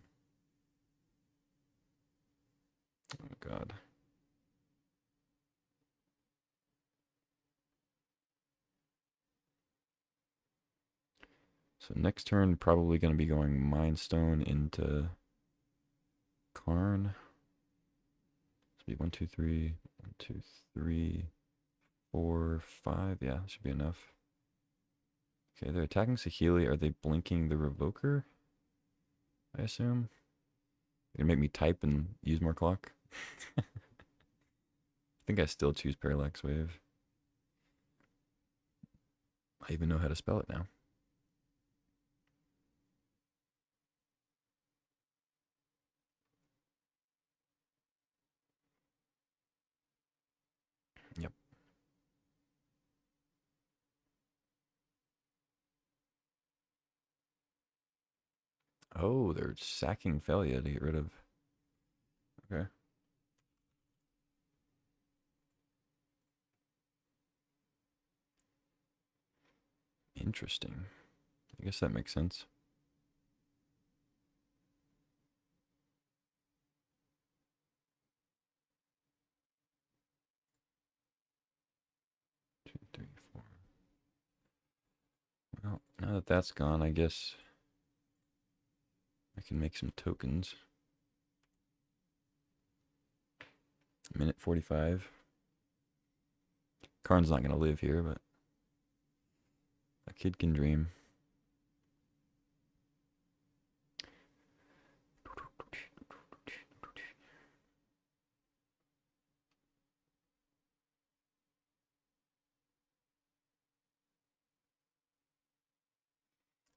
Speaker 1: Oh god. So next turn, probably going to be going Mind Stone into Karn. This will be 1, 2, 3, 1, 2, 3, 4, 5. Yeah, should be enough. Okay, they're attacking Saheeli. Are they blinking the Revoker? I assume. They're gonna make me type and use more clock. I think I still choose Parallax Wave. I even know how to spell it now. Yep. Oh, they're sacking Thalia to get rid of. Okay. Interesting. I guess that makes sense. Two, three, four. Well, now that that's gone, I guess I can make some tokens. Minute 45. Karn's not going to live here, but a kid can dream.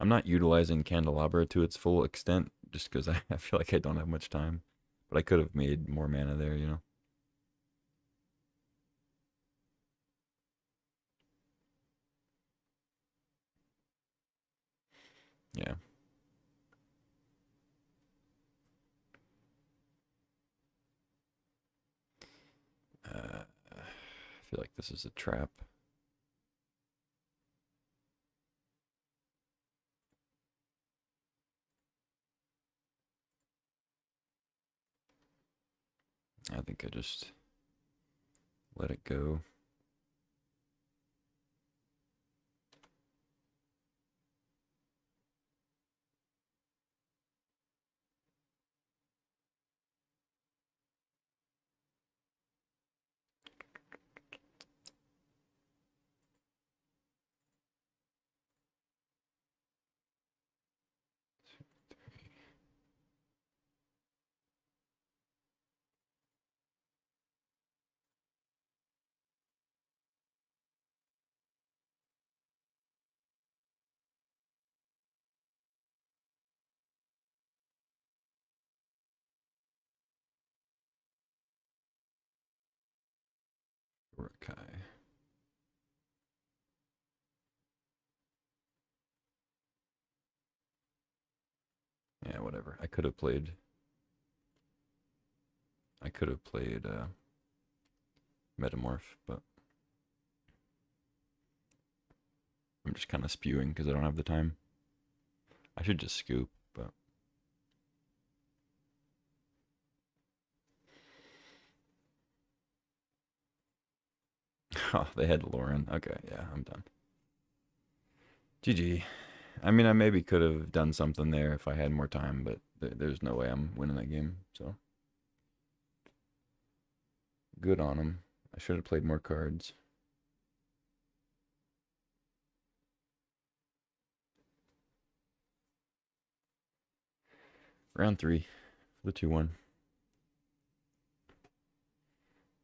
Speaker 1: I'm not utilizing Candelabra to its full extent just because I feel like I don't have much time. But I could have made more mana there, you know? Yeah. I feel like this is a trap. I think I just let it go. Okay. Yeah, whatever. I could have played Metamorph, but I'm just kind of spewing because I don't have the time. I should just scoop, but oh, they had Lauren. Okay, yeah, I'm done. GG. I mean, I maybe could have done something there if I had more time, but there's no way I'm winning that game. So good on him. I should have played more cards. Round 3, the 2-1.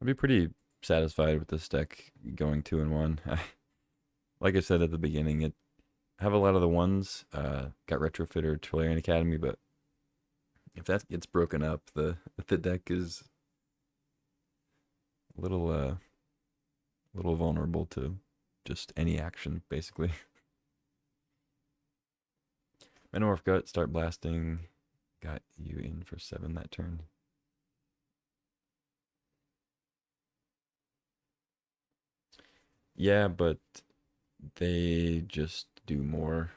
Speaker 1: I'd be pretty satisfied with this deck going 2-1. Like I said at the beginning, it have a lot of the ones. Got Retrofitter, Tolarian Academy, but if that gets broken up, the deck is a little vulnerable to just any action, basically. Metamorph Gut, start blasting. Got you in for 7 that turn. Yeah, but they just do more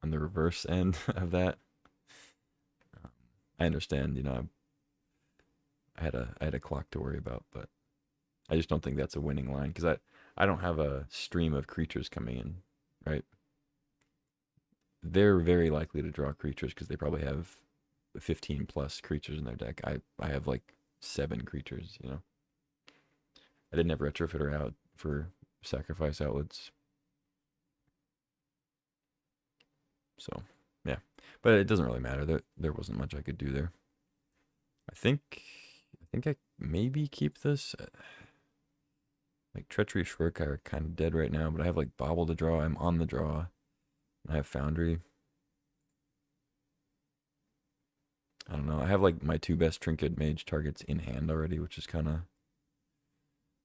Speaker 1: on the reverse end of that. I understand, I had a clock to worry about, but I just don't think that's a winning line because I don't have a stream of creatures coming in, right? They're very likely to draw creatures because they probably have 15 plus creatures in their deck. I have like 7 creatures, I didn't have Retrofitter out for sacrifice outlets. So, yeah. But it doesn't really matter. There wasn't much I could do there. I think I maybe keep this. Like Treachery, Shurkai are kind of dead right now, but I have like Bobble to draw. I'm on the draw. I have Foundry. I don't know. I have like my 2 best Trinket Mage targets in hand already, which is kind of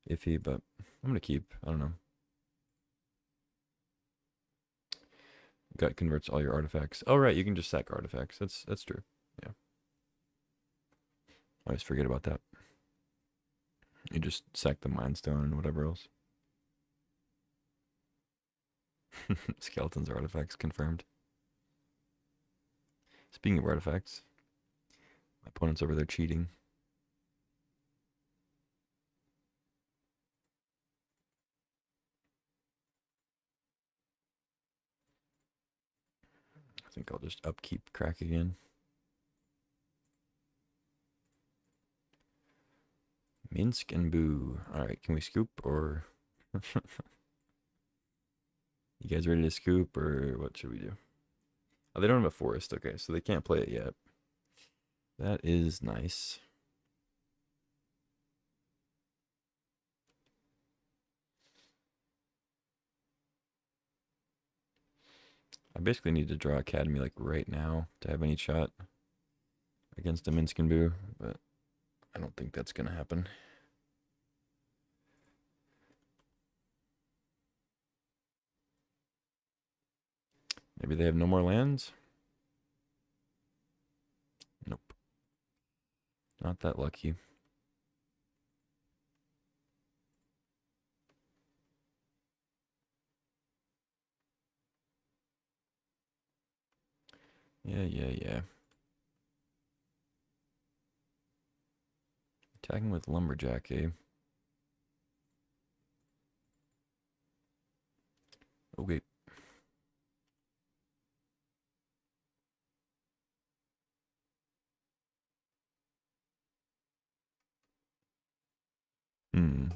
Speaker 1: iffy, but I'm gonna keep. I don't know. Gut converts all your artifacts. Oh right, you can just sack artifacts. That's true. Yeah. I always forget about that. You just sack the Mind Stone and whatever else. Skeletons are artifacts confirmed. Speaking of artifacts, my opponent's over there cheating. I think I'll just upkeep crack again. Minsk and Boo. Alright, can we scoop or... You guys ready to scoop or what should we do? Oh, they don't have a forest. Okay, so they can't play it yet. That is nice. I basically need to draw Academy like right now to have any shot against a Minsk and Boo, but I don't think that's gonna happen. Maybe they have no more lands? Nope. Not that lucky. Yeah. Attacking with Lumberjack, eh? Okay. Hmm.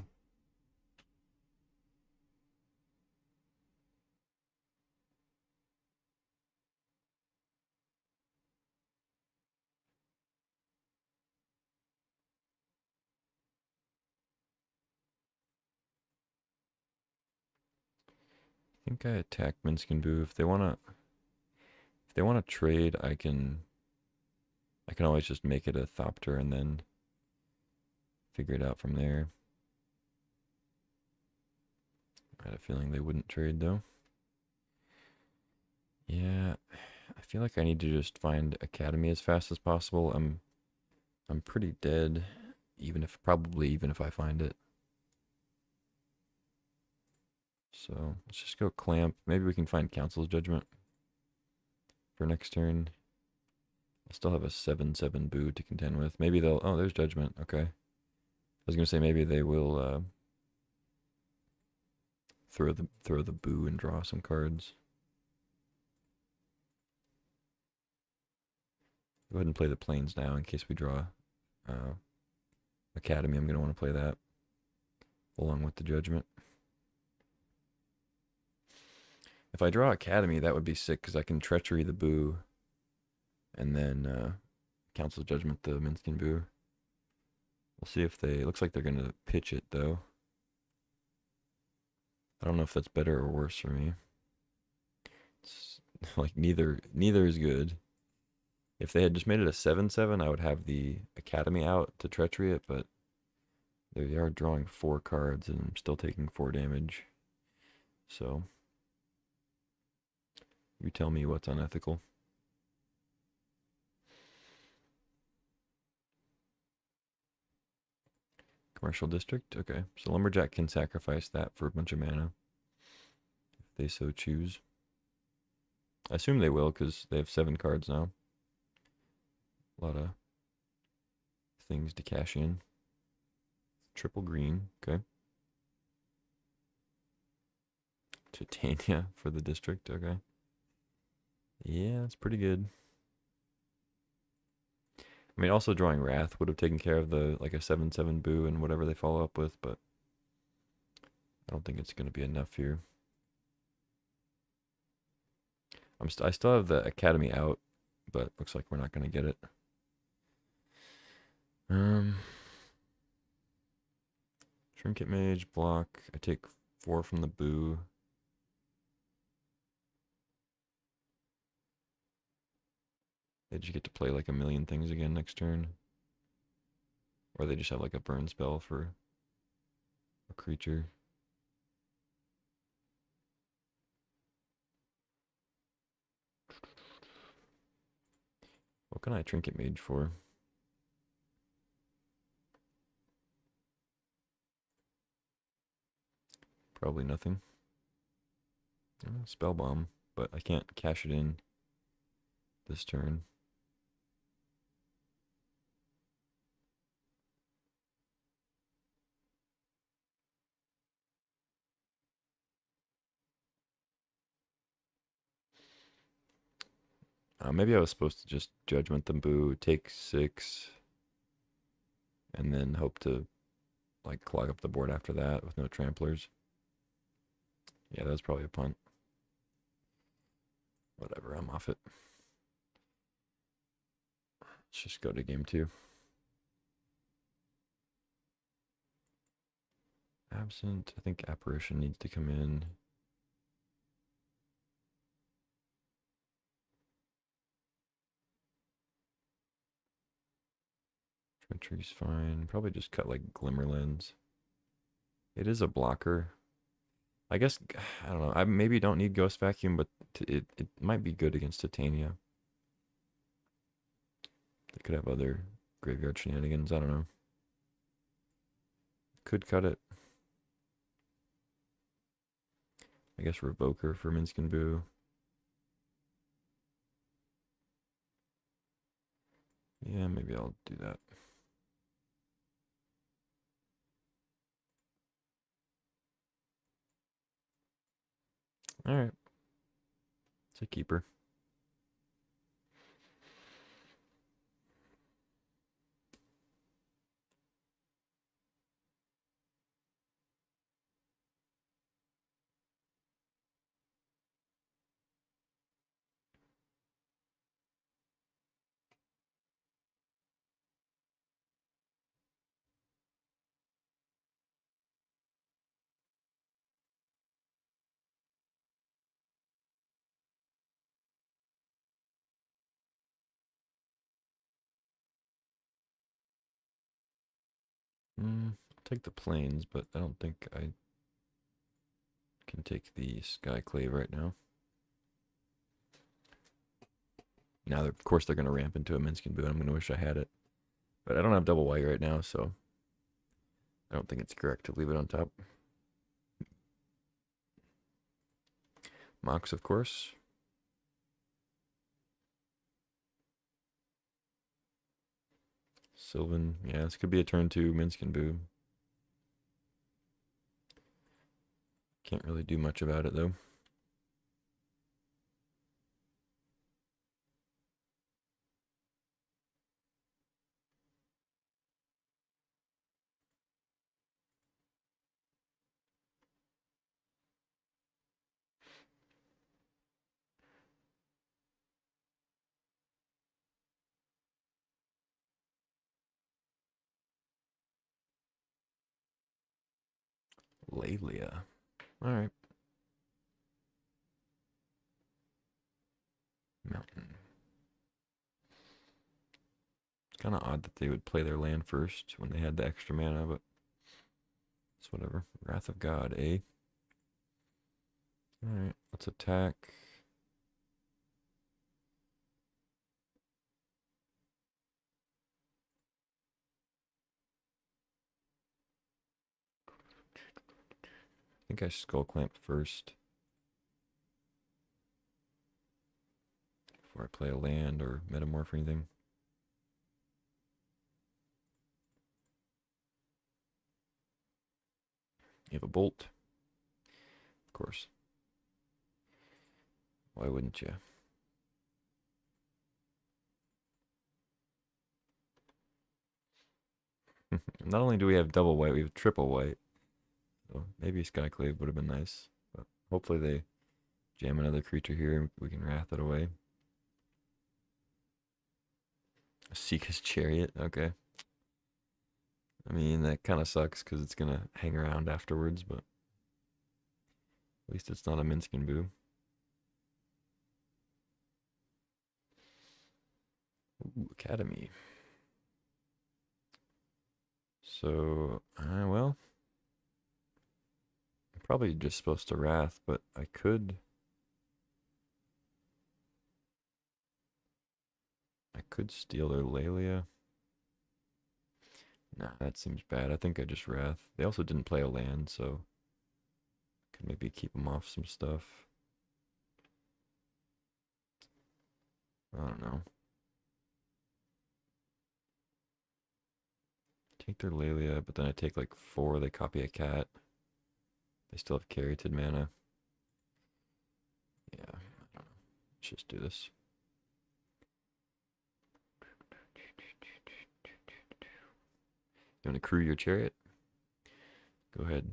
Speaker 1: I think I attack Minsk and Boo. If they wanna trade, I can always just make it a Thopter and then figure it out from there. I had a feeling they wouldn't trade though. Yeah, I feel like I need to just find Academy as fast as possible. I'm pretty dead, even if I find it. So let's just go Clamp. Maybe we can find Council's Judgment for next turn. I still have a 7/7 Boo to contend with. Maybe they'll. Oh, there's Judgment. Okay. I was gonna say maybe they will throw the Boo and draw some cards. Go ahead and play the Plains now in case we draw Academy. I'm gonna want to play that along with the Judgment. If I draw Academy, that would be sick because I can Treachery the Boo and then Council's Judgment the Minskin Boo. We'll see if they. It looks like they're gonna pitch it though. I don't know if that's better or worse for me. It's like neither is good. If they had just made it a 7/7, I would have the Academy out to Treachery it, but they are drawing 4 cards and I'm still taking 4 damage. So you tell me what's unethical. Commercial District? Okay. So Lumberjack can sacrifice that for a bunch of mana if they so choose. I assume they will because they have 7 cards now. A lot of things to cash in. Triple green. Okay. Titania for the district. Okay. Yeah, that's pretty good. I mean, also drawing Wrath would have taken care of the like a 7/7 Boo and whatever they follow up with, but I don't think it's going to be enough here. I still have the Academy out, but looks like we're not going to get it. Trinket Mage, block. I take 4 from the Boo. They just get to play like a million things again next turn. Or they just have like a burn spell for a creature. What can I Trinket Mage for? Probably nothing. Spell Bomb, but I can't cash it in this turn. Maybe I was supposed to just Judgment the Boo, take 6, and then hope to like clog up the board after that with no tramplers. Yeah, that was probably a punt. Whatever, I'm off it. Let's just go to game 2. Absent. I think Apparition needs to come in. Treachery's fine. Probably just cut like Glimmerlands. It is a blocker. I guess, I don't know. I maybe don't need Ghost Vacuum, but it might be good against Titania. They could have other graveyard shenanigans. I don't know. Could cut it. I guess Revoker for Minskin Boo. Yeah, maybe I'll do that. All right. It's a keeper. I'll take the plains, but I don't think I take the Skyclave right now. Now, of course, they're going to ramp into a Minskin Boo. I'm going to wish I had it. But I don't have double white right now, so I don't think it's correct to leave it on top. Mox, of course. Sylvan. Yeah, this could be a turn 2 Minskin Boo. Can't really do much about it, though. Lelia. Alright. Mountain. It's kind of odd that they would play their land first when they had the extra mana, but it's whatever. Wrath of God, eh? Alright, let's attack. I think I Skull Clamp first. Before I play a land or Metamorph or anything. You have a Bolt. Of course. Why wouldn't you? Not only do we have double white, we have triple white. So maybe Skyclave would have been nice. But hopefully they jam another creature here and we can wrath it away. Seeka's Chariot, okay. I mean, that kind of sucks because it's going to hang around afterwards, but at least it's not a Minskin Boo. Ooh, Academy. So, well, I'm probably just supposed to Wrath, but I could steal their Lelia. Nah, that seems bad. I think I just Wrath. They also didn't play a land, so could maybe keep them off some stuff. I don't know. Take their Lelia, but then I take like 4, they copy a cat. They still have Caryatid mana. Yeah, I don't know. Let's just do this. You want to crew your chariot? Go ahead.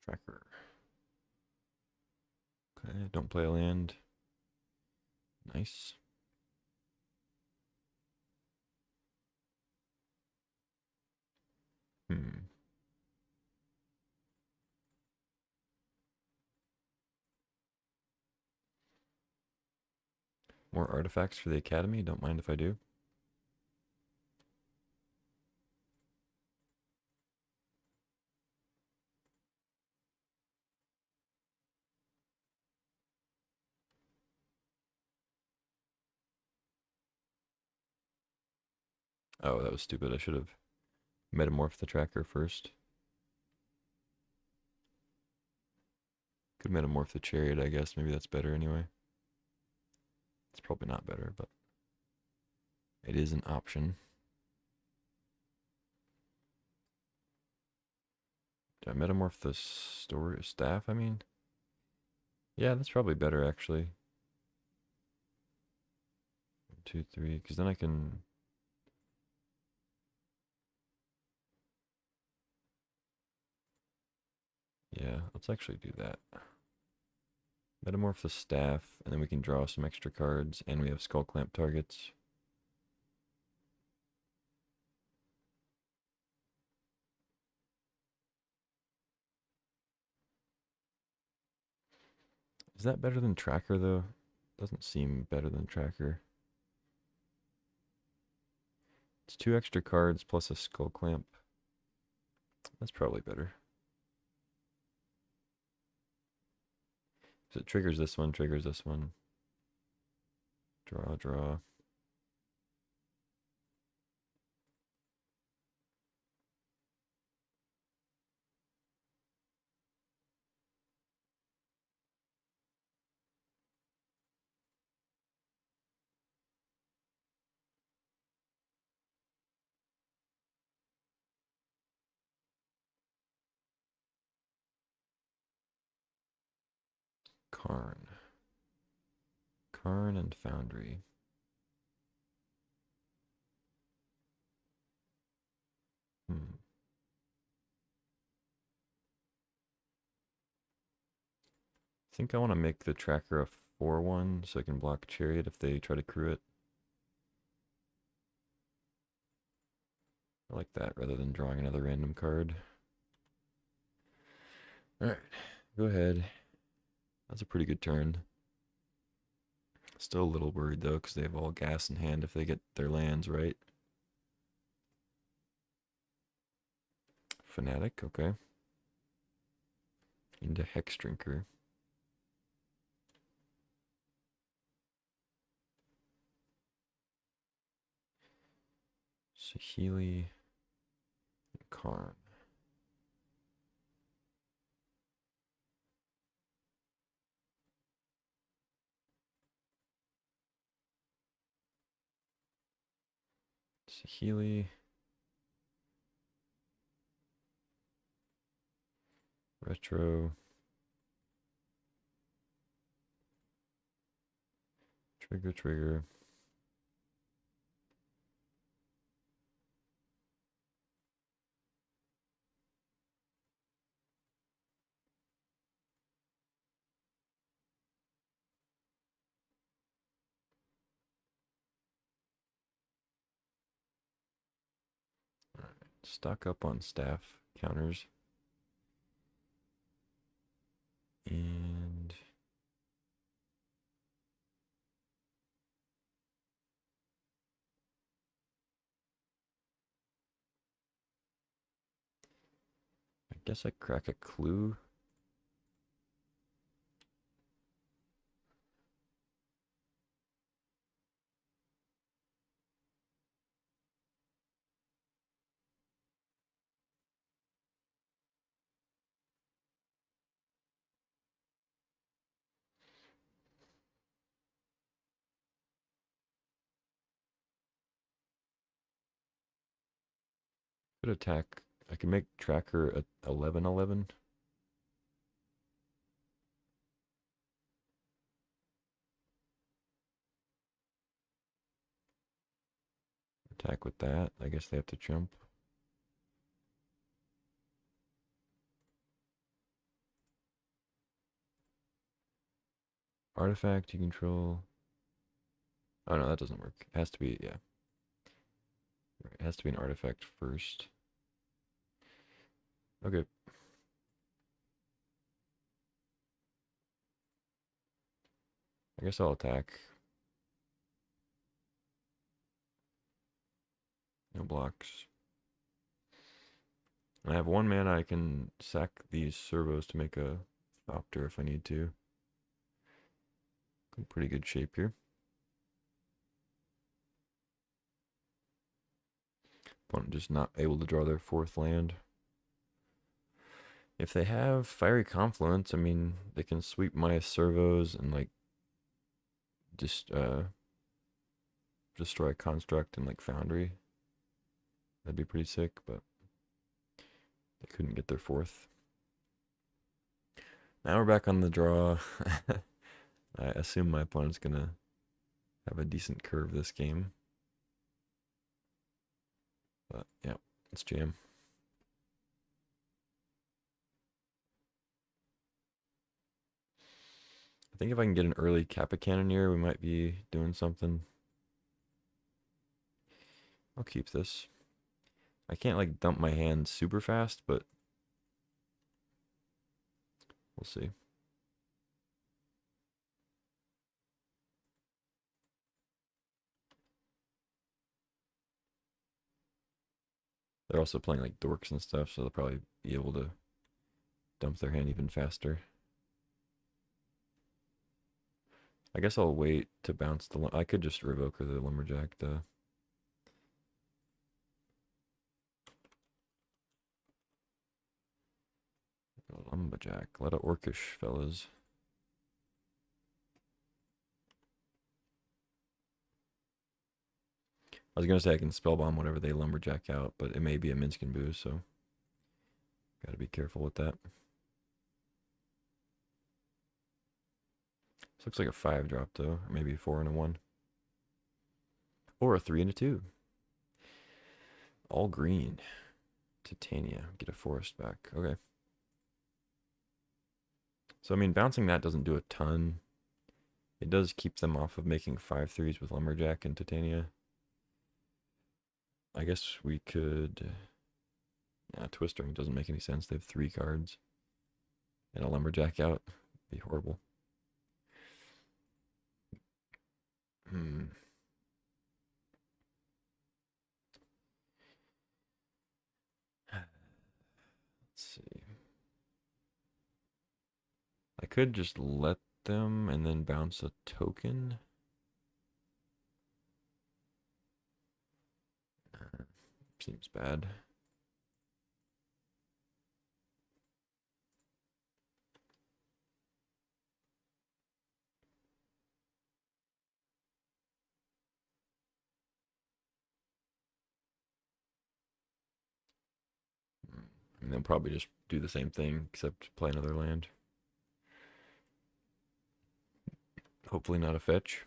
Speaker 1: Tracker. Okay, don't play a land. Nice. Hmm. More artifacts for the academy. Don't mind if I do. Oh, that was stupid. I should have metamorphed the tracker first. Could metamorph the chariot, I guess. Maybe that's better anyway. It's probably not better, but it is an option. Did I metamorph the staff, I mean? Yeah, that's probably better, actually. 1, 2, 3, because then I can... Yeah, let's actually do that. Metamorph the staff, and then we can draw some extra cards, and we have Skull Clamp targets. Is that better than Tracker, though? Doesn't seem better than Tracker. It's 2 extra cards plus a Skull Clamp. That's probably better. So it triggers this one, triggers this one. Draw, draw. Karn. Karn and Foundry. I think I want to make the Tracker a 4/1 so I can block Chariot if they try to crew it. I like that rather than drawing another random card. Alright, go ahead. That's a pretty good turn. Still a little worried though, because they have all gas in hand if they get their lands right. Fanatic, okay. Into Hex Drinker. Saheeli, and Karn. Saheeli. Retro. Trigger, trigger. Alright, stock up on staff counters. And I guess I crack a clue. Could attack. I can make Tracker at 11/11. Attack with that. I guess they have to jump. Artifact you control. Oh no, that doesn't work. It has to be, yeah. It has to be an artifact first. Okay. I guess I'll attack. No blocks. I have 1 mana. I can sack these servos to make a Thopter if I need to. In pretty good shape here. Opponent just not able to draw their 4th land. If they have Fiery Confluence, I mean, they can sweep my servos and like just destroy Construct and like Foundry. That'd be pretty sick, but they couldn't get their 4th. Now we're back on the draw. I assume my opponent's gonna have a decent curve this game. But yeah, let's jam. I think if I can get an early Kappa Cannoneer, we might be doing something. I'll keep this. I can't like dump my hand super fast, but we'll see. They're also playing like dorks and stuff, so they'll probably be able to dump their hand even faster. I guess I'll wait to bounce the... I could just revoke the Lumberjack, the... Lumberjack. A lot of orcish fellas. I was gonna say I can spellbomb whatever they Lumberjack out, but it may be a Minskin boost, so... Gotta be careful with that. This looks like a 5-drop, though. Or maybe a 4 and a 1. Or a 3 and a 2. All green. Titania. Get a forest back. Okay. So, I mean, bouncing that doesn't do a ton. It does keep them off of making 5/3s with Lumberjack and Titania. I guess we could... Yeah, Twistering doesn't make any sense. They have 3 cards. And a Lumberjack out. Be horrible. Let's see. I could just let them and then bounce a token. Seems bad. And they'll probably just do the same thing, except play another land. Hopefully not a fetch.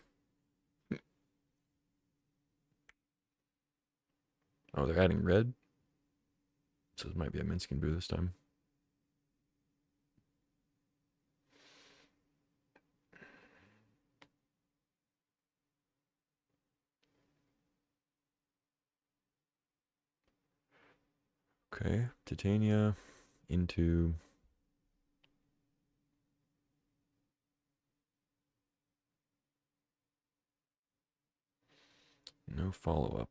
Speaker 1: Oh, they're adding red? So it might be a Minskin Boo this time. Okay, Titania into... No follow-up.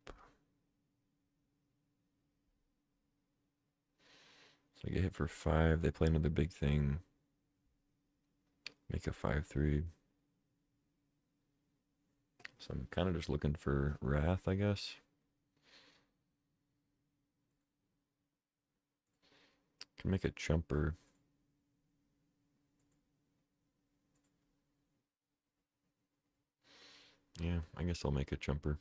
Speaker 1: So I get hit for 5. They play another big thing. Make a 5/3. So I'm kind of just looking for Wrath, I guess. Can make a Jumper. Yeah, I guess I'll make a Jumper.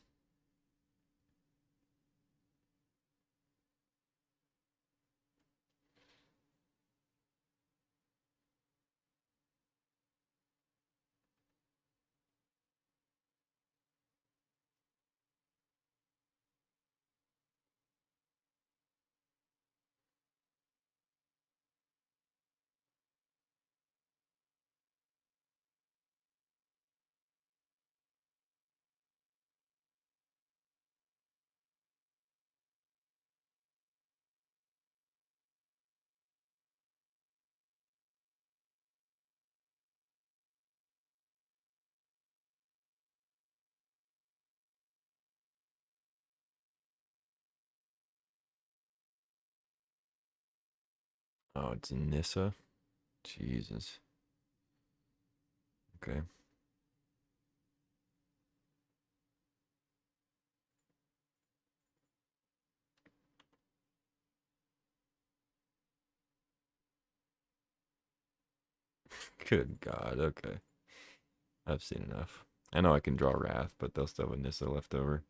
Speaker 1: Oh, it's Nissa. Jesus. Okay. Good God. Okay. I've seen enough. I know I can draw Wrath, but they'll still have a Nissa left over.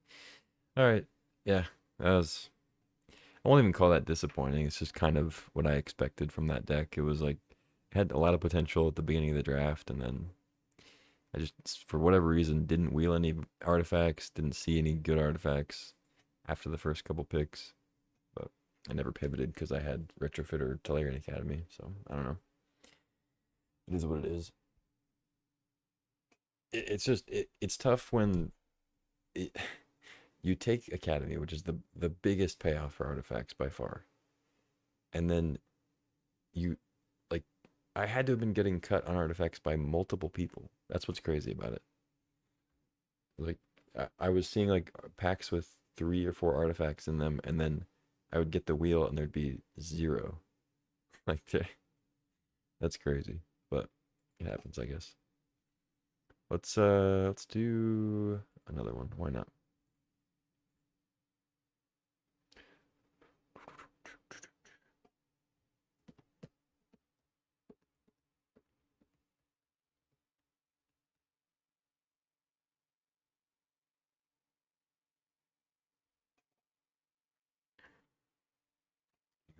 Speaker 1: All right. Yeah. That was... I won't even call that disappointing. It's just kind of what I expected from that deck. It was like... It had a lot of potential at the beginning of the draft, and then... I just, for whatever reason, didn't wheel any artifacts, didn't see any good artifacts after the first couple picks. But I never pivoted because I had Retrofit or Tolarian Academy, so I don't know. It is what it is. it's just it's tough when it, you take Academy, which is the biggest payoff for artifacts by far, and then you like I had to have been getting cut on artifacts by multiple people. That's what's crazy about it. Like I was seeing like packs with 3 or 4 artifacts in them, and then I would get the wheel and there'd be 0. Like that's crazy, but it happens, I guess. Let's do another one. Why not?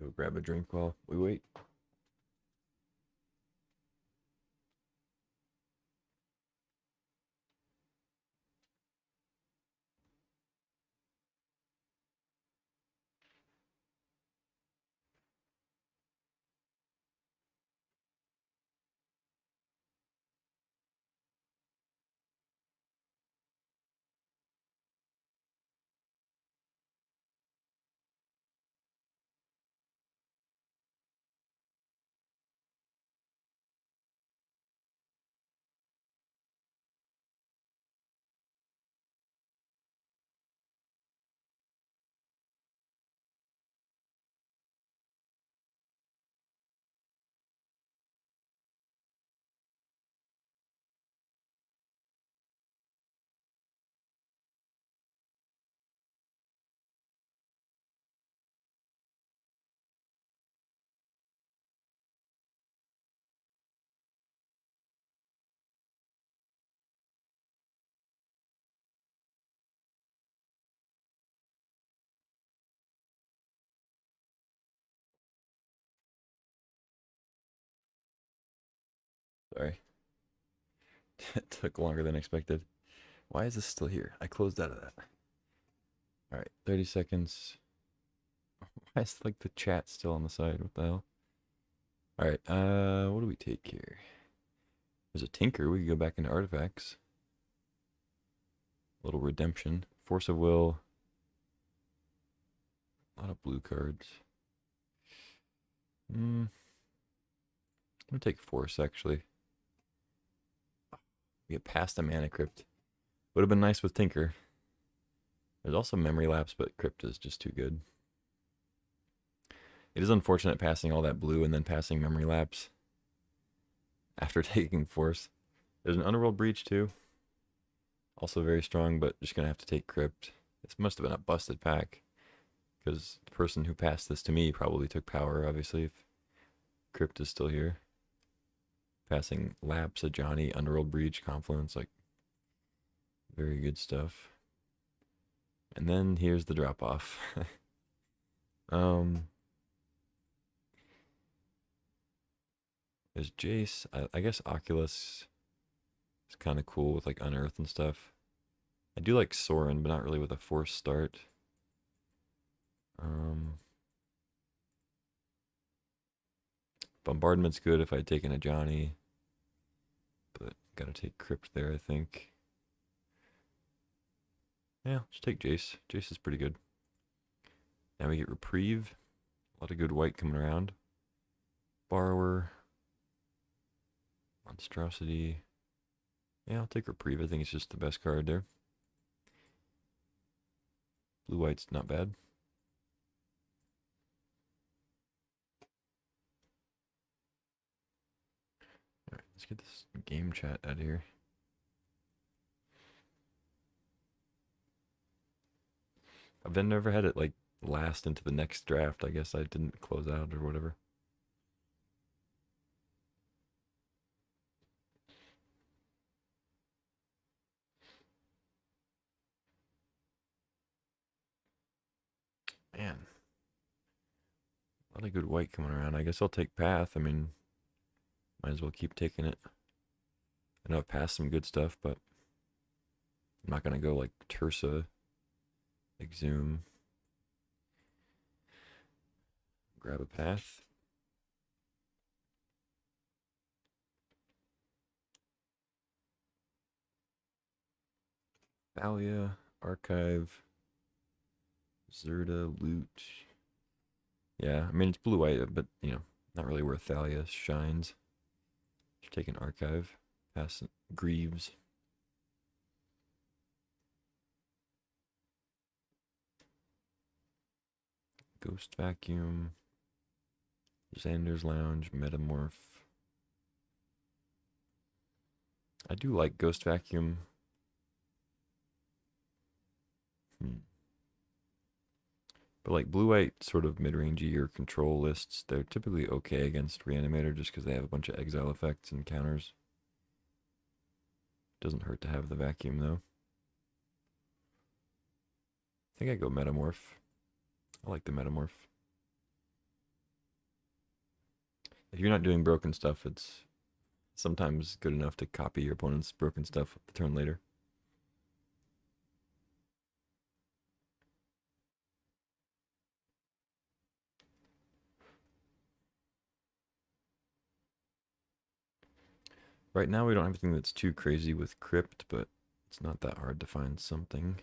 Speaker 1: Go grab a drink while we wait. Sorry, it took longer than expected. Why is this still here? I closed out of that. All right, 30 seconds. Why is like the chat still on the side? What the hell? All right, what do we take here? There's a Tinker. We could go back into artifacts. A little redemption. Force of Will. A lot of blue cards. I'm gonna take Force actually. We get past the Mana Crypt. Would have been nice with Tinker. There's also Memory Lapse, but Crypt is just too good. It is unfortunate passing all that blue and then passing Memory Lapse after taking Force. There's an Underworld Breach too. Also very strong, but just gonna have to take Crypt. This must have been a busted pack, because the person who passed this to me probably took Power, obviously, if Crypt is still here. Passing Lapse, a Johnny, Underworld Breach, Confluence, like, very good stuff. And then here's the drop off. um, there's Jace. I guess Oculus is kind of cool with like Unearth and stuff. I do like Sorin, but not really with a forced start. Um, Bombardment's good if I'd taken a Johnny, but gotta take Crypt there, I think. Yeah, just take Jace. Jace is pretty good. Now we get Reprieve. A lot of good white coming around. Borrower. Monstrosity. Yeah, I'll take Reprieve. I think it's just the best card there. Blue white's not bad. Alright, let's get this game chat out of here. I've then never had it like last into the next draft. I guess I didn't close out or whatever. Man, a lot of good white coming around. I guess I'll take Path. I mean, might as well keep taking it. I know I've passed some good stuff, but I'm not gonna go like Tersa, Exhume, grab a Path. Thalia, Archive, Zerda, Loot. Yeah, I mean, it's blue-white, but, you know, not really where Thalia shines. Should take an Archive. Pass Greaves. Ghost Vacuum. Xander's Lounge, Metamorph. I do like Ghost Vacuum. But like blue-white sort of mid-rangey or control lists, they're typically okay against Reanimator just because they have a bunch of exile effects and counters. Doesn't hurt to have the vacuum though. I think I go Metamorph. I like the Metamorph. If you're not doing broken stuff, it's sometimes good enough to copy your opponent's broken stuff the turn later. Right now we don't have anything that's too crazy with Crypt, but it's not that hard to find something.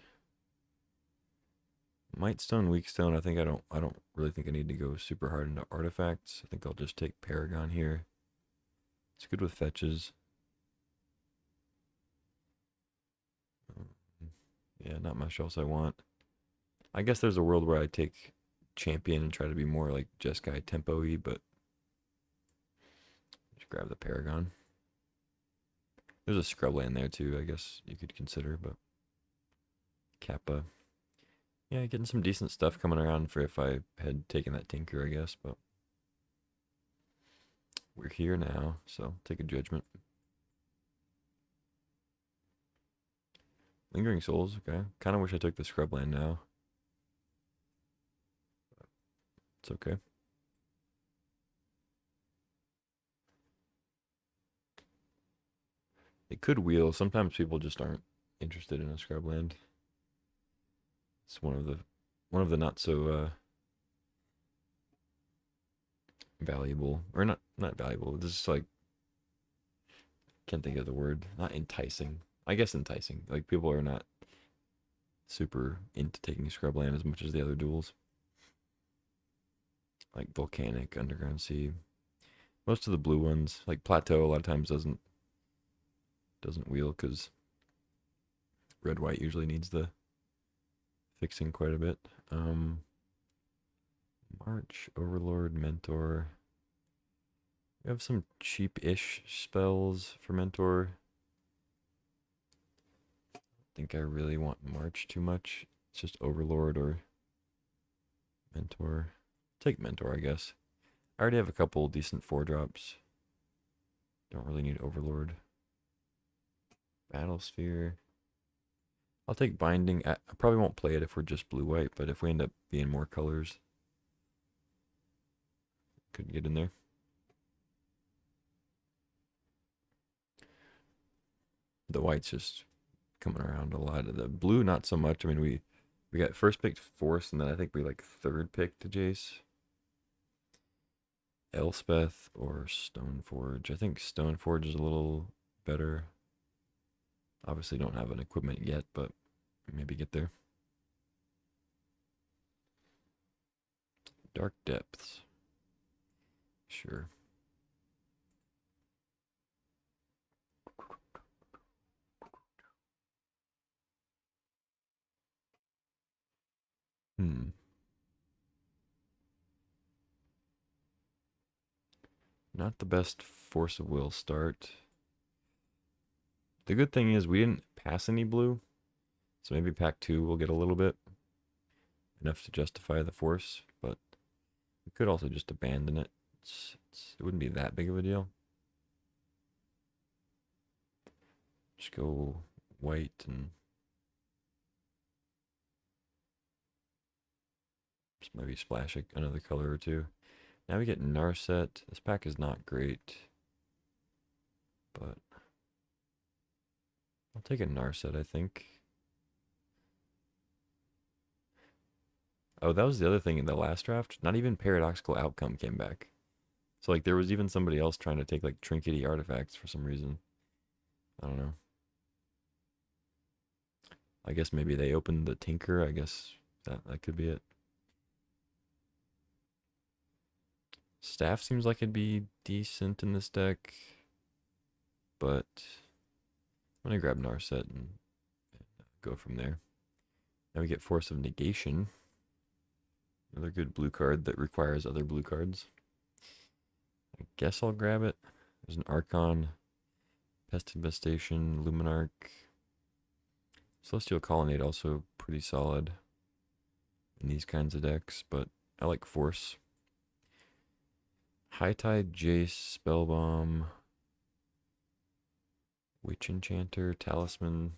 Speaker 1: Mightstone, Weakstone, I don't really think I need to go super hard into artifacts. I think I'll just take Paragon here. It's good with fetches. Yeah, not much else I want. I guess there's a world where I take Champion and try to be more like Jeskai tempo-y, but just grab the Paragon. There's a Scrubland there too, I guess you could consider, but Kappa. Yeah, getting some decent stuff coming around for if I had taken that Tinker, I guess, but we're here now, so take a Judgment. Lingering Souls, okay. Kind of wish I took the Scrubland now. It's okay. It could wheel. Sometimes people just aren't interested in a Scrubland. It's one of the not so valuable, or not valuable. This is like, can't think of the word. Not enticing. I guess enticing. Like people are not super into taking Scrubland as much as the other duels. Like Volcanic, Underground Sea. Most of the blue ones, like Plateau, a lot of times doesn't wheel because red white usually needs the fixing quite a bit. March, Overlord, Mentor. We have some cheap-ish spells for Mentor. I think I really want March too much. It's just Overlord or Mentor. Take Mentor, I guess. I already have a couple decent 4-drops. Don't really need Overlord. Battlesphere. I'll take Binding. I probably won't play it if we're just blue-white, but if we end up being more colors, could get in there. The white's just coming around a lot. The blue, not so much. I mean, we got first picked Force, and then I think we like third picked Jace. Elspeth or Stoneforge. I think Stoneforge is a little better. Obviously don't have an equipment yet, but maybe get there. Dark Depths. Sure. Not the best Force of Will start. The good thing is we didn't pass any blue, so maybe pack 2 will get a little bit. Enough to justify the Force, but we could also just abandon it. It wouldn't be that big of a deal. Just go white and just maybe splash another color or two. Now we get Narset. This pack is not great, but I'll take a Narset, I think. Oh, that was the other thing in the last draft. Not even Paradoxical Outcome came back. So, like, there was even somebody else trying to take, like, trinkety artifacts for some reason. I don't know. I guess maybe they opened the Tinker. I guess that could be it. Staff seems like it'd be decent in this deck, but I'm gonna grab Narset and go from there. Now we get Force of Negation. Another good blue card that requires other blue cards. I guess I'll grab it. There's an Archon, Pest Infestation, Luminarch. Celestial Colonnade also pretty solid in these kinds of decks, but I like Force. High Tide, Jace, Spellbomb, Witch Enchanter, Talisman.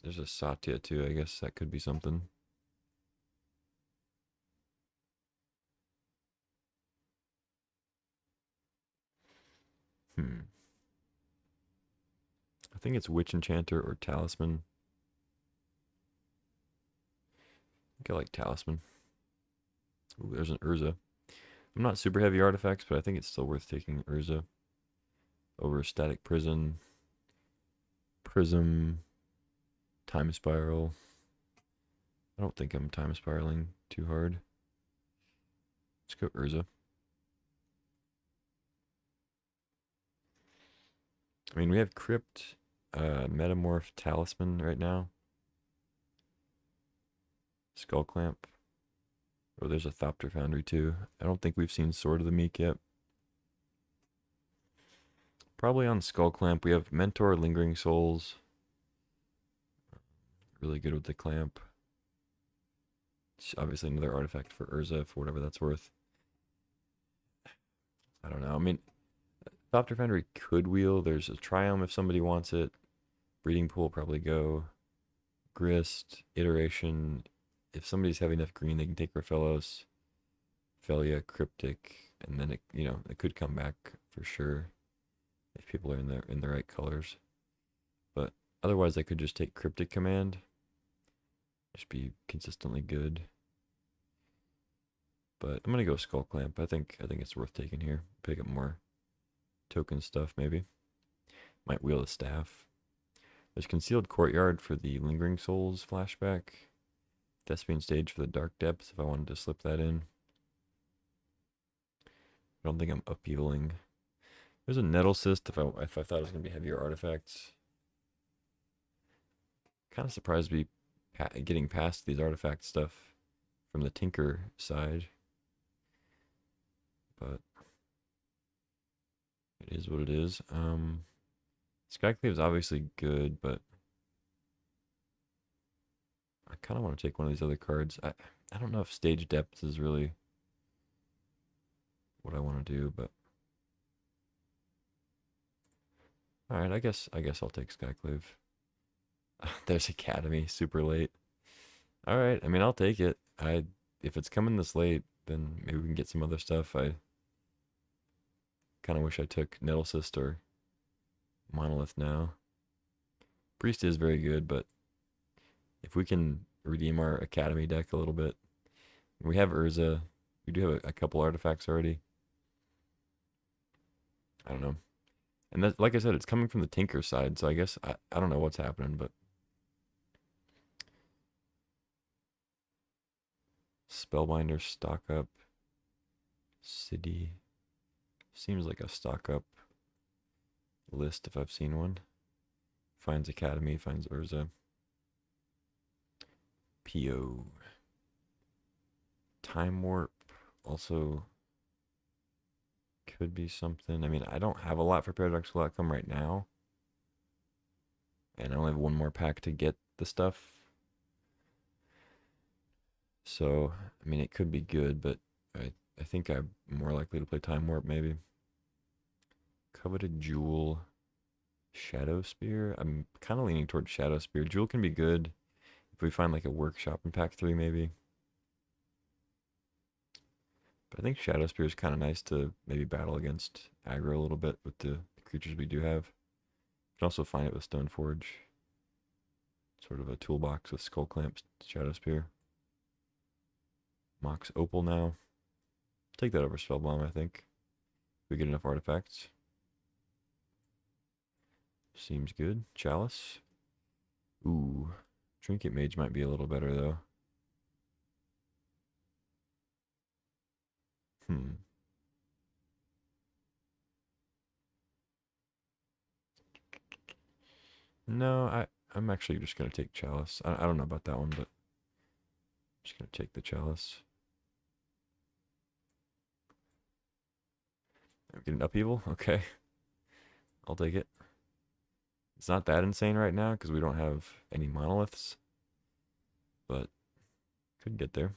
Speaker 1: There's a Satya too, I guess that could be something. I think it's Witch Enchanter or Talisman. I think I like Talisman. Ooh, there's an Urza. I'm not super heavy artifacts, but I think it's still worth taking Urza over Static Prison, Prism, Time Spiral. I don't think I'm time spiraling too hard. Let's go Urza. I mean, we have Crypt, Metamorph, Talisman right now. Skull Clamp. Oh, there's a Thopter Foundry too. I don't think we've seen Sword of the Meek yet. Probably on Skull Clamp. We have Mentor, Lingering Souls. Really good with the clamp. It's obviously another artifact for Urza for whatever that's worth. I don't know. I mean, Thopter Foundry could wheel. There's a Triumph if somebody wants it. Breeding Pool probably go. Grist, Iteration. If somebody's heavy enough green, they can take Raphaelos, Felia, Cryptic, and then it could come back for sure if people are in the right colors. But otherwise, I could just take Cryptic Command. Just be consistently good. But I'm gonna go Skull Clamp. I think it's worth taking here. Pick up more token stuff maybe. Might wheel the staff. There's Concealed Courtyard for the Lingering Souls flashback. Thespian Stage for the Dark Depths if I wanted to slip that in. I don't think I'm upheavaling. There's a Nettle Cyst if I thought it was going to be heavier artifacts. Kind of surprised to be getting past these artifact stuff from the Tinker side. But it is what it is. Skyclave is obviously good, but I kind of want to take one of these other cards. I don't know if Stage Depth is really what I want to do, but all right, I guess I'll take Skyclave. There's Academy, super late. All right, I mean I'll take it. If it's coming this late, then maybe we can get some other stuff. I kind of wish I took Nettle Cyst or Monolith now. Priest is very good, but if we can redeem our Academy deck a little bit, we have Urza. We do have a couple artifacts already. I don't know. And that, like I said, it's coming from the Tinker side, so I guess I don't know what's happening, but Spellbinder stock up. City seems like a stock up list if I've seen one. Finds Academy, finds Urza. PO. Time Warp also could be something. I mean, I don't have a lot for Paradoxical Outcome right now. And I only have one more pack to get the stuff. So, I mean, it could be good, but I think I'm more likely to play Time Warp maybe. Coveted Jewel. Shadow Spear. I'm kind of leaning towards Shadow Spear. Jewel can be good if we find like a workshop in pack 3 maybe. But I think Shadow Spear is kind of nice to maybe battle against aggro a little bit with the creatures we do have. You can also find it with Stoneforge. Sort of a toolbox with Skull Clamps, Shadow Spear. Mox Opal now. Take that over Spellbomb, I think. If we get enough artifacts. Seems good. Chalice. Ooh, Trinket Mage might be a little better though. Hmm. No, I'm actually just gonna take Chalice. I don't know about that one, but I'm just gonna take the Chalice. I'm getting Upheaval. Okay, I'll take it. It's not that insane right now because we don't have any monoliths, but could get there.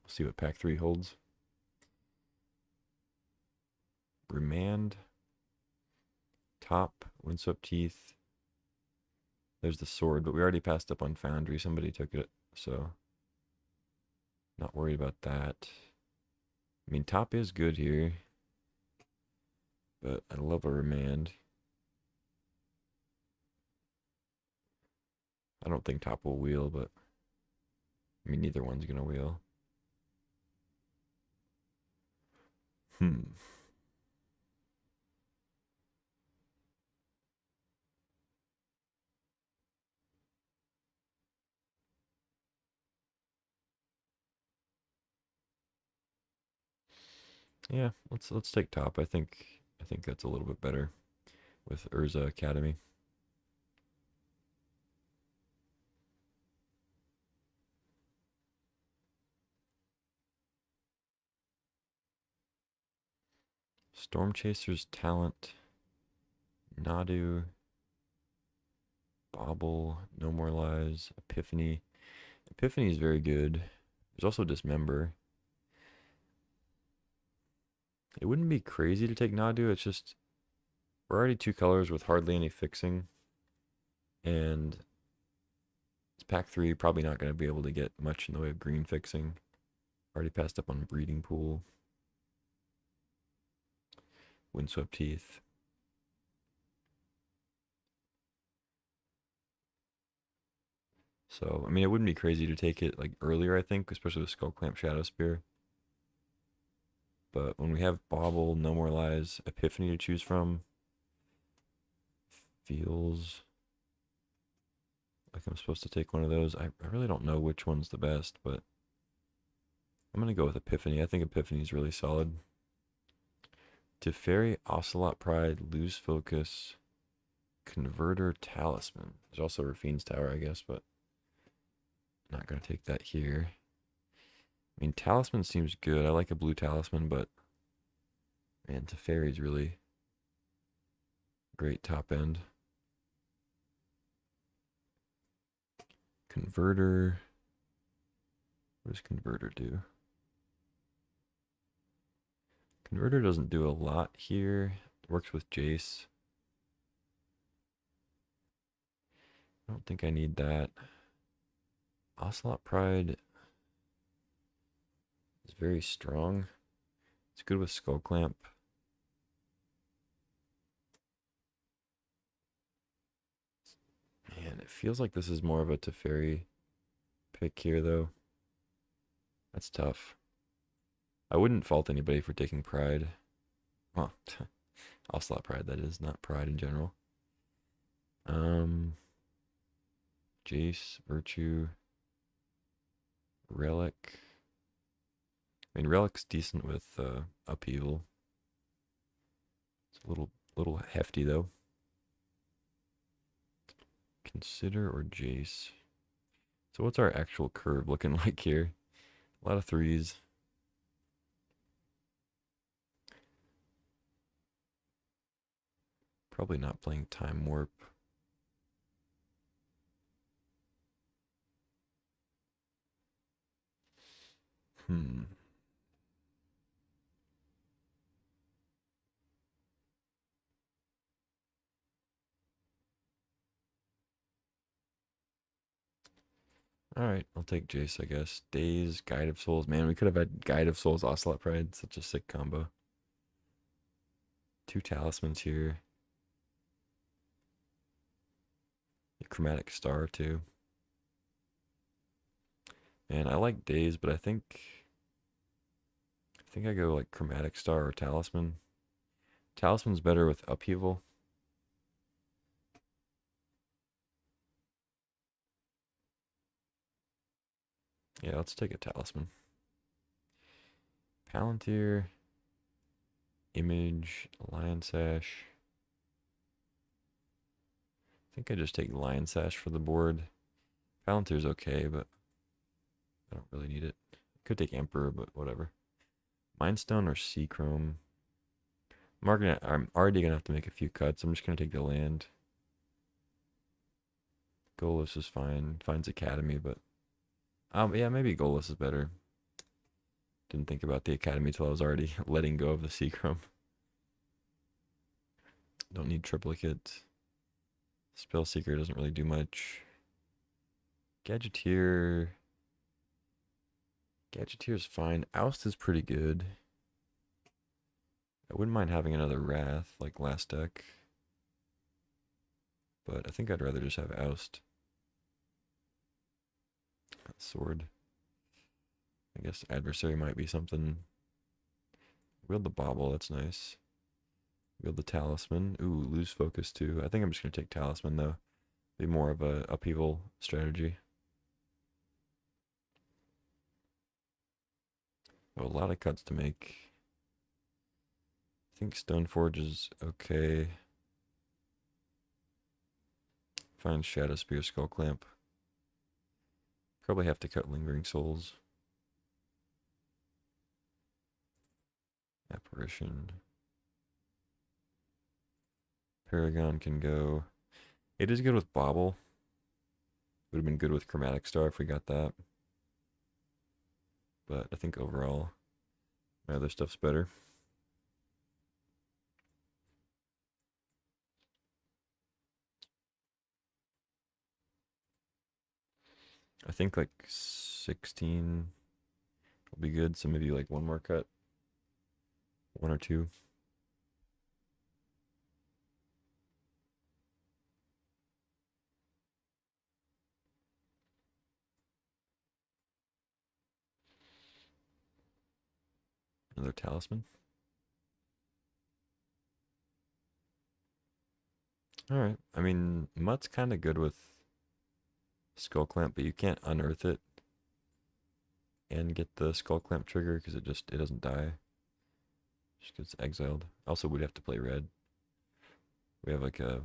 Speaker 1: We'll see what pack 3 holds. Remand. Top. Windswept Teeth. There's the sword, but we already passed up on Foundry. Somebody took it, so not worried about that. I mean, top is good here, but I love a remand. I don't think top will wheel, but I mean, neither one's gonna wheel. Hmm. Yeah, let's take top. I think that's a little bit better with Urza Academy. Storm Chaser's Talent. Nadu. Bobble. No More Lies. Epiphany. Epiphany is very good. There's also Dismember. It wouldn't be crazy to take Nadu. It's just we're already 2 colors with hardly any fixing, and it's pack 3. Probably not going to be able to get much in the way of green fixing. Already passed up on Breeding Pool. Windswept Teeth. So, I mean, it wouldn't be crazy to take it like earlier, I think, especially with Skull Clamp Shadow Spear. But when we have Bobble, No More Lies, Epiphany to choose from, feels like I'm supposed to take one of those. I really don't know which one's the best, but I'm going to go with Epiphany. I think Epiphany is really solid. Teferi, Ocelot Pride, Lose Focus, Converter, Talisman. There's also Rafine's Tower, I guess, but not going to take that here. I mean, Talisman seems good. I like a blue Talisman, but man, Teferi's really great top end. Converter. What does Converter do? Converter doesn't do a lot here. It works with Jace. I don't think I need that. Ocelot Pride is very strong. It's good with Skull Clamp. Man, it feels like this is more of a Teferi pick here, though. That's tough. I wouldn't fault anybody for taking Pride. Well, Ocelot Pride, that is, not Pride in general. Jace, Virtue, Relic. I mean, Relic's decent with Upheaval. It's a little hefty, though. Consider or Jace. So what's our actual curve looking like here? A lot of threes. Probably not playing Time Warp. Hmm. Alright, I'll take Jace, I guess. Days, Guide of Souls. Man, we could have had Guide of Souls, Ocelot Pride. Such a sick combo. 2 talismans here. A Chromatic Star, too. And I like Days, but I think I go like Chromatic Star or Talisman. Talisman's better with Upheaval. Yeah, let's take a talisman. Palantir, Image, Lion Sash. I think I just take Lion Sash for the board. Palantir's okay, but I don't really need it. Could take Emperor, but whatever. Mindstone or Seachrome. I'm already gonna have to make a few cuts. I'm just gonna take the land. Golos is fine. Finds Academy, but yeah, maybe Golos is better. Didn't think about the Academy till I was already letting go of the Seachrome. Don't need triplicate. Spellseeker doesn't really do much. Gadgeteer. Gadgeteer's fine. Oust is pretty good. I wouldn't mind having another Wrath like last deck. But I think I'd rather just have Oust. Sword. I guess Adversary might be something. Wield the Bauble, that's nice. Wield the Talisman. Ooh, lose focus too. I think I'm just going to take Talisman though. Be more of a upheaval strategy. Oh, a lot of cuts to make. I think Stoneforge is okay. Find Shadow Spear, Skull Clamp. Probably have to cut Lingering Souls. Apparition. Paragon can go. It is good with Bauble. Would have been good with Chromatic Star if we got that. But I think overall, my other stuff's better. I think like 16 will be good. So maybe like one more cut. One or two. Another Talisman. Alright. I mean, Mutt's kind of good with Skull Clamp, but you can't unearth it and get the Skull Clamp trigger because it doesn't die. Just gets exiled. Also, we'd have to play red. We have like a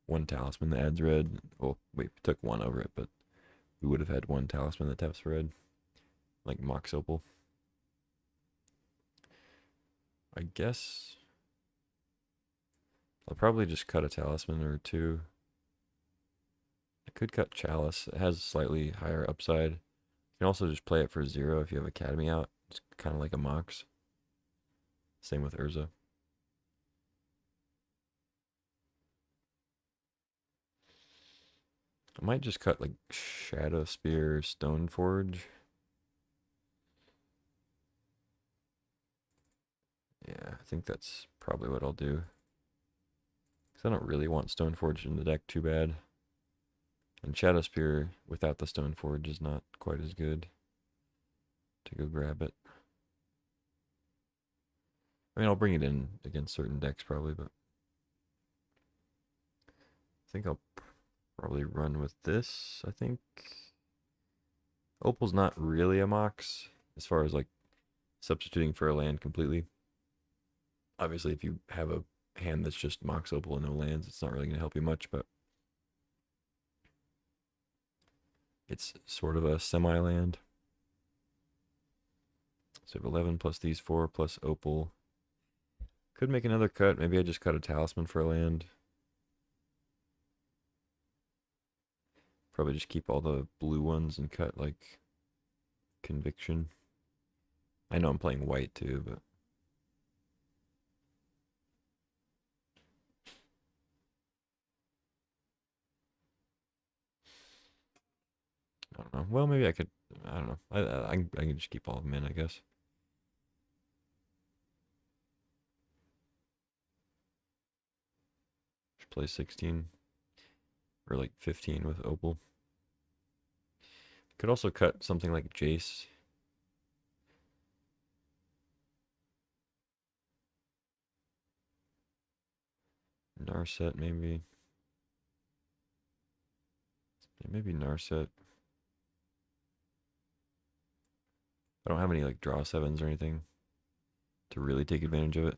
Speaker 1: one talisman that adds red. Well, we took one over it, but we would have had one talisman that taps red. Like Mox Opal. I guess I'll probably just cut a talisman or two. I could cut Chalice. It has slightly higher upside. You can also just play it for 0 if you have Academy out. It's kind of like a Mox. Same with Urza. I might just cut like Shadow Spear, Stoneforge. Yeah, I think that's probably what I'll do. Because I don't really want Stoneforge in the deck too bad. And Shadow Spear without the Stoneforge is not quite as good to go grab it. I mean, I'll bring it in against certain decks probably, but I think I'll probably run with this. I think Opal's not really a Mox as far as like substituting for a land completely. Obviously, if you have a hand that's just Mox Opal and no lands, it's not really going to help you much, but it's sort of a semi-land. So I have 11 plus these 4 plus Opal. Could make another cut. Maybe I just cut a Talisman for a land. Probably just keep all the blue ones and cut like Conviction. I know I'm playing white too, but I don't know. Well, maybe I could. I don't know. I can just keep all of them in, I guess. Just play 16 or like 15 with Opal. Could also cut something like Jace. Narset maybe. Yeah, maybe Narset. don't have any like draw sevens or anything to really take advantage of it.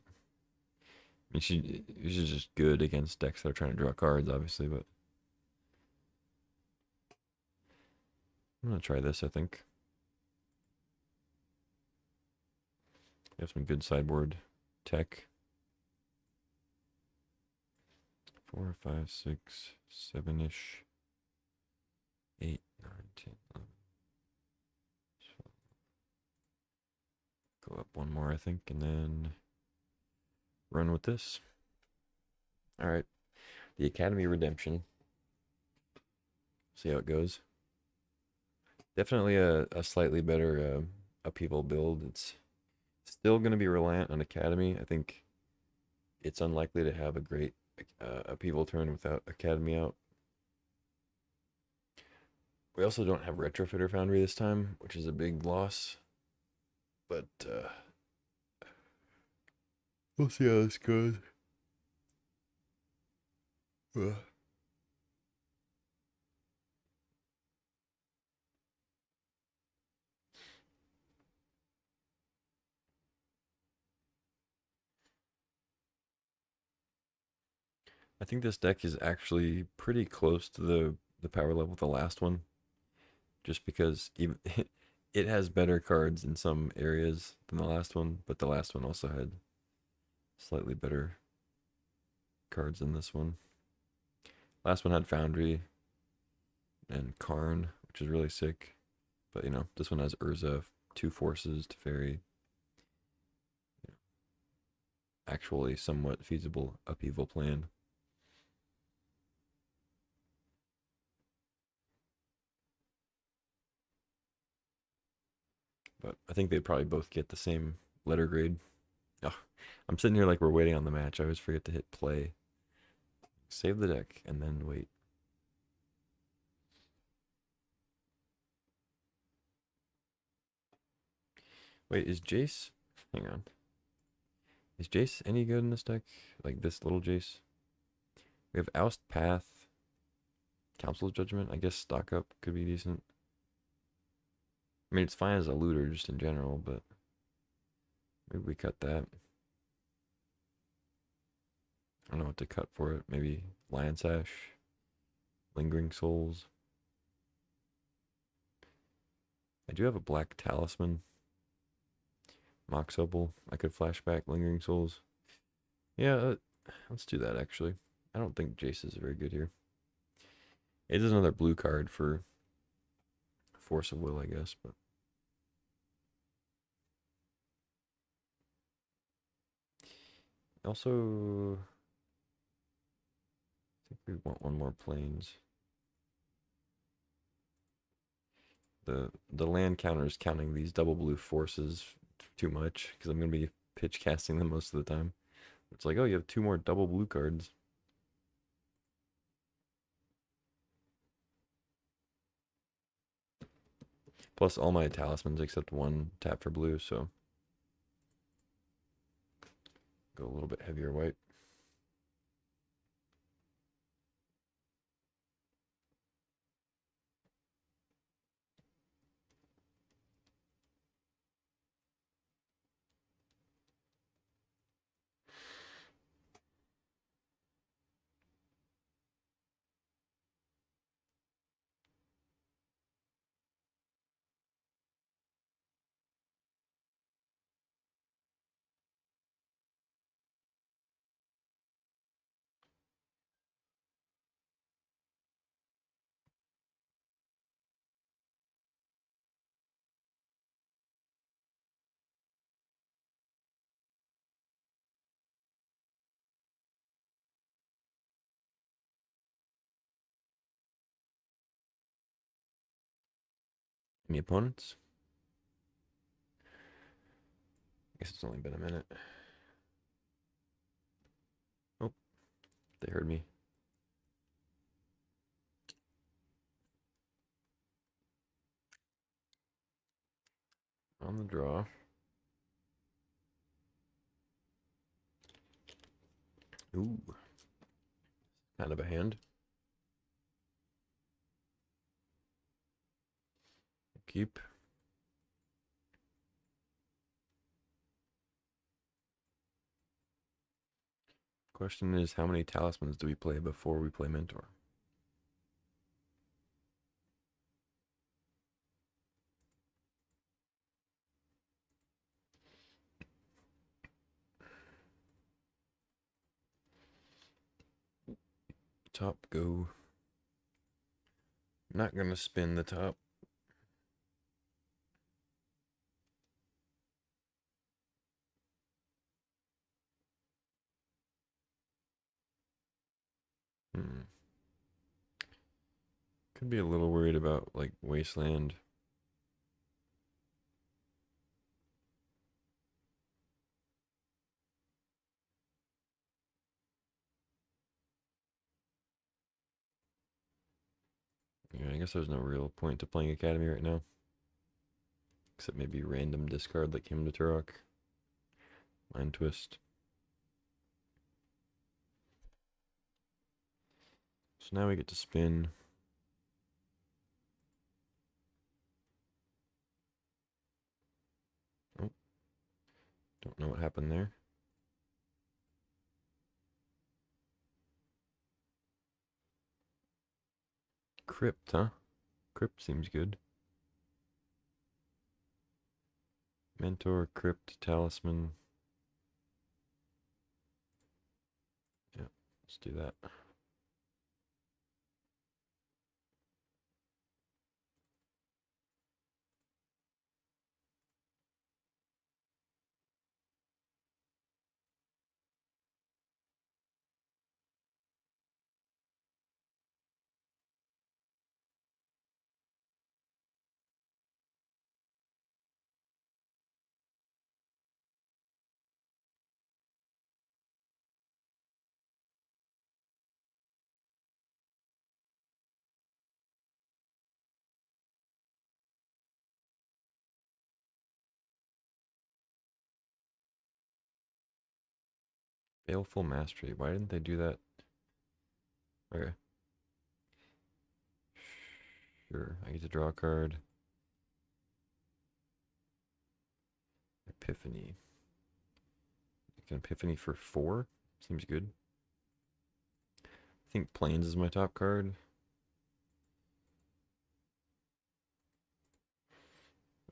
Speaker 1: I mean, she's just good against decks that are trying to draw cards, obviously, but I'm gonna try this, I think. We have some good sideboard tech. 4, 5, 6, 7-ish. 8, 9, 10, 11. Go up one more, I think, and then run with this. All right, the Academy Redemption. See how it goes. Definitely a slightly better upheaval build. It's still going to be reliant on Academy. I think it's unlikely to have a great upheaval turn without Academy out. We also don't have Retrofitter Foundry this time, which is a big loss. But we'll see how this goes. I think this deck is actually pretty close to the power level of the last one, just because even it has better cards in some areas than the last one, but the last one also had slightly better cards than this one. Last one had Foundry and Karn, which is really sick, but you know, this one has Urza, 2 forces to ferry. Actually somewhat feasible upheaval plan. But I think they probably both get the same letter grade. Oh, I'm sitting here like we're waiting on the match. I always forget to hit play. Save the deck and then wait. Wait, is Jace? Hang on. Is Jace any good in this deck? Like this little Jace? We have Oust Path. Council's Judgment. I guess Stock Up could be decent. I mean, it's fine as a looter just in general, but maybe we cut that. I don't know what to cut for it. Maybe Lion Sash. Lingering Souls. I do have a black talisman. Mox Opal. I could flashback Lingering Souls. Yeah, let's do that actually. I don't think Jace is very good here. It is another blue card for Force of Will, I guess, but also I think we want one more planes. The land counter is counting these double blue forces too much because I'm gonna be pitch casting them most of the time. It's like, oh, you have 2 more double blue cards. Plus all my talismans except 1 tap for blue, so go a little bit heavier white. Any opponents? I guess it's only been a minute. Oh, they heard me. On the draw. Ooh. Kind of a hand. Keep.
Speaker 2: Question is, how many talismans do we play before we play Mentor? Top go. Not gonna spin the top. Could be a little worried about like Wasteland. Yeah, I guess there's no real point to playing Academy right now. Except maybe random discard like him to Turok. Mind Twist. So now we get to spin. Oh, don't know what happened there. Crypt, huh? Crypt seems good. Mentor, Crypt, Talisman. Yeah, let's do that. Baleful Mastery. Why didn't they do that? Okay. Sure. I get to draw a card. Epiphany. Like an Epiphany for 4? Seems good. I think Plains is my top card.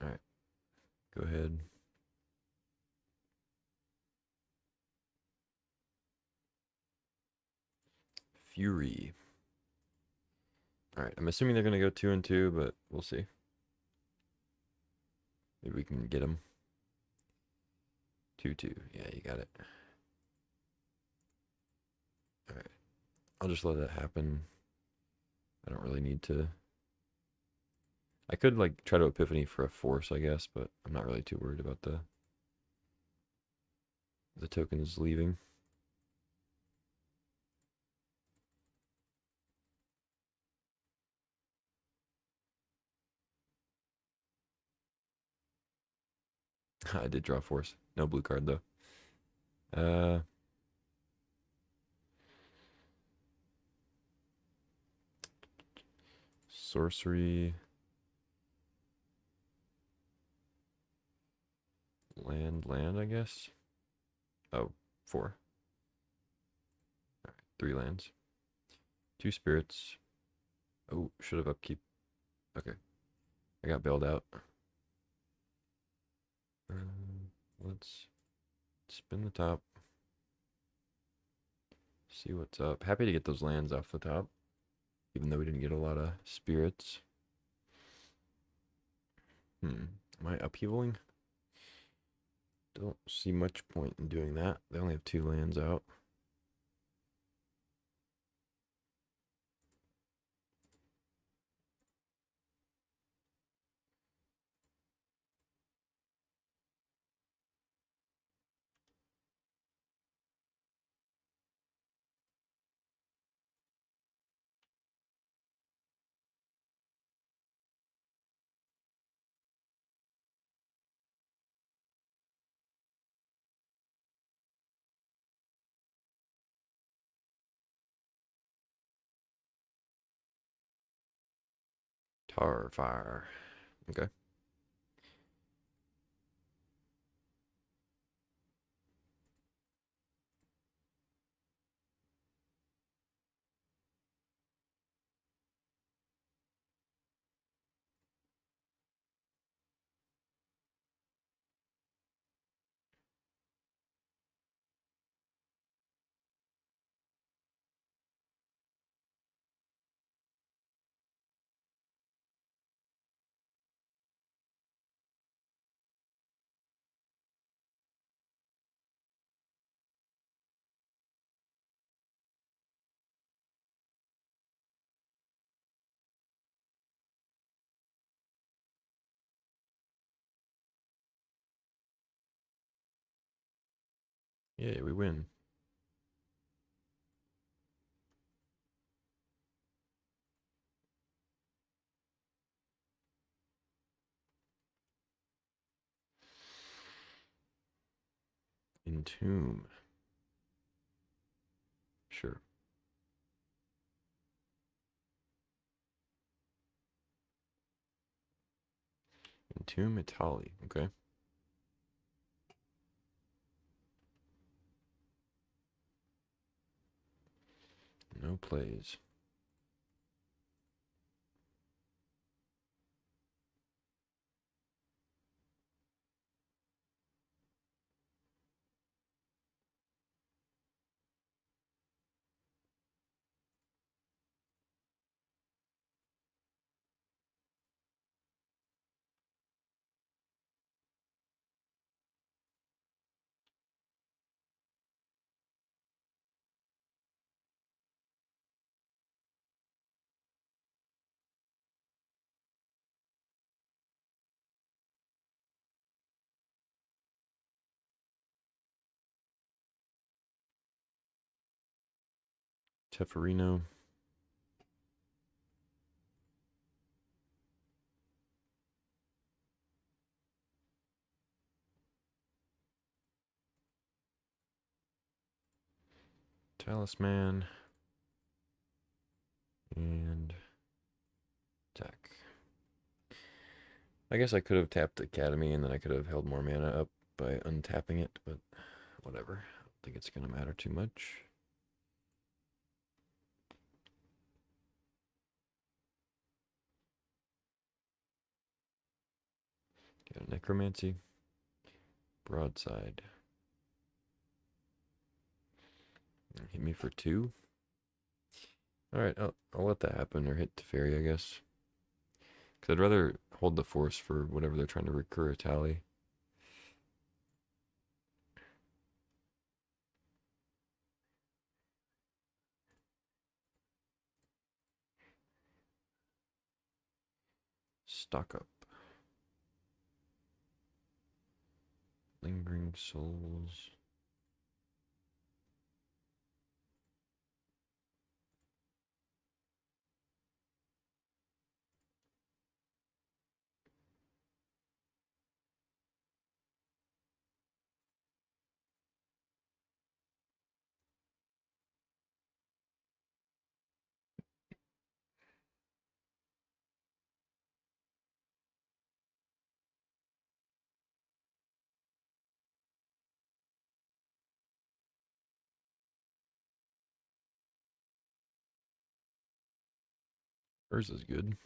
Speaker 2: Alright. Go ahead. Fury. Alright, I'm assuming they're going to go 2 and 2, but we'll see. Maybe we can get them. 2-2. Yeah, you got it. Alright. I'll just let that happen. I don't really need to. I could like try to Epiphany for a force, I guess, but I'm not really too worried about the tokens leaving. I did draw force. No blue card though. Sorcery. Land, I guess. Oh, 4. All right, 3 lands. 2 spirits. Oh, should have upkeep. Okay. I got bailed out. Let's spin the top. See what's up. Happy to get those lands off the top. Even though we didn't get a lot of spirits. Am I upheavaling? Don't see much point in doing that. They only have 2 lands out. Tar fire. Okay. Yeah, we win. Entomb. Sure. Entomb Italy. Okay. No plays. Teferino. Talisman. And attack. I guess I could have tapped Academy and then I could have held more mana up by untapping it, but whatever. I don't think it's going to matter too much. Got a Necromancy. Broadside. Hit me for 2. Alright, I'll let that happen or hit Teferi, I guess. Because I'd rather hold the force for whatever they're trying to recur a tally. Stock up. Lingering Souls. Urza's good.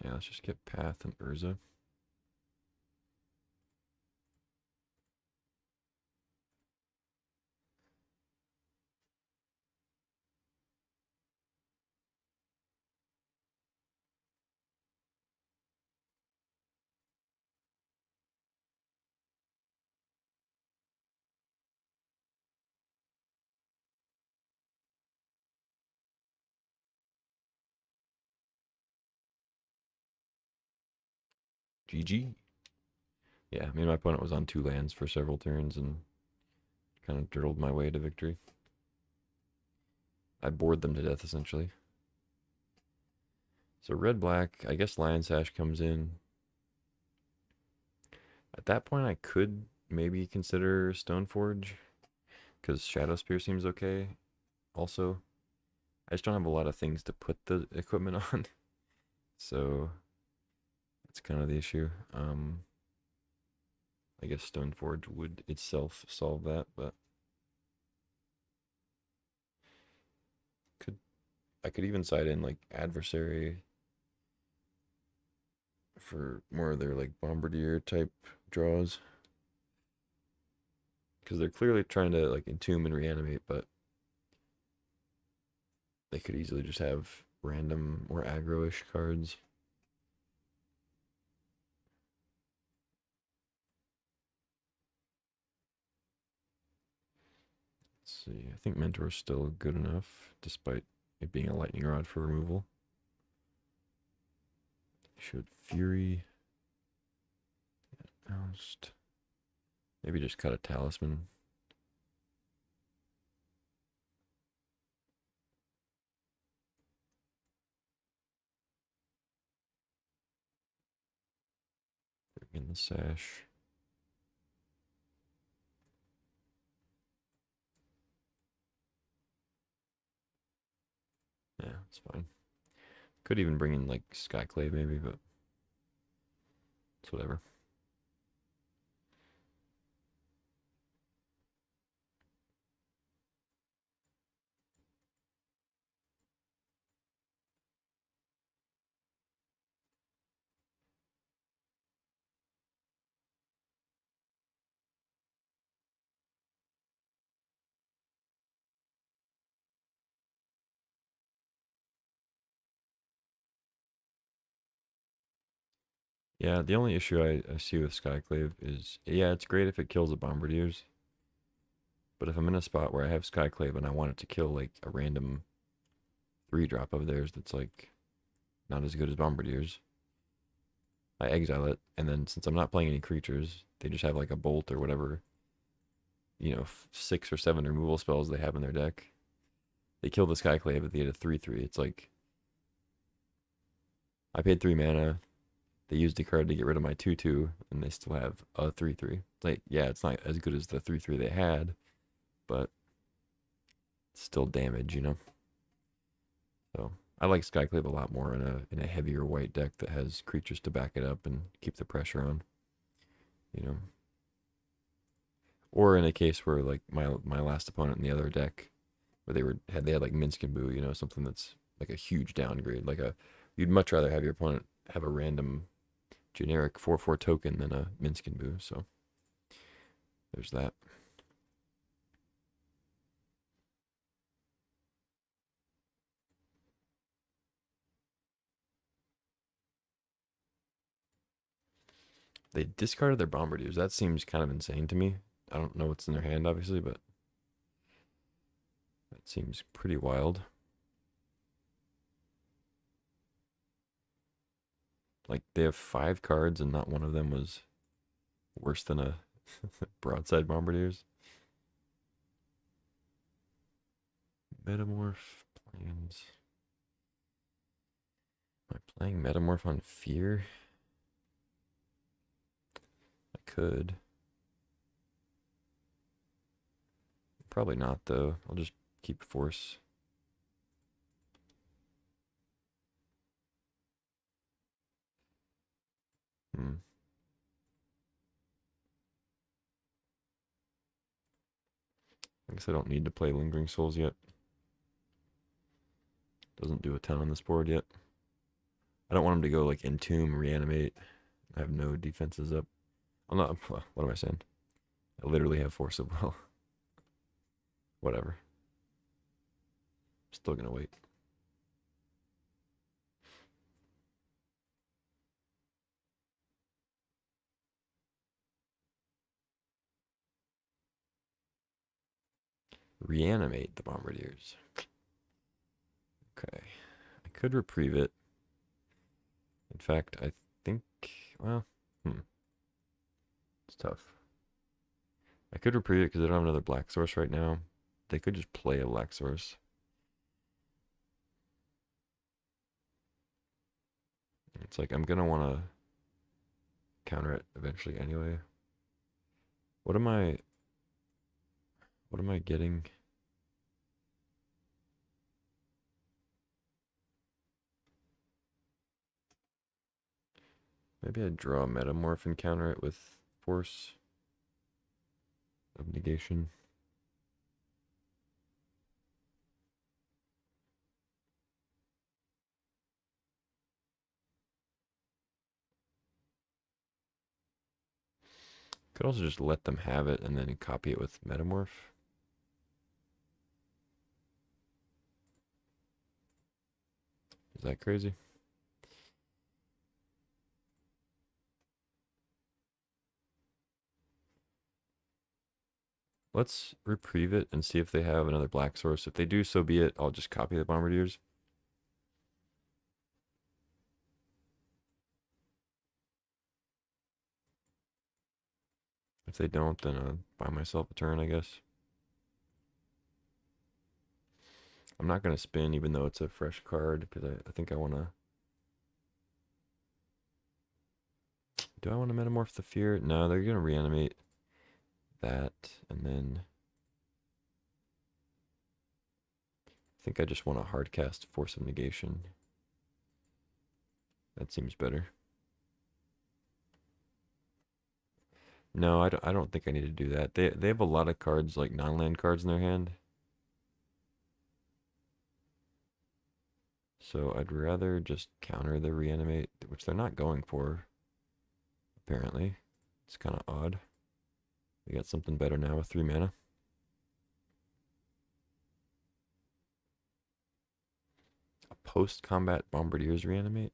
Speaker 2: Yeah, let's just get Path and Urza. GG. Yeah, me and my opponent was on 2 lands for several turns and kind of dirtled my way to victory. I bored them to death, essentially. So red-black, I guess Lion Sash comes in. At that point, I could maybe consider Stoneforge, because Shadow Spear seems okay. Also, I just don't have a lot of things to put the equipment on, so that's kind of the issue. I guess Stoneforge would itself solve that, but I could even side in like Adversary for more of their like Bombardier type draws, because they're clearly trying to like entomb and reanimate, but they could easily just have random or aggro-ish cards. Let's see. I think Mentor's still good enough, despite it being a lightning rod for removal. Should Fury. Oust. Maybe just cut a talisman. Bring in the sash. Yeah, it's fine. Could even bring in like Skyclave maybe, but it's whatever. Yeah, the only issue I see with Skyclave is, yeah, it's great if it kills the Bombardiers. But if I'm in a spot where I have Skyclave and I want it to kill like a random 3-drop of theirs that's like not as good as Bombardiers, I exile it. And then since I'm not playing any creatures, they just have like a bolt or whatever, 6 or 7 removal spells they have in their deck. They kill the Skyclave at the end of 3/3. It's like I paid 3 mana. They used a card to get rid of my 2/2, and they still have a 3/3. Like, yeah, it's not as good as the 3/3 they had, but it's still damage. So I like Skyclave a lot more in a heavier white deck that has creatures to back it up and keep the pressure on. You know, or in a case where like my last opponent in the other deck, where they had like Minsk and Boo, something that's like a huge downgrade. You'd much rather have your opponent have a random generic 4/4 token than a Minsk and Boo. So there's that. They discarded their Bombardiers. That seems kind of insane to me. I don't know what's in their hand, obviously, but that seems pretty wild. Like, they have 5 cards and not one of them was worse than a broadside Bombardiers. Metamorph planes. Am I playing Metamorph on Fear? I could. Probably not, though. I'll just keep Force. Hmm. I guess I don't need to play Lingering Souls yet. Doesn't do a ton on this board yet. I don't want him to go like Entomb, Reanimate. I have no defenses up. I'm not. What am I saying? I literally have Force of Will. Whatever. Still gonna wait. Reanimate the Bombardiers. Okay. I could reprieve it. In fact, I think, well, it's tough. I could reprieve it because I don't have another black source right now. They could just play a black source. It's like I'm gonna want to counter it eventually anyway. What am I getting? Maybe I draw a Metamorph and counter it with Force of Negation. Could also just let them have it and then copy it with Metamorph. Is that crazy? Let's reprieve it and see if they have another black source. If they do, so be it. I'll just copy the Bombardiers. if they don't, then I'll buy myself a turn, I guess. I'm not going to spin even though it's a fresh card because I think I want to... Do I want to Metamorph the Fear? No, they're going to reanimate that, and then... I think I just want to hardcast Force of Negation. That seems better. No, I don't think I need to do that. They have a lot of cards, like non-land cards in their hand. So I'd rather just counter the reanimate, which they're not going for, apparently. It's kind of odd. We got something better now with 3 mana. A post-combat Bombardiers reanimate?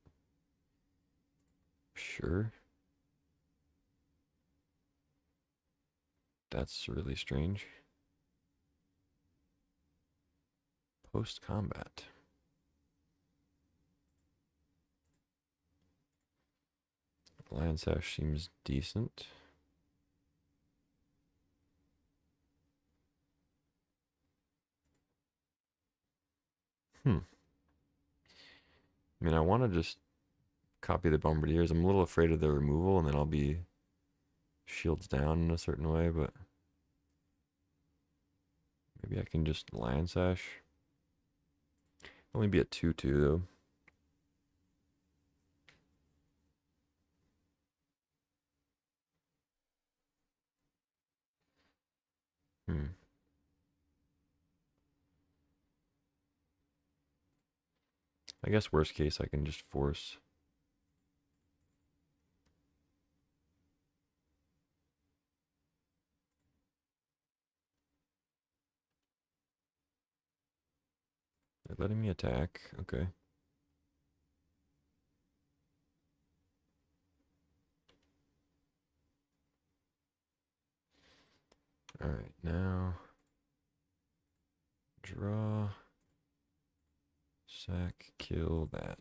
Speaker 2: Sure. That's really strange. Post-combat. Lion Sash seems decent. I mean, I want to just copy the Bombardiers. I'm a little afraid of the removal, and then I'll be shields down in a certain way, but maybe I can just Lion Sash. Only be a 2/2 though. I guess worst case I can just force. They're letting me attack. Okay. Alright, now draw, sack, kill that.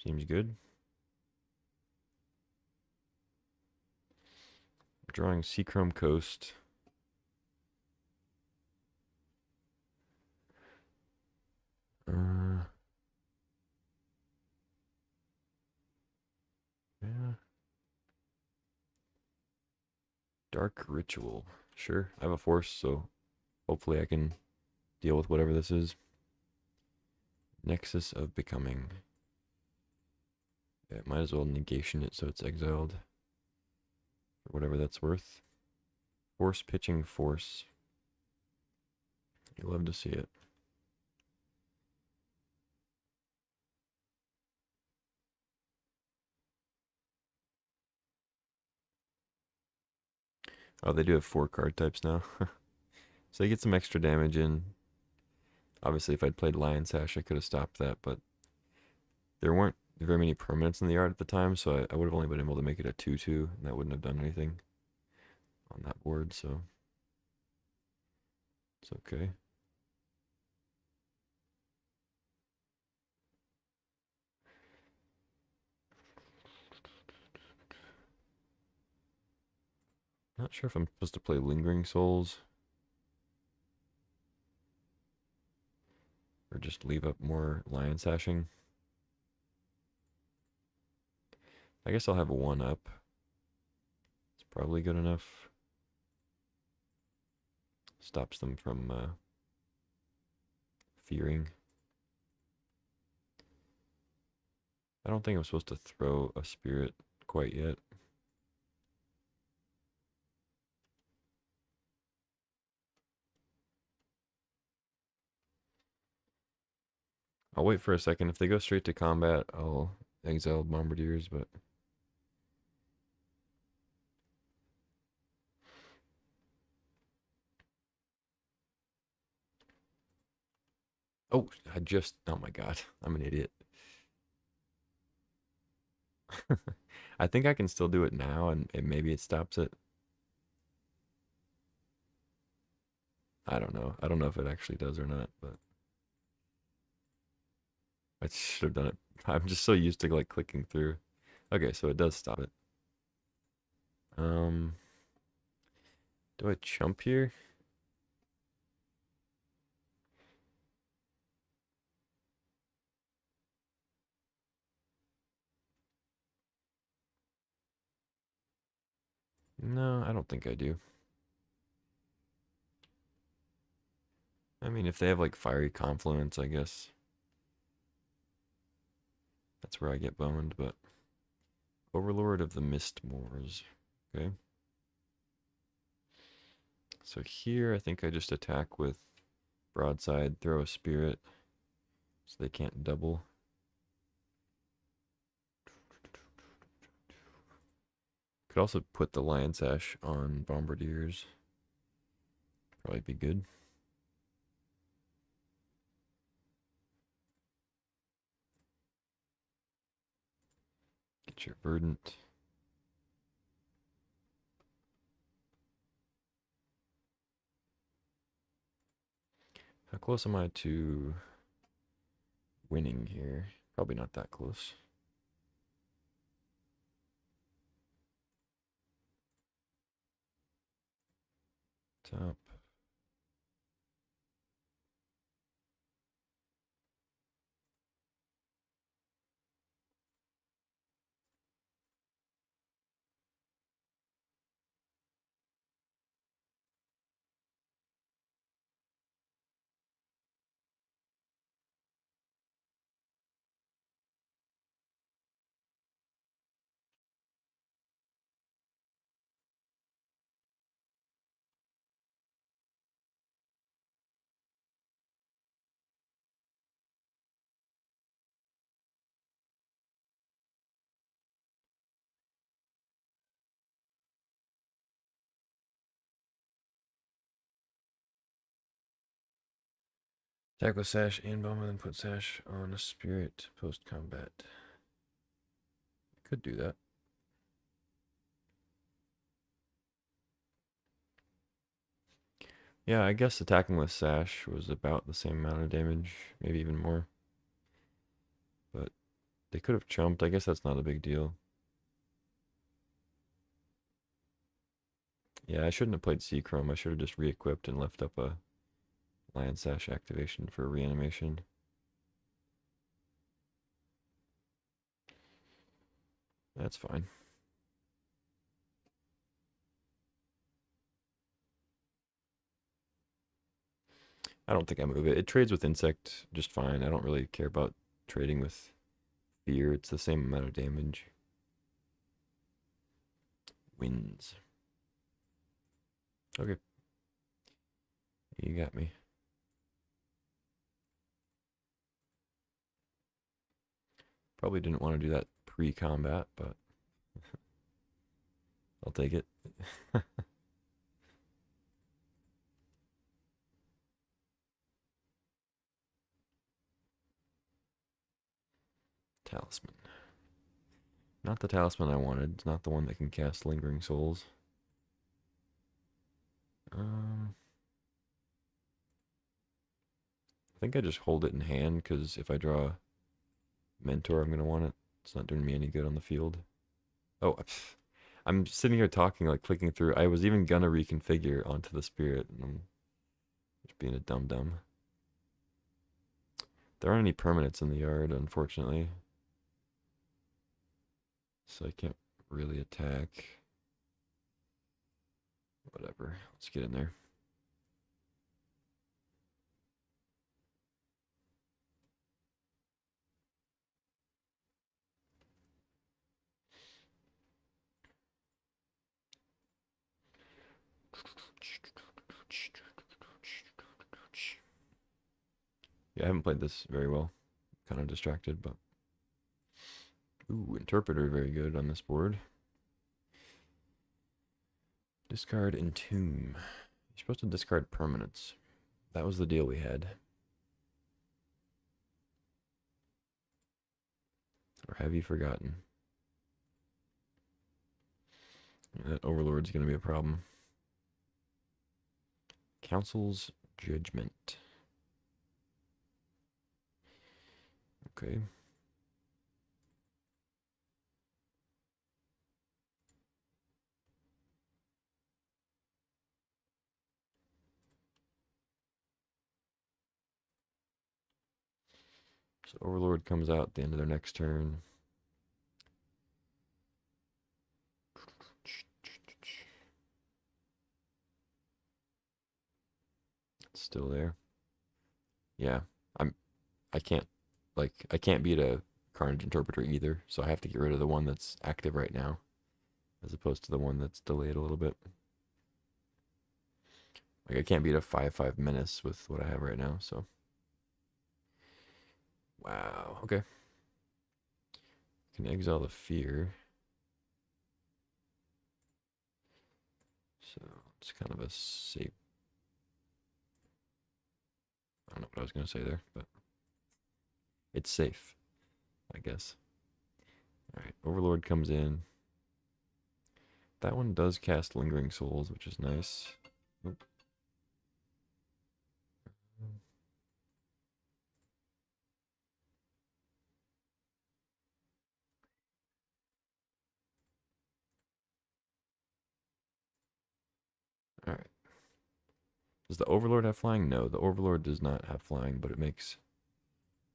Speaker 2: Seems good. Drawing Seachrome Coast. Yeah. Dark Ritual. Sure, I have a force, so hopefully I can deal with whatever this is. Nexus of Becoming. Yeah, might as well negation it so it's exiled. For whatever that's worth. Force Pitching Force. You love to see it. Oh, they do have 4 card types now. So they get some extra damage in. Obviously, if I'd played Lion Sash, I could have stopped that, but there weren't very many permanents in the yard at the time, so I would have only been able to make it a 2/2, and that wouldn't have done anything on that board, so it's okay. Not sure if I'm supposed to play Lingering Souls or just leave up more Lion Sashing. I guess I'll have a 1-up. It's probably good enough. Stops them from fearing. I don't think I'm supposed to throw a spirit quite yet. I'll wait for a second. If they go straight to combat, I'll exile Bombardiers, but... Oh, oh my god, I'm an idiot. I think I can still do it now, and maybe it stops it. I don't know. I don't know if it actually does or not, but... I should have done it. I'm just so used to like clicking through. Okay, so it does stop it. Um, do I chump here? No, I don't think I do. I mean, if they have like Fiery Confluence, I guess that's where I get boned, but Overlord of the Mist Moors. Okay. So here, I think I just attack with Broadside, throw a Spirit, so they can't double. Could also put the Lion Sash on Bombardiers. Probably be good. Get your Verdant. How close am I to winning here? Probably not that close. Top. Attack with Sash and Bomb, and then put Sash on a Spirit post-combat. Could do that. Yeah, I guess attacking with Sash was about the same amount of damage, maybe even more. But they could have chumped. I guess that's not a big deal. Yeah, I shouldn't have played Seachrome. I should have just re-equipped and left up a Lion Sash activation for reanimation. That's fine. I don't think I move it. It trades with Insect just fine. I don't really care about trading with Fear. It's the same amount of damage. Wins. Okay. You got me. Probably didn't want to do that pre-combat, but I'll take it. Talisman. Not the talisman I wanted. It's not the one that can cast Lingering Souls. I think I just hold it in hand because if I draw Mentor, I'm going to want it. It's not doing me any good on the field. Oh, I'm sitting here talking, like clicking through. I was even going to reconfigure onto the Spirit, and I'm just being a dum-dum. There aren't any permanents in the yard, unfortunately. So I can't really attack. Whatever. Let's get in there. Yeah, I haven't played this very well. Kind of distracted, but... Ooh, Interpreter very good on this board. Discard Entomb. You're supposed to discard permanents. That was the deal we had. Or have you forgotten? Yeah, that Overlord's going to be a problem. Council's Judgment. Okay. So Overlord comes out at the end of their next turn. It's still there. Yeah, I'm. I can't I can't beat a Carnage Interpreter either, so I have to get rid of the one that's active right now, as opposed to the one that's delayed a little bit. Like I can't beat a 5/5 Menace with what I have right now, so. Wow. Okay. Can exile the Fear. So it's kind of a safe. I don't know what I was gonna say there, but it's safe, I guess. All right. Overlord comes in. That one does cast Lingering Souls, which is nice. Oop. All right. Does the Overlord have flying? No, the Overlord does not have flying, but it makes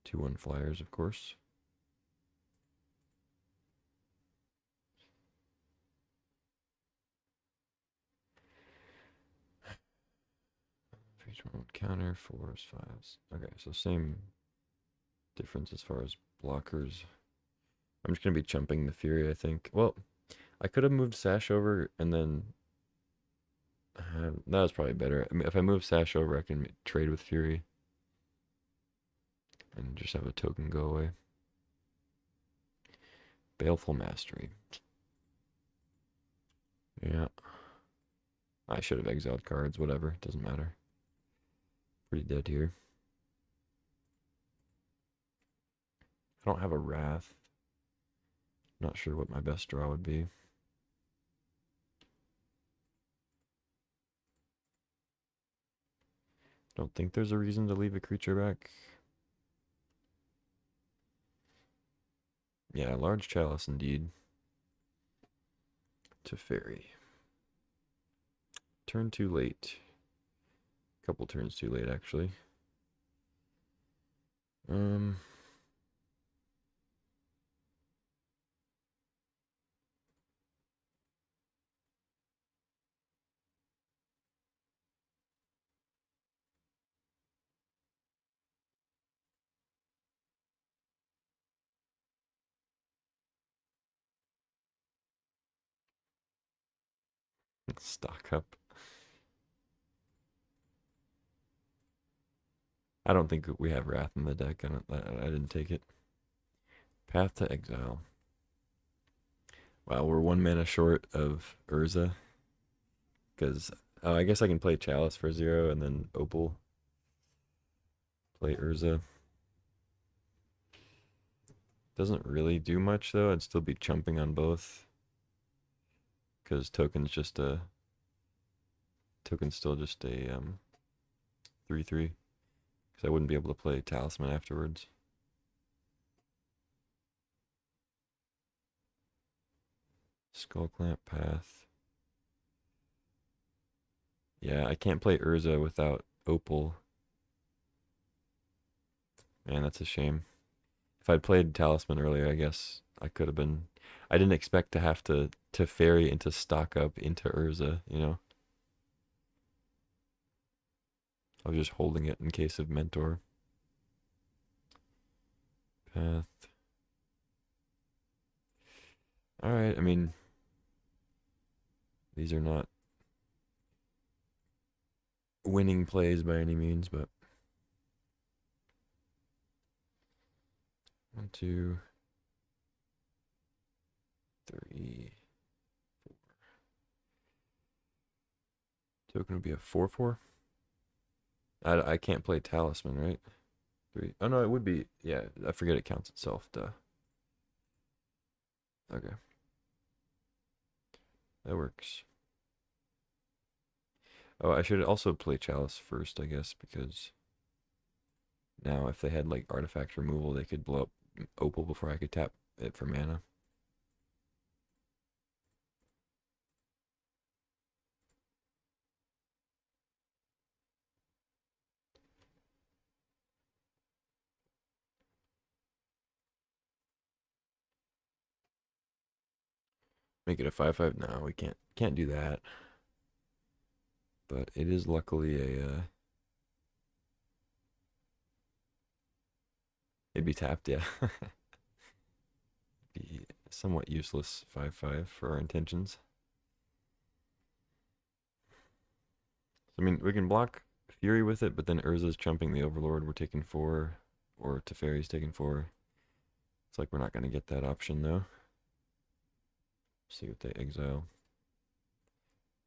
Speaker 2: 2/1 flyers, of course. For each one would counter 4s, 5s. Okay, so same difference as far as blockers. I'm just gonna be chumping the Fury, I think. Well, I could have moved Sash over and then that was probably better. I mean, if I move Sash over, I can trade with Fury and just have a token go away. Baleful Mastery. Yeah. I should have exiled cards, whatever, it doesn't matter. Pretty dead here. I don't have a Wrath. Not sure what my best draw would be. Don't think there's a reason to leave a creature back. Yeah, large chalice indeed. To fairy. Turn too late. Couple turns too late, actually. Stock up. I don't think we have Wrath in the deck. I didn't take it. Path to Exile. Wow, we're 1 mana short of Urza. Because, oh, I guess I can play Chalice for 0 and then Opal. Play Urza. Doesn't really do much, though. I'd still be chumping on both. Because token's just a... Token's still just a 3/3. Because I wouldn't be able to play Talisman afterwards. Skull Clamp Path. Yeah, I can't play Urza without Opal. Man, that's a shame. If I'd played Talisman earlier, I guess I could have been... I didn't expect to have to ferry into stock up into Urza, you know? I was just holding it in case of Mentor. Path. Alright, I mean... These are not winning plays by any means, but... 1, 2, 3, 4. Token would be a 4/4. I can't play Talisman, right? 3. Oh no, it would be. Yeah, I forget it counts itself. Duh. Okay, that works. Oh, I should also play Chalice first, I guess, because Now, if they had like artifact removal, they could blow up Opal before I could tap it for mana. Make it a 5/5. No, we can't do that. But it is luckily a it'd be tapped, yeah. Be somewhat useless 5/5 for our intentions. I mean, we can block Fury with it, but then Urza's chumping the Overlord. We're taking 4, or Teferi's taking 4. It's like we're not going to get that option, though. See what they exile.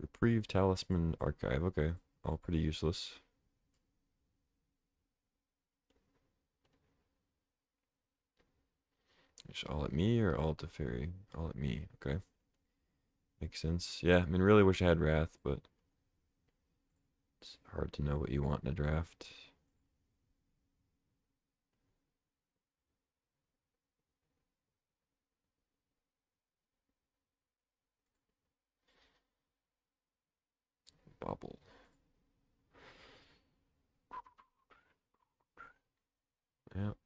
Speaker 2: Reprieve, Talisman, Archive. Okay, all pretty useless. Just all at me or all to Fairy? All at me, okay. Makes sense. Yeah, I mean, really wish I had Wrath, but it's hard to know what you want in a draft. Bobble. Yep.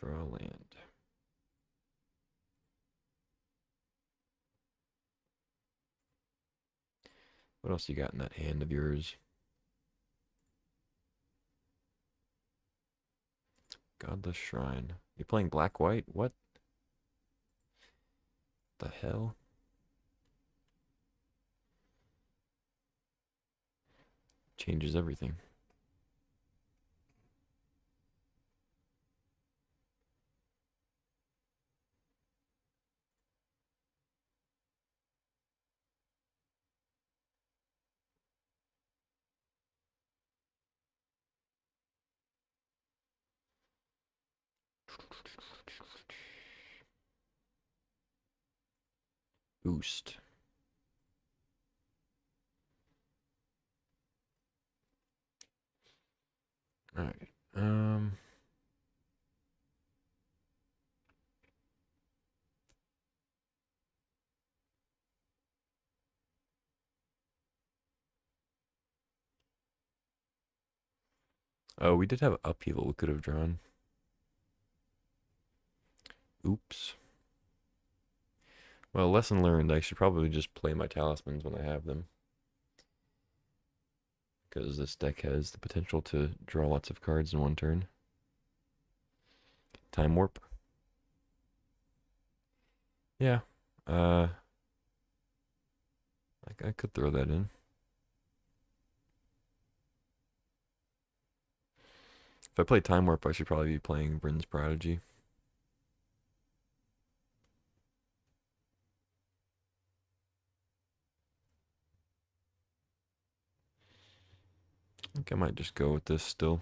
Speaker 2: Draw land. What else you got in that hand of yours? Godless Shrine. You playing black-white? What the hell? Changes everything. Boost. All right. Oh, we did have upheaval we could have drawn. Oops. Well, lesson learned. I should probably just play my talismans when I have them. Because this deck has the potential to draw lots of cards in one turn. Time Warp. Yeah. I could throw that in. If I play Time Warp, I should probably be playing Bryn's Prodigy. I think I might just go with this still.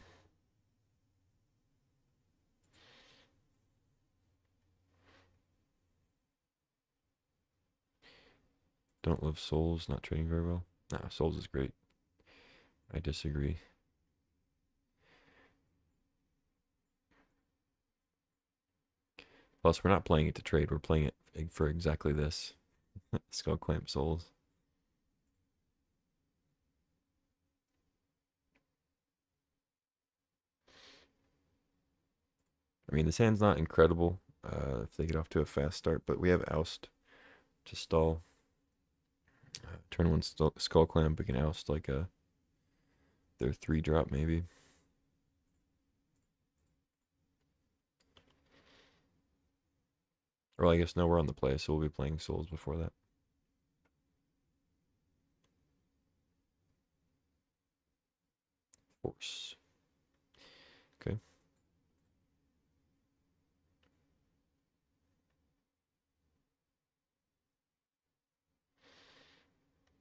Speaker 2: Don't love Souls, not trading very well. Nah, Souls is great. I disagree. Plus, we're not playing it to trade. We're playing it for exactly this. Skull Clamp Souls. I mean, this hand's not incredible if they get off to a fast start, but we have Oust to stall. Turn 1 Skull Clamp, we can Oust like their 3-drop maybe. Or I guess no, we're on the play, so we'll be playing Souls before that. Force. Okay.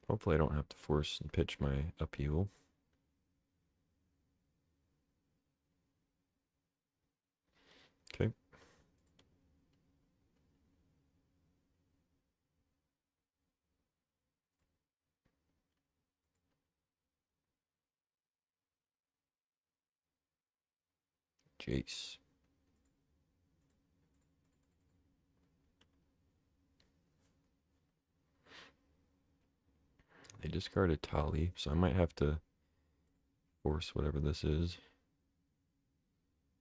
Speaker 2: Hopefully I don't have to force and pitch my upheaval. Okay. Jace. They discarded Tali, so I might have to force whatever this is.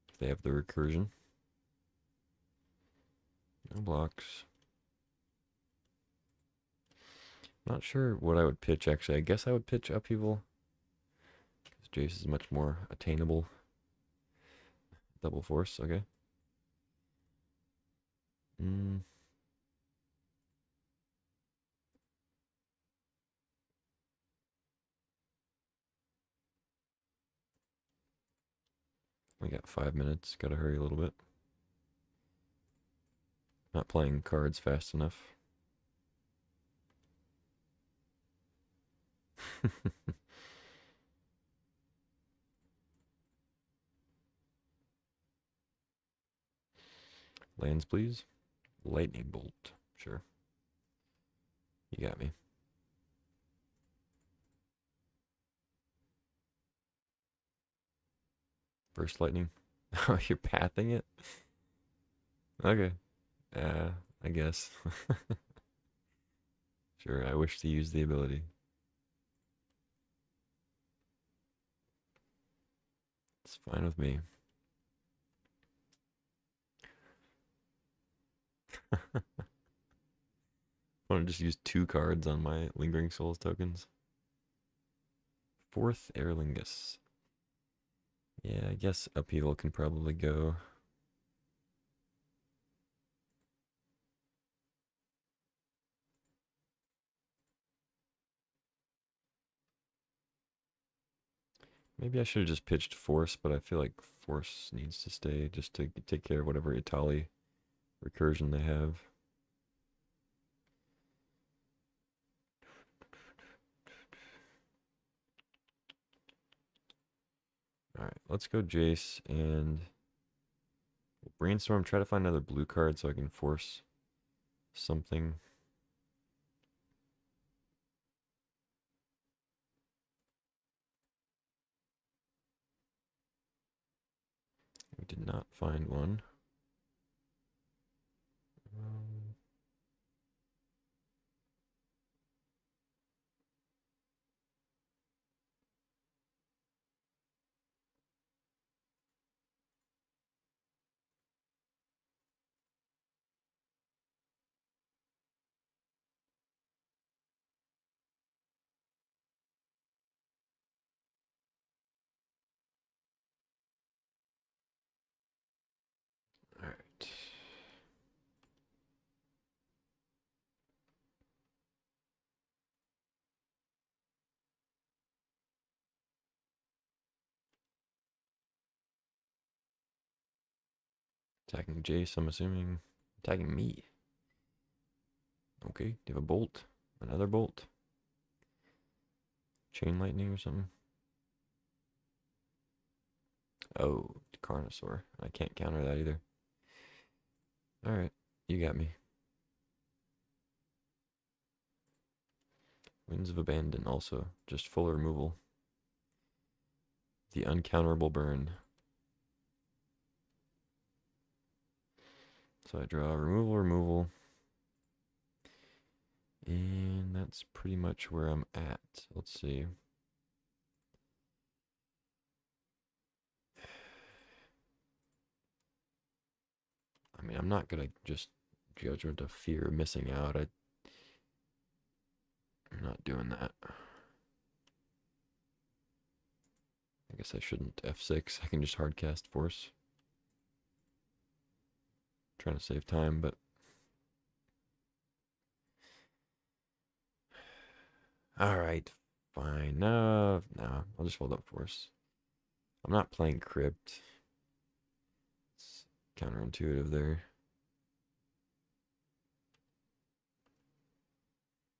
Speaker 2: If they have the recursion. No blocks. Not sure what I would pitch, actually. I guess I would pitch Upheaval. Because Jace is much more attainable. Double force, okay. We got 5 minutes. Gotta hurry a little bit. Not playing cards fast enough. Lands, please. Lightning bolt. Sure. You got me. Burst lightning. Oh, you're pathing it? Okay. I guess. Sure, I wish to use the ability. It's fine with me. I want to just use 2 cards on my Lingering Souls tokens. 4th Aerlingus. Yeah, I guess Upheaval can probably go. Maybe I should have just pitched Force, but I feel like Force needs to stay just to take care of whatever Itali recursion they have. Alright, let's go Jace and brainstorm, try to find another blue card so I can force something. We did not find one. Alright. Attacking Jace, I'm assuming. Attacking me. Okay, do you have a bolt? Another bolt? Chain lightning or something? Oh, Carnosaur. I can't counter that either. Alright, you got me. Winds of Abandon also. Just full removal. The uncounterable burn. So I draw removal. And that's pretty much where I'm at. Let's see. I mean, I'm not gonna just Judgment of Fear missing out. I'm not doing that. I guess I shouldn't F6. I can just hardcast Force. Trying to save time, but alright, fine. No, I'll just hold up Force. I'm not playing Crypt. It's counterintuitive there.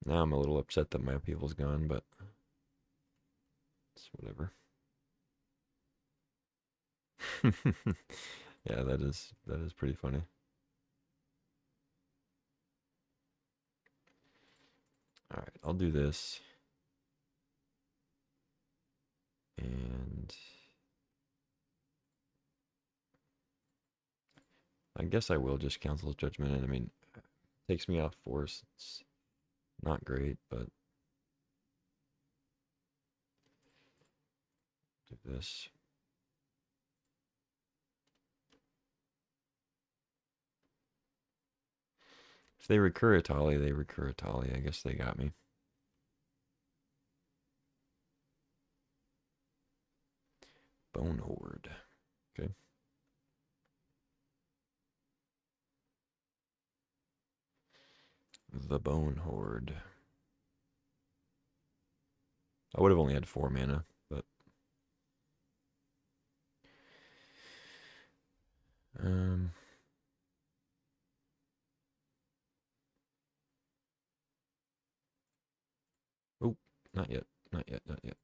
Speaker 2: Now I'm a little upset that my upheaval's gone, but it's whatever. Yeah, that is pretty funny. Alright, I'll do this. And I guess I will just cancel Judgment, and I mean, takes me off force. It's not great, but do this. If they recur Atali, they recur Atali. I guess they got me. Bone Horde. Okay. The Bone Horde. I would have only had 4 mana, but oh, not yet, not yet, not yet.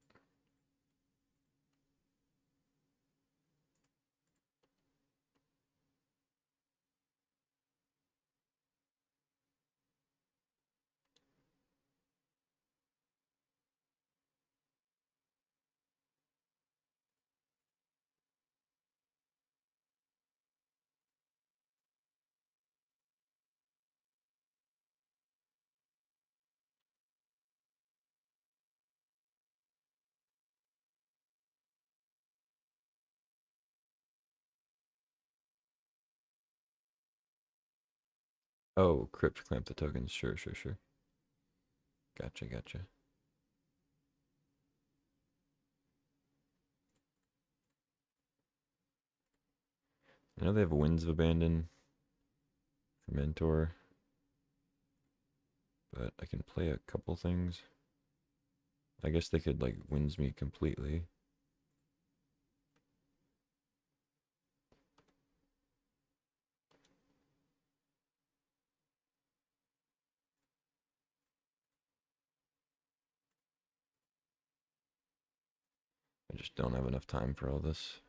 Speaker 2: Oh, Crypt clamp the tokens. Sure, sure, sure. Gotcha, gotcha. I know they have Winds of Abandon for Mentor, but I can play a couple things. I guess they could, like, Winds me completely. I just don't have enough time for all this.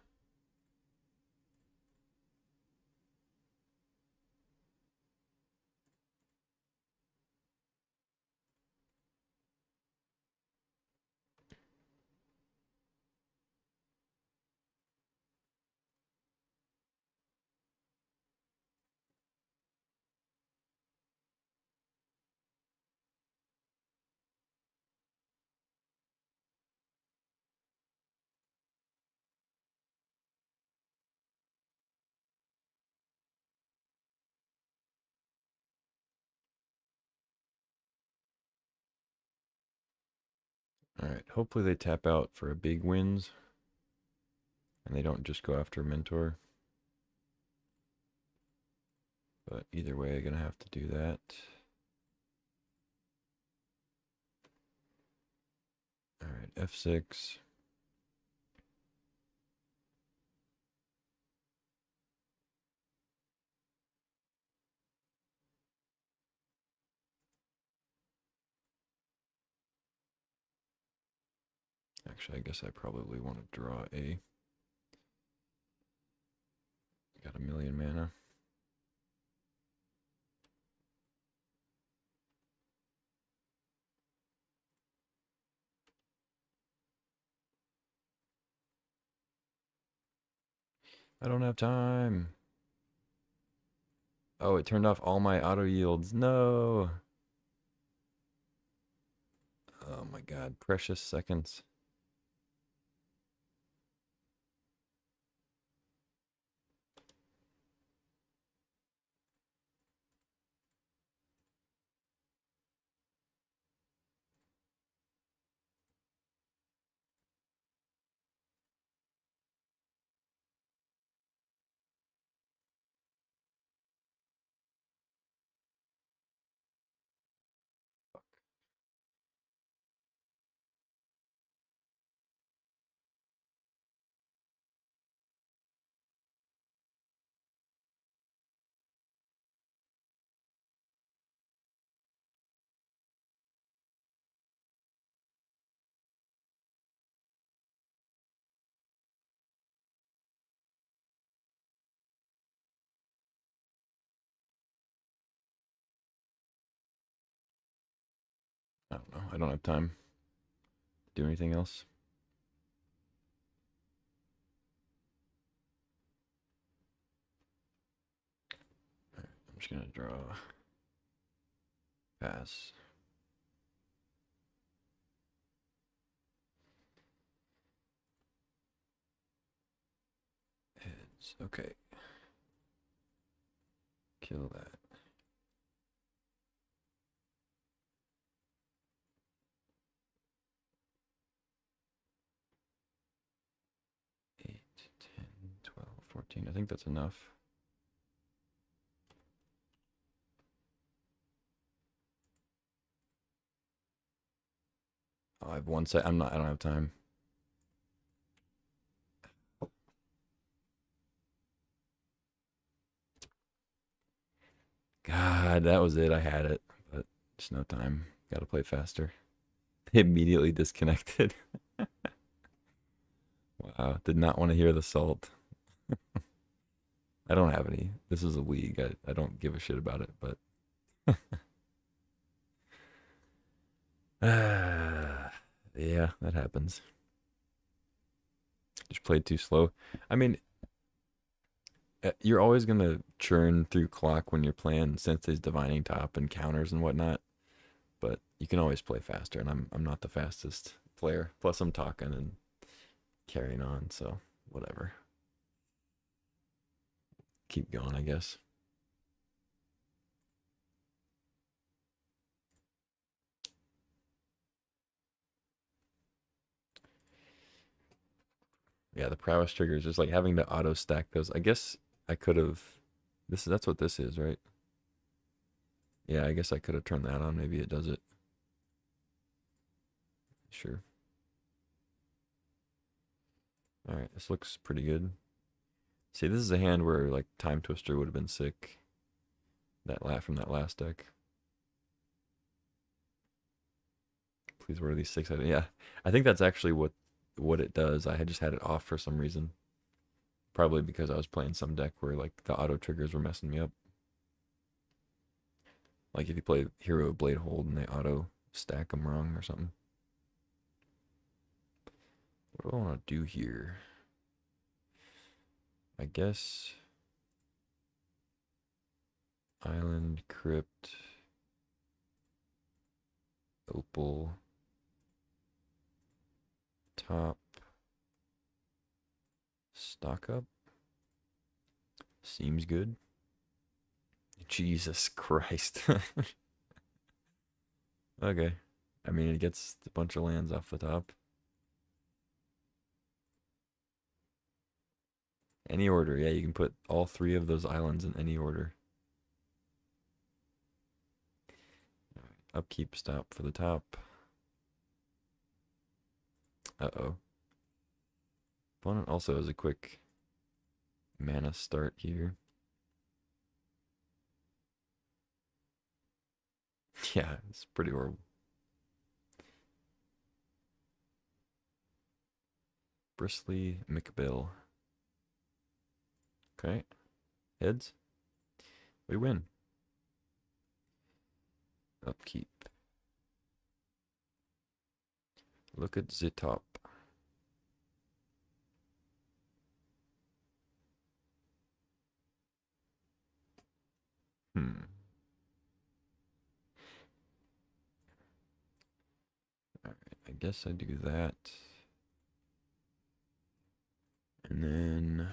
Speaker 2: Alright, hopefully they tap out for a big wins, and they don't just go after Mentor. But either way, I'm going to have to do that. Alright, F6. Actually, I guess I probably want to draw a... Got a million mana. I don't have time. Oh, it turned off all my auto yields. No. Oh my god, precious seconds. I don't know. I don't have time to do anything else. just gonna draw. Pass. Heads. Okay. Kill that. Eight, 10, 12, 14. I think that's enough. Oh, I have one set. I don't have time. God, that was it. I had it, but just no time. Gotta play faster. Immediately disconnected. Wow, did not want to hear the salt. I don't have any. This is a league. I don't give a shit about it, but yeah, that happens. Just played too slow. I mean, you're always gonna churn through clock when you're playing Sensei's Divining Top and counters and whatnot, but you can always play faster, and I'm not the fastest player. Plus, I'm talking and carrying on, so whatever. Keep going, I guess. Yeah, the prowess triggers, just like having to auto stack those. I guess I could have. That's what this is, right? Yeah, I guess I could have turned that on. Maybe it does it. Sure. All right, this looks pretty good. See, this is a hand where like Time Twister would have been sick. From that last deck. Please, what are these 6? Yeah, I think that's actually what it does. I had just had it off for some reason. Probably because I was playing some deck where like the auto triggers were messing me up. Like if you play Hero Blade Hold and they auto stack them wrong or something. What do I want to do here? I guess Island, Crypt, Opal, Top, Stock Up. Seems good. Jesus Christ. Okay. I mean, it gets a bunch of lands off the top. Any order. Yeah, you can put all 3 of those islands in any order. Upkeep stop for the top. Uh-oh. Opponent also has a quick mana start here. Yeah, it's pretty horrible. Bristly McBill. Okay. Heads. We win. Upkeep. Look at the top. Hmm. Alright, I guess I do that. And then,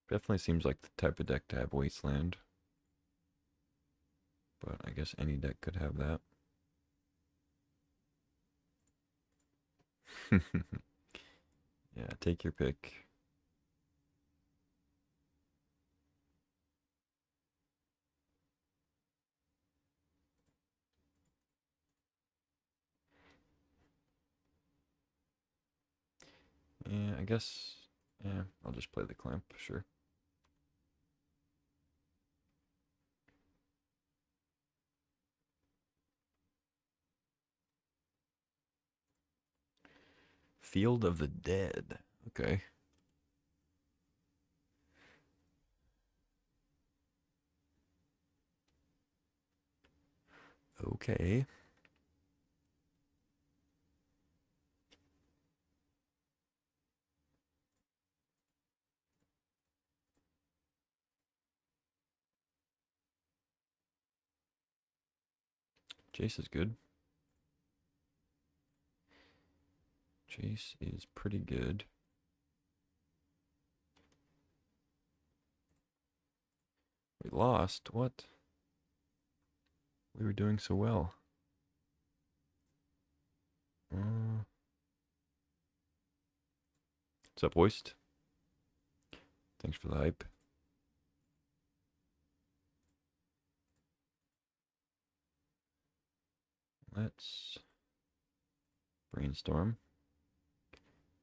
Speaker 2: Definitely seems like the type of deck to have Wasteland. But I guess any deck could have that. Yeah, take your pick. Yeah, I guess, yeah, I'll just play the Clamp, sure. Field of the Dead. Okay. Okay. Chase is good. Chase is pretty good. We lost? What? We were doing so well. What's up, Hoist? Thanks for the hype. Let's brainstorm.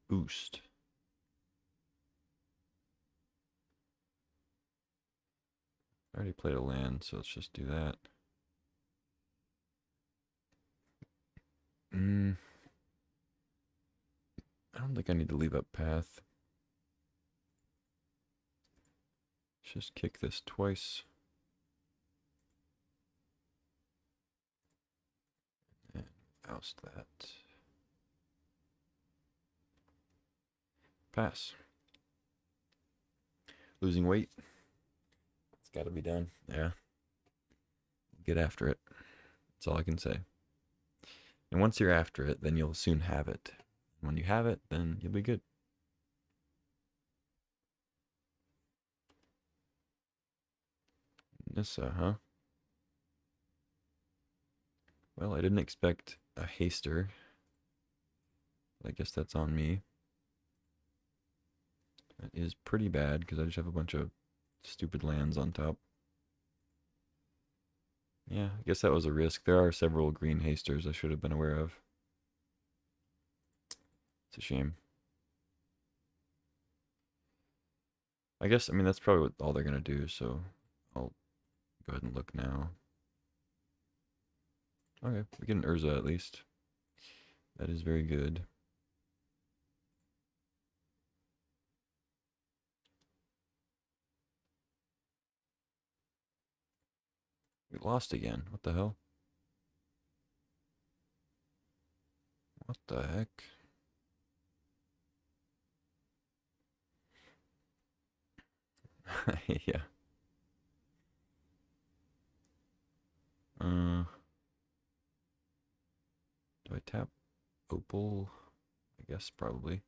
Speaker 2: Boost. I already played a land, so let's just do that. I don't think I need to leave up path. Let's just kick this twice. And oust that. Pass. Losing weight. It's got to be done. Yeah. Get after it. That's all I can say. And once you're after it, then you'll soon have it. When you have it, then you'll be good. Nissa, huh? Well, I didn't expect a haster. I guess that's on me. That is pretty bad because I just have a bunch of stupid lands on top. Yeah, I guess that was a risk. There are several green hasters I should have been aware of. It's a shame. I guess, I mean, that's probably what all they're going to do, so I'll go ahead and look now. Okay, we get an Urza at least. That is very good. We lost again. What the hell? What the heck? Yeah. Do I tap Opal? I guess probably.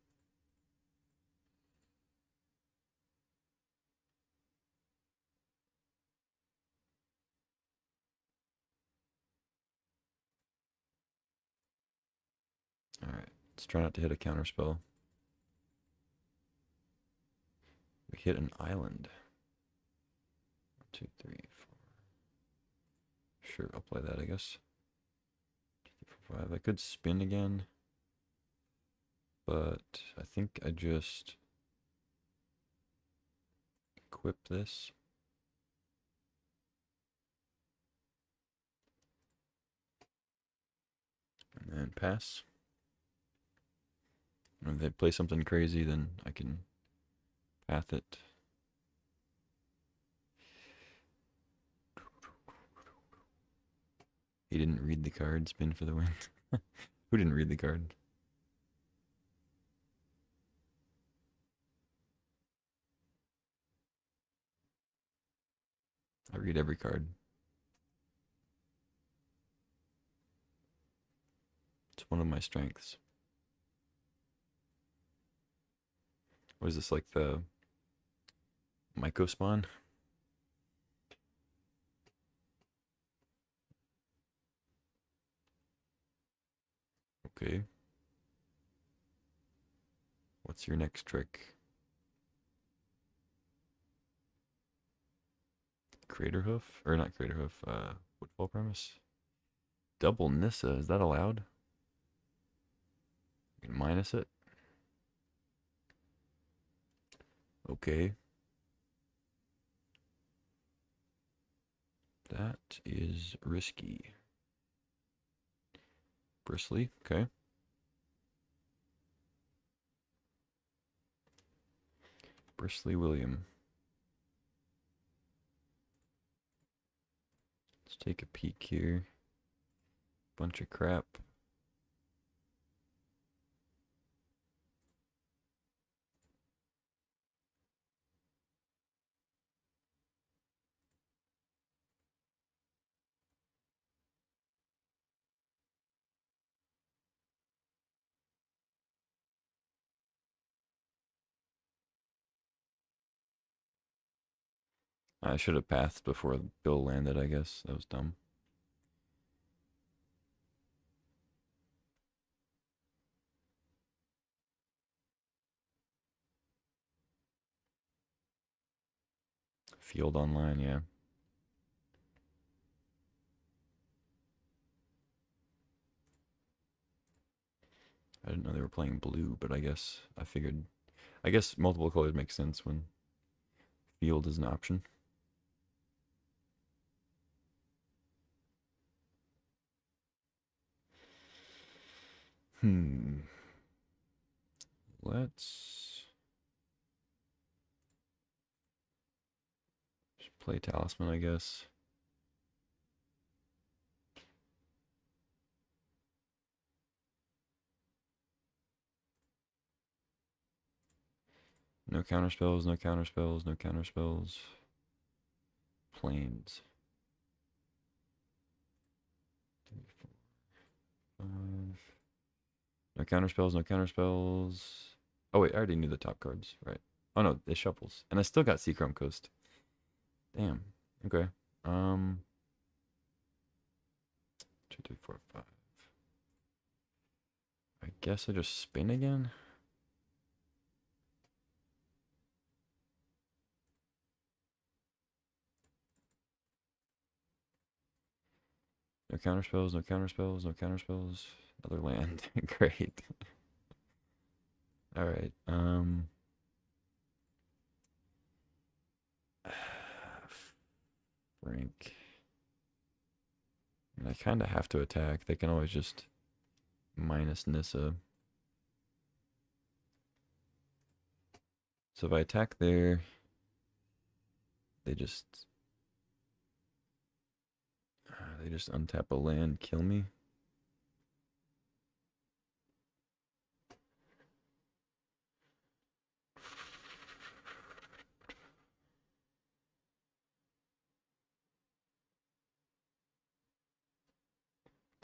Speaker 2: Alright, let's try not to hit a counter spell. We hit an island. 1, 2, 3, 4. Sure, I'll play that, I guess. 2, 3, 4, 5. I could spin again, but I think I just equip this. And then pass. And if they play something crazy, then I can path it. He didn't read the card. Spin for the win. Who didn't read the card? I read every card. It's one of my strengths. What is this, like the Myco spawn? Okay. What's your next trick? Crater Hoof? Or not Crater Hoof, Woodfall Premise? Double Nissa, is that allowed? You can minus it? Okay. That is risky. Bristly, okay. Bristly William. Let's take a peek here. Bunch of crap.
Speaker 1: I should have pathed before Bill landed, I guess. That was dumb. Field online, yeah. I didn't know they were playing blue, but I guess I guess multiple colors make sense when field is an option. Hmm. Let's just play Talisman, I guess. No counter spells, no counter spells, no counter spells. Planes. 3, 4, 5. No counter spells, no counter spells. Oh wait, I already knew the top cards, right? Oh no, it shuffles. And I still got Seachrome Coast. Damn. Okay. Um 2, 3, 4, 5. I guess I just spin again. No counter spells, no counter spells, no counter spells. Another land. Great. All right. Frank. I kind of have to attack. They can always just minus Nissa. So if I attack there, they they just untap a land, kill me.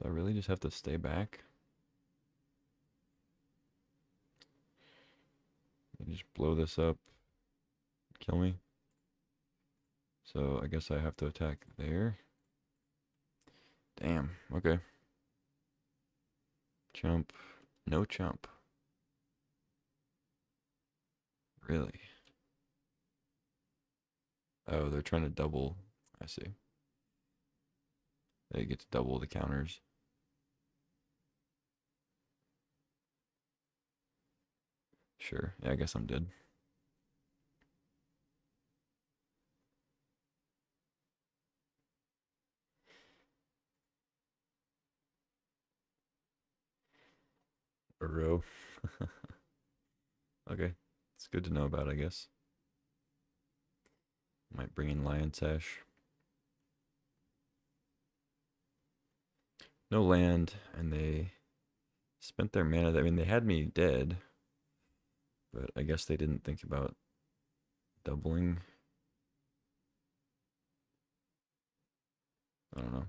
Speaker 1: Do I really just have to stay back? And just blow this up, kill me. So I guess I have to attack there. Damn, okay. Chump. No chump. Really? Oh, they're trying to double. I see. They get to double the counters. Sure. Yeah, I guess I'm dead. A row. Okay. It's good to know about, I guess. Might bring in Lion Sash. No land, and they spent their mana. I mean, they had me dead, but I guess they didn't think about doubling. I don't know.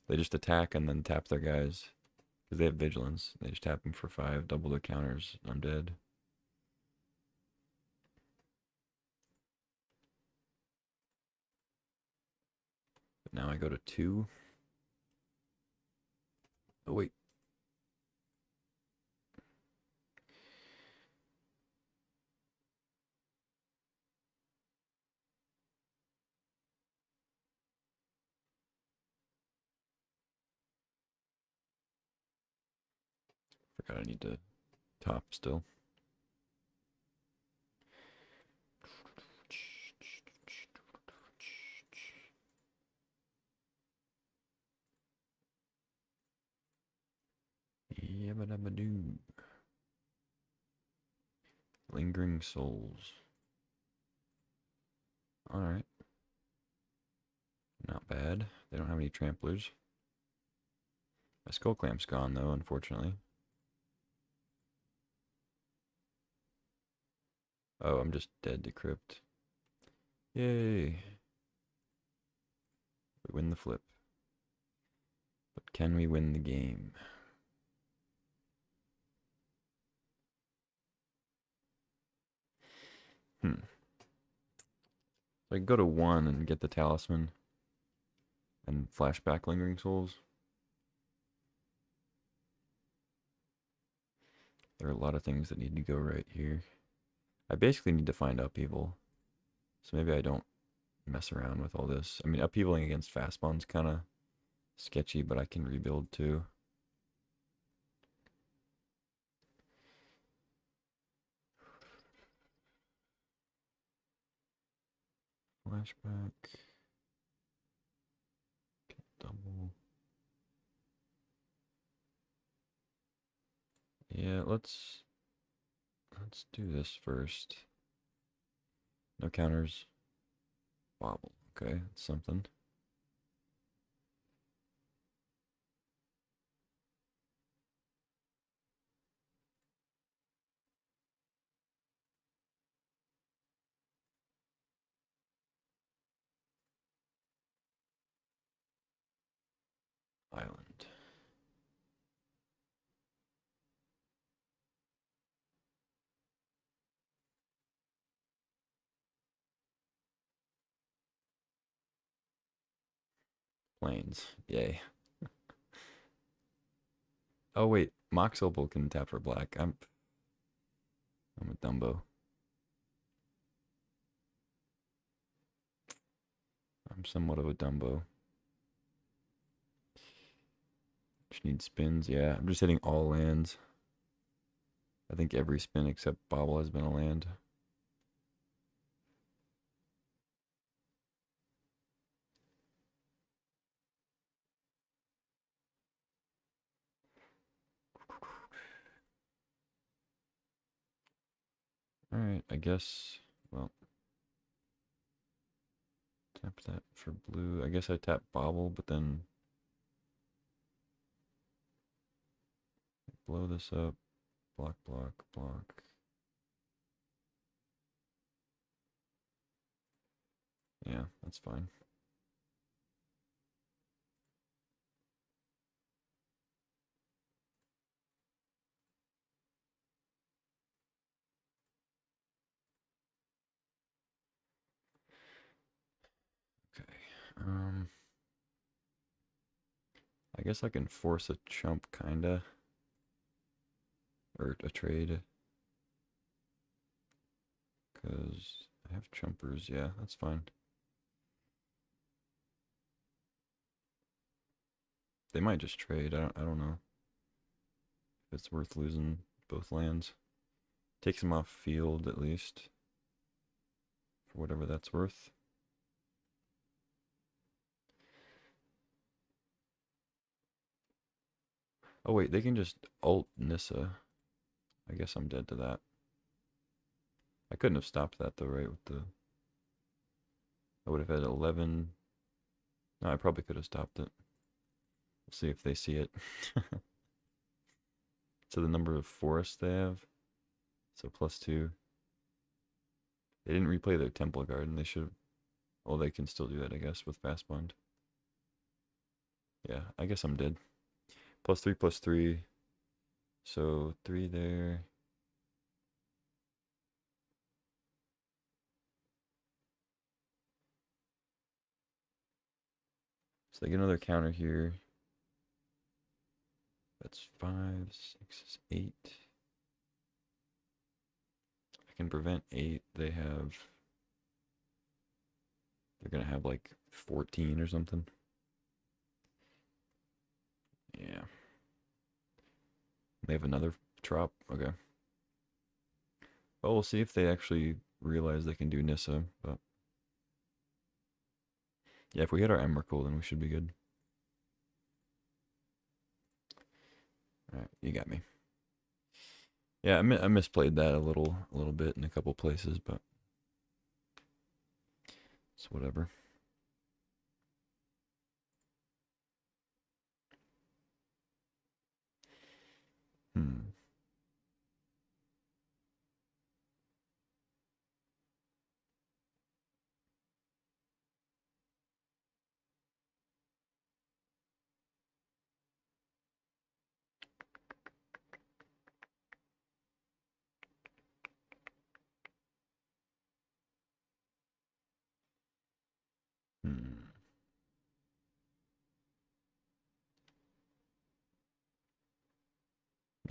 Speaker 1: They just attack and then tap their guys because they have vigilance. They just tap them for 5, double their counters. I'm dead. But now I go to 2. Oh wait. Forgot I need to top still. Yabba-dabba-doo. Lingering Souls. Alright. Not bad. They don't have any tramplers. My Skull Clamp's gone though, unfortunately. Oh, I'm just dead to Crypt. Yay. We win the flip. But can we win the game? Hmm. So I can go to 1 and get the talisman and flashback lingering souls. There are a lot of things that need to go right here. I basically need to find upheaval. So maybe I don't mess around with all this. I mean, upheavaling against fast spawn's kind of sketchy, but I can rebuild too. Flashback. Double. Yeah, let's do this first. No counters. Wobble. Okay, that's something. Island. Plains. Yay. Oh wait, Mox Opal can tap for black. I'm a Dumbo. I'm somewhat of a Dumbo. Just need spins. Yeah, I'm just hitting all lands. I think every spin except Bobble has been a land. Alright, I guess, well, tap that for blue. I guess I tap Bobble, but then blow this up. Block, block, block. Yeah, that's fine. Okay. I guess I can force a chump, kinda. Or a trade. Because I have chumpers. Yeah, that's fine. They might just trade. I don't know if it's worth losing both lands. Takes them off field at least. For whatever that's worth. Oh wait, they can just ult Nissa. I guess I'm dead to that. I couldn't have stopped that though, right? With the I would have had 11. No, I probably could have stopped it. We'll see if they see it. So the number of forests they have. So +2. They didn't replay their Temple Garden. They should have. Well, they can still do that, I guess, with Fast Bond. Yeah, I guess I'm dead. +3, +3. So 3 there. So they get another counter here. That's 5, 6, 8. I can prevent 8. They're gonna have like 14 or something. Yeah. They have another trop. Okay. Well, we'll see if they actually realize they can do Nissa. But yeah, if we hit our Emrakul, then we should be good. All right, you got me. Yeah, I misplayed that a little bit in a couple places, but it's whatever. Hmm.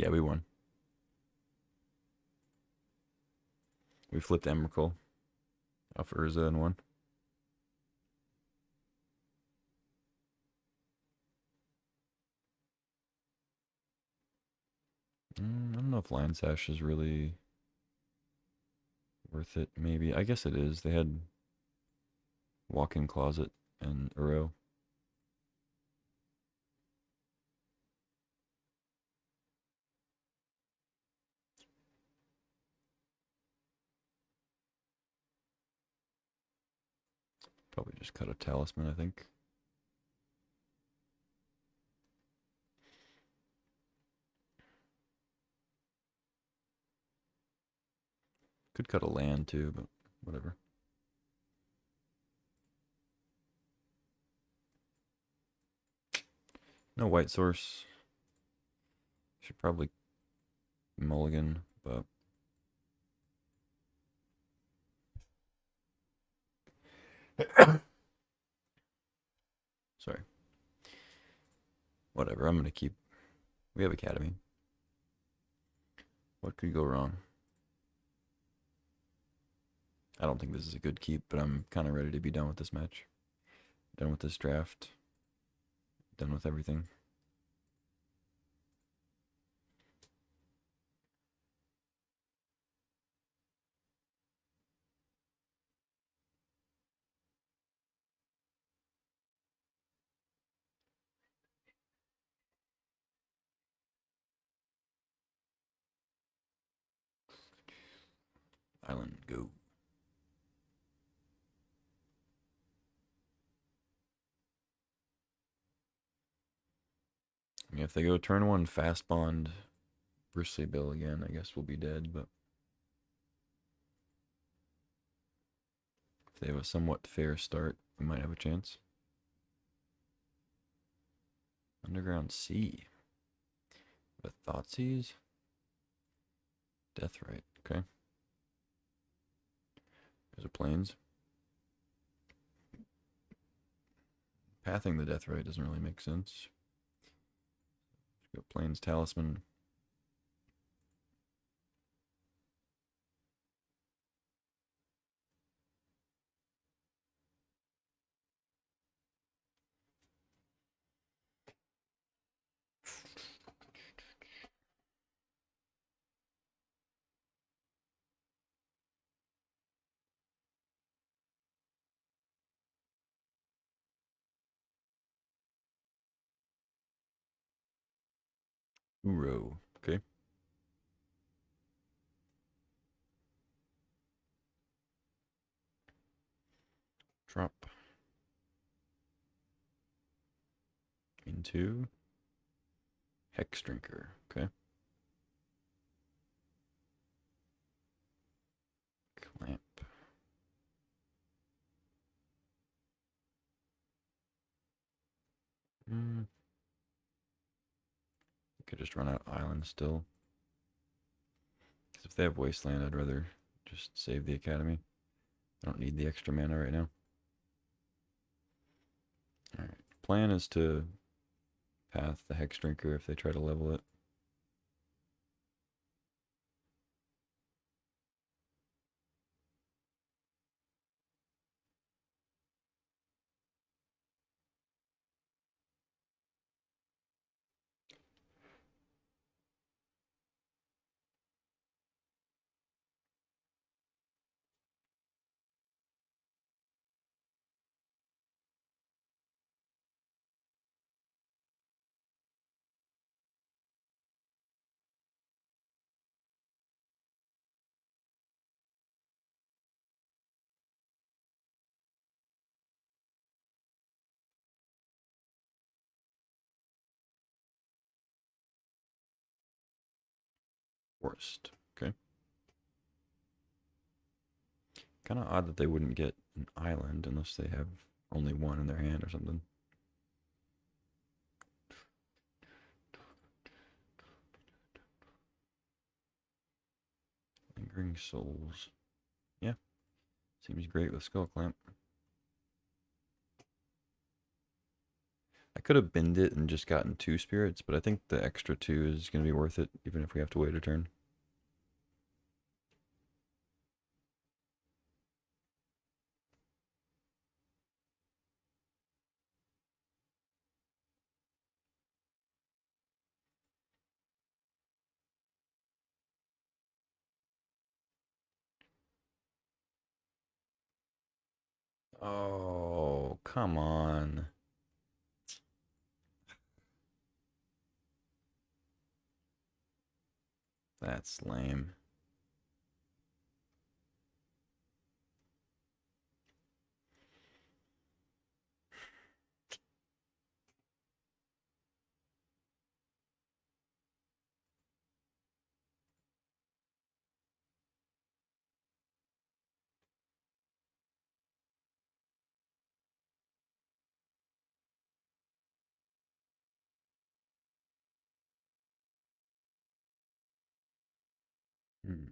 Speaker 1: Yeah, we won. We flipped Emrakul off Urza and won. I don't know if Lion Sash is really worth it. Maybe. I guess it is. They had Walk-in Closet and Uro. Probably just cut a Talisman, I think. Could cut a land too, but whatever. No white source. Should probably mulligan, but sorry. Whatever. I'm gonna keep. We have Academy. What could go wrong? I don't think this is a good keep, but I'm kind of ready to be done with this match. Done with this draft. Done with everything. Island, go. I mean, if they go turn one fast bond Bristly Bill again, I guess we'll be dead, but if they have a somewhat fair start, we might have a chance. Underground Sea. With Thoughtseize? Deathrite, okay. There's a Plains. Pathing the Deathrite doesn't really make sense. Let's go Plains Talisman. Uro, okay. Drop. Into Hex Drinker, okay. Clamp. Could just run out Island still. Because if they have Wasteland, I'd rather just save the Academy. I don't need the extra mana right now. Alright. Plan is to path the Hex Drinker if they try to level it. Forest. Okay. Kind of odd that they wouldn't get an island unless they have only one in their hand or something. Lingering Souls. Yeah. Seems great with Skull Clamp. I could have binned it and just gotten 2 spirits, but I think the extra 2 is going to be worth it, even if we have to wait a turn. Oh, come on. That's lame. Hmm.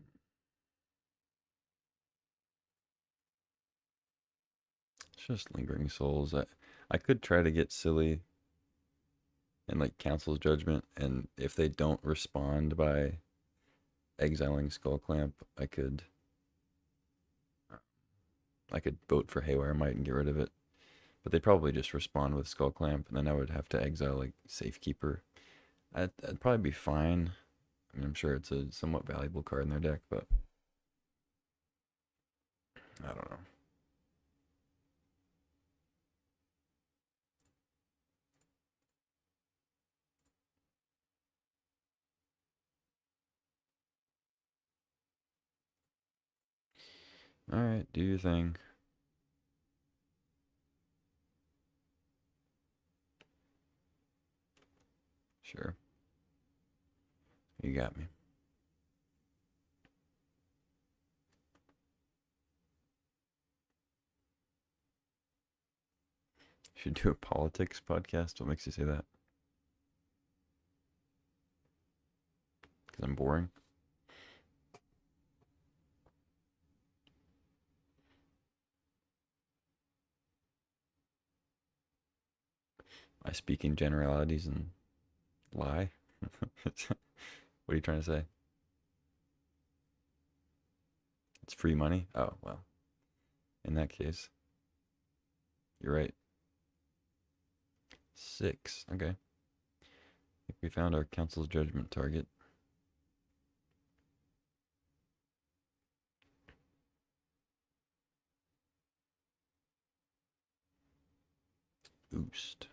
Speaker 1: It's just lingering souls. I could try to get silly and like Council's Judgment, and if they don't respond by exiling Skull Clamp, I could vote for Haywire Might and get rid of it. But they'd probably just respond with Skull Clamp, and then I would have to exile like Safekeeper. I'd probably be fine. I mean, I'm sure it's a somewhat valuable card in their deck, but I don't know. All right, do your thing. Sure, you got me. Should do a politics podcast. What makes you say that? Because I'm boring. I speak in generalities and lie. What are you trying to say? It's free money? Oh, well, in that case, you're right. 6. Okay. I think we found our Council's Judgment target. Boost.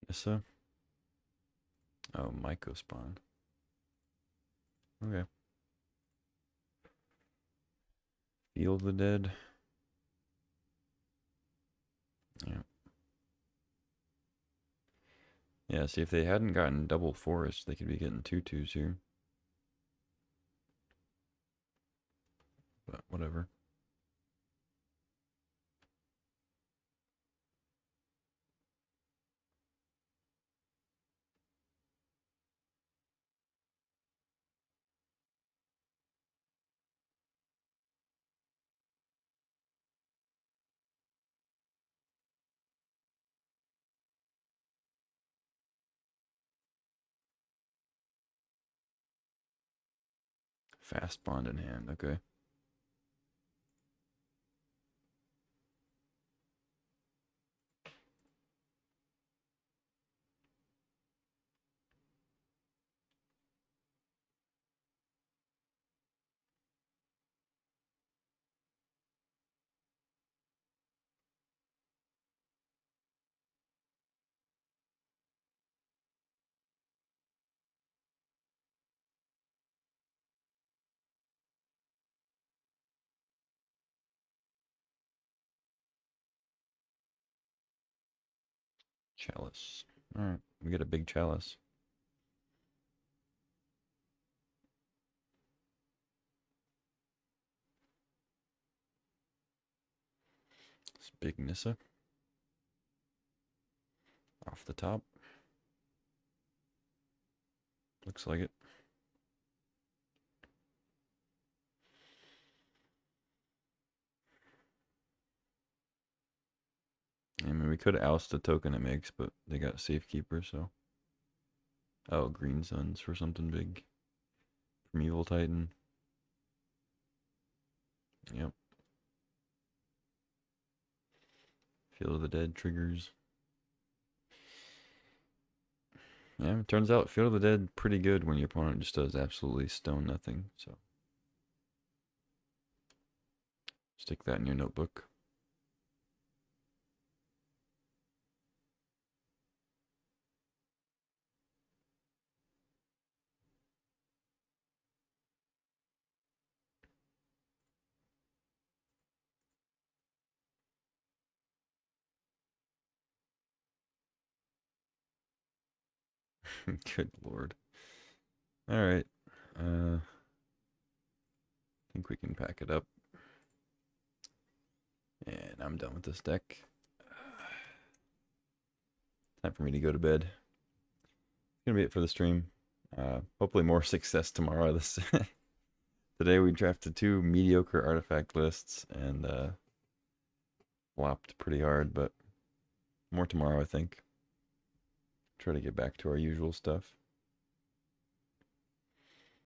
Speaker 1: Yes, sir. Oh, Myco spawn. Okay. Field the Dead. Yeah. Yeah, see, if they hadn't gotten double forest, they could be getting 2/2s here. But whatever. Fast bond in hand. Okay. Chalice. Alright, we get a big chalice. It's big Nissa. Off the top. Looks like it. I mean, we could oust the token it makes, but they got Safekeeper, so. Oh, Green Suns for something big. From Evil Titan. Yep. Field of the Dead triggers. Yeah, it turns out Field of the Dead pretty good when your opponent just does absolutely stone nothing, so. Stick that in your notebook. Good lord. Alright. I think we can pack it up. And I'm done with this deck. Time for me to go to bed. It's gonna be it for the stream. Hopefully more success tomorrow. Today we drafted 2 mediocre artifact lists and flopped pretty hard, but more tomorrow I think. Try to get back to our usual stuff.